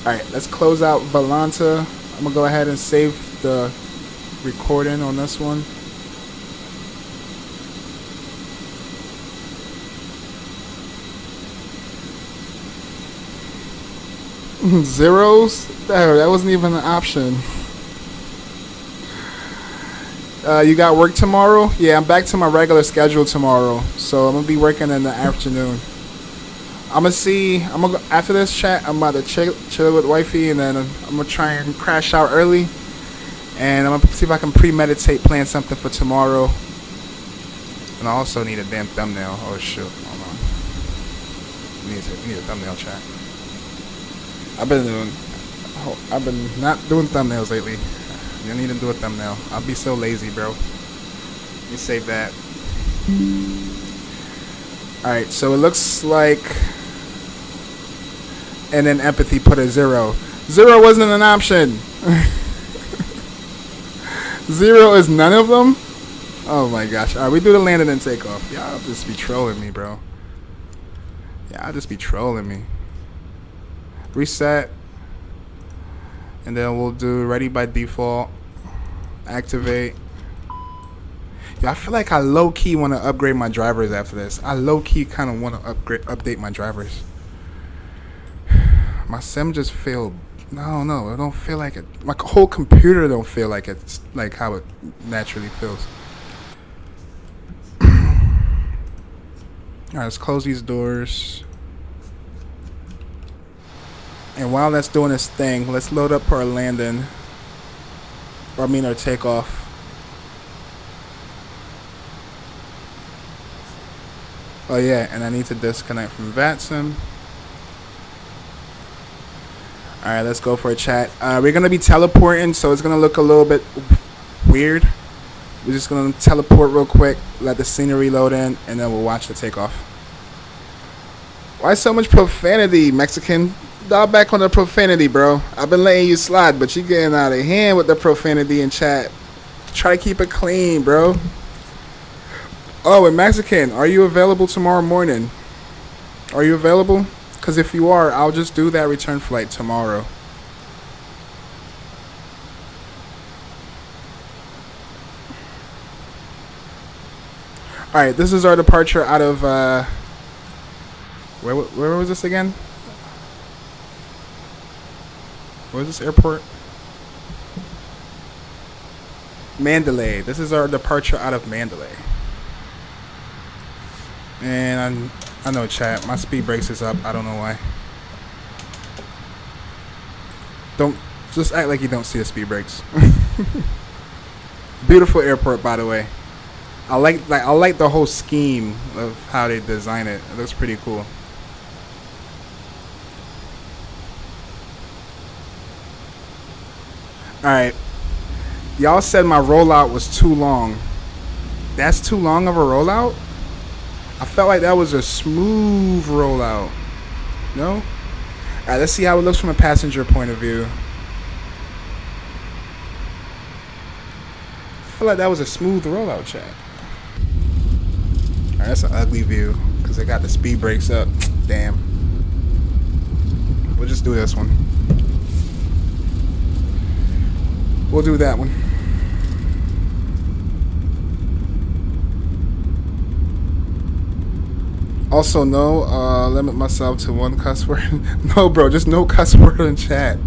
Alright, let's close out Volanta. I'm gonna go ahead and save the recording on this one. Zeros? That wasn't even an option. You got work tomorrow? Yeah, I'm back to my regular schedule tomorrow. So I'm gonna be working in the afternoon. After this chat, I'm about to chill with wifey, and then I'm gonna try and crash out early. And I'm gonna see if I can premeditate playing something for tomorrow. And I also need a damn thumbnail. Oh shoot, hold on. Need a thumbnail, chat. I've been not doing thumbnails lately. You need to do a thumbnail. I'll be so lazy, bro. Let me save that. Alright, so it looks like... And then Empathy put a 0. 0 wasn't an option. 0 is none of them? Oh my gosh. Alright, we do the landing and takeoff. Y'all just be trolling me, bro. Y'all just be trolling me. Reset. And then we'll do ready by default. Activate. Yeah, I feel like I low-key want to upgrade my drivers after this. I low-key kind of want to update my drivers. My sim just feel... No, it don't feel like it. My whole computer don't feel like it's like how it naturally feels. Alright, let's close these doors. And while that's doing its thing, let's load up our landing. Or I mean our takeoff. Oh yeah, and I need to disconnect from VATSIM. Alright, let's go for a chat. We're going to be teleporting, so it's going to look a little bit weird. We're just going to teleport real quick, let the scenery load in, and then we'll watch the takeoff. Why so much profanity, Mexican? Dial back on the profanity, bro. I've been letting you slide, but you're getting out of hand with the profanity in chat. Try to keep it clean, bro. Oh, and Mexican, are you available tomorrow morning? Are you available? Because if you are, I'll just do that return flight tomorrow. Alright, this is our departure out of, where was this again? Where was this airport? Mandalay. This is our departure out of Mandalay. And I know, chat, my speed brakes is up. I don't know why. Don't just act like you don't see the speed brakes. Beautiful airport, by the way. I like the whole scheme of how they design it. It looks pretty cool. Alright. Y'all said my rollout was too long. That's too long of a rollout? I felt like that was a smooth rollout. No? Alright, let's see how it looks from a passenger point of view. I feel like that was a smooth rollout, chat. Alright, that's an ugly view because they got the speed brakes up. Damn. We'll just do this one. We'll do that one. Also, no, limit myself to one cuss word. No, bro, just no cuss word in chat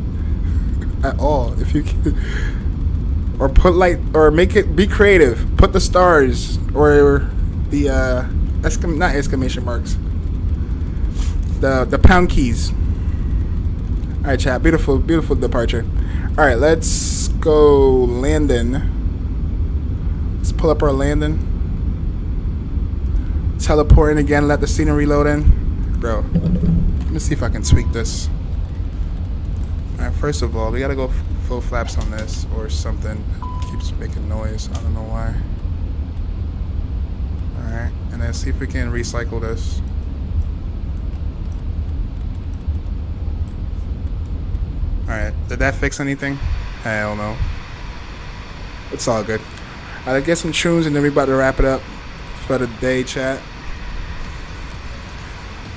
at all. If you can, or put or make it, be creative. Put the stars or the not exclamation marks. The pound keys. All right, chat. Beautiful, beautiful departure. All right, let's go landing. Let's pull up our landing. Teleporting again, let the scenery load in. Bro, let me see if I can tweak this. Alright, first of all, we gotta go full flaps on this or something. It keeps making noise, I don't know why. Alright, and then see if we can recycle this. Alright, did that fix anything? Hell no. It's all good. Alright, get some tunes and then we about to wrap it up for the day, chat.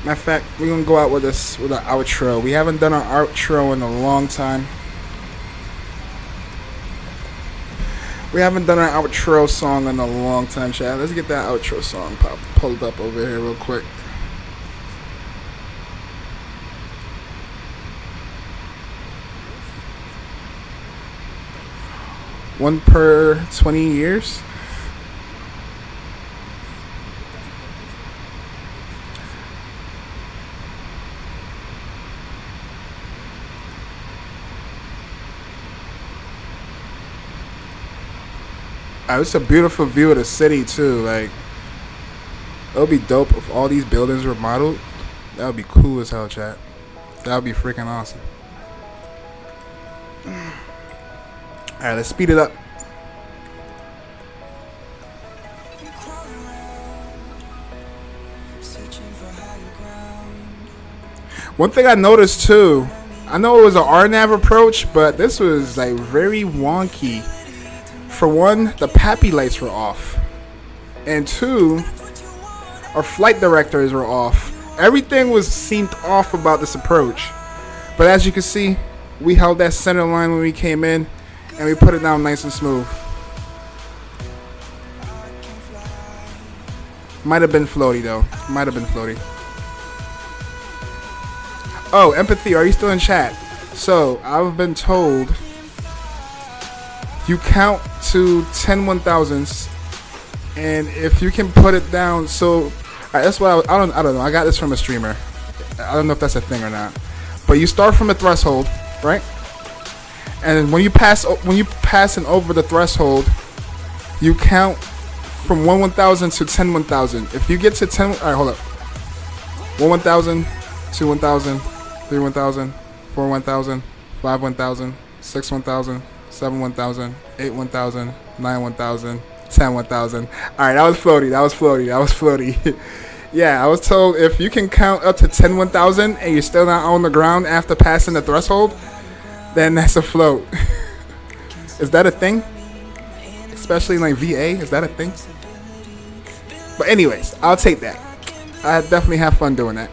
Matter of fact, we're gonna go out with this with an outro. We haven't done our outro in a long time. We haven't done our outro song in a long time, chat. Let's get that outro song pulled up over here real quick. One per 20 years. It's a beautiful view of the city too. Like, it would be dope if all these buildings were modeled. That would be cool as hell, chat. That would be freaking awesome. Alright, let's speed it up. One thing I noticed too, I know it was an RNAV approach, but this was like very wonky. For one, the PAPI lights were off. And two, our flight directors were off. Everything seemed off about this approach. But as you can see, we held that center line when we came in, and we put it down nice and smooth. Might have been floaty though. Might have been floaty. Oh, Empathy, are you still in chat? So, I've been told you count to 10 1,000s, and if you can put it down, so that's what I don't know. I got this from a streamer. I don't know if that's a thing or not, but you start from a threshold, right? And when you pass and over the threshold, you count from 1,000 to 10,000. If you get to 10, all right, hold up. 1,000, 2,000, 3,000, 4,000, 5,000, 6,000, 7,000, 8,000, 9,000, 10,000. All right, that was floaty. Yeah, I was told if you can count up to 10,000 and you're still not on the ground after passing the threshold, then that's a float. Is that a thing? Especially like VA, is that a thing? But anyways, I'll take that. I definitely have fun doing that.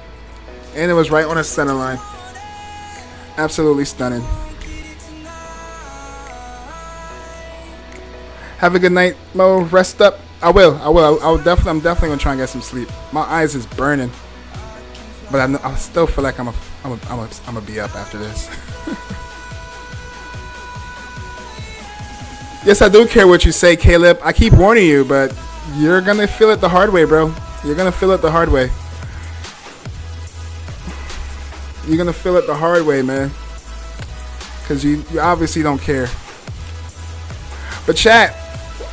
And it was right on the center line. Absolutely stunning. Have a good night, Mo. Rest up. I'm definitely gonna try and get some sleep. My eyes is burning, but I still feel like I'm gonna be up after this. Yes, I do care what you say, Caleb. I keep warning you, but you're gonna feel it the hard way, bro. You're gonna feel it the hard way. You're gonna feel it the hard way, man. Cause you obviously don't care. But chat,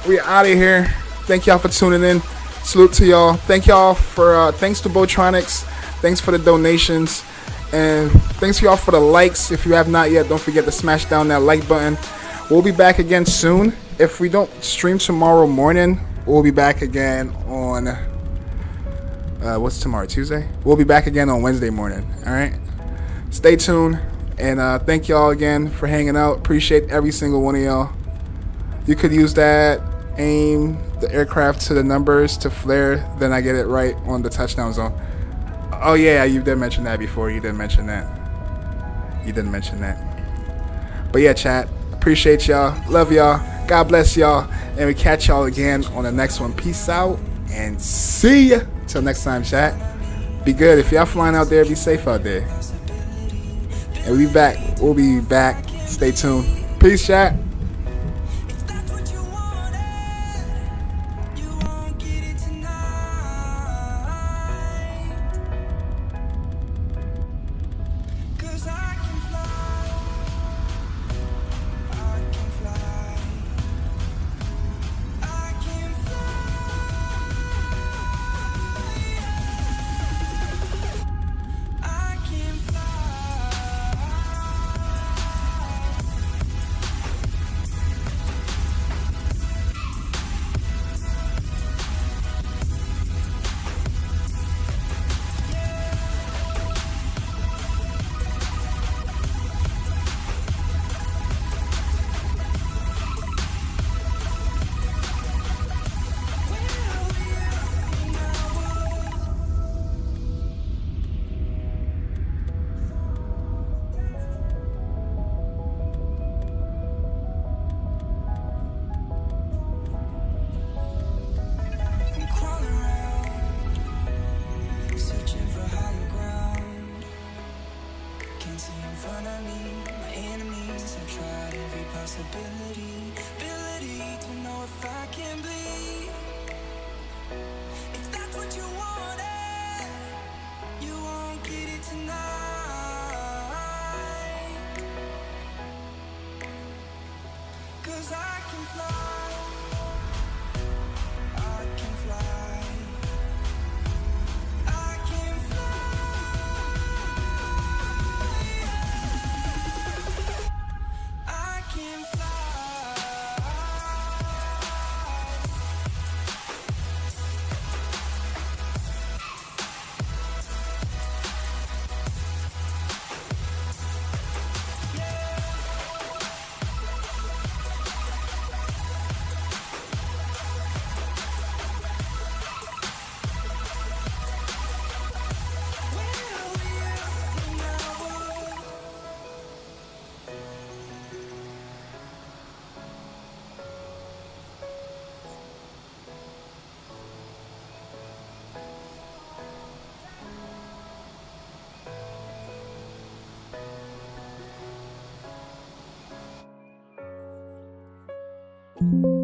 we out of here. Thank y'all for tuning in. Salute to y'all. Thank y'all for thanks to Botronics. Thanks for the donations. And thanks y'all for the likes. If you have not yet, don't forget to smash down that like button. We'll be back again soon. If we don't stream tomorrow morning, we'll be back again on what's tomorrow? Tuesday? We'll be back again on Wednesday morning. Alright? Stay tuned. And thank y'all again for hanging out. Appreciate every single one of y'all. You could use that, aim the aircraft to the numbers to flare, then I get it right on the touchdown zone. Oh yeah, you did mention that before. You did mention that. But yeah, chat. Appreciate y'all. Love y'all. God bless y'all. And we catch y'all again on the next one. Peace out and see ya. Till next time, chat. Be good. If y'all flying out there, be safe out there. And we'll be back. We'll be back. Stay tuned. Peace, chat. Thank you.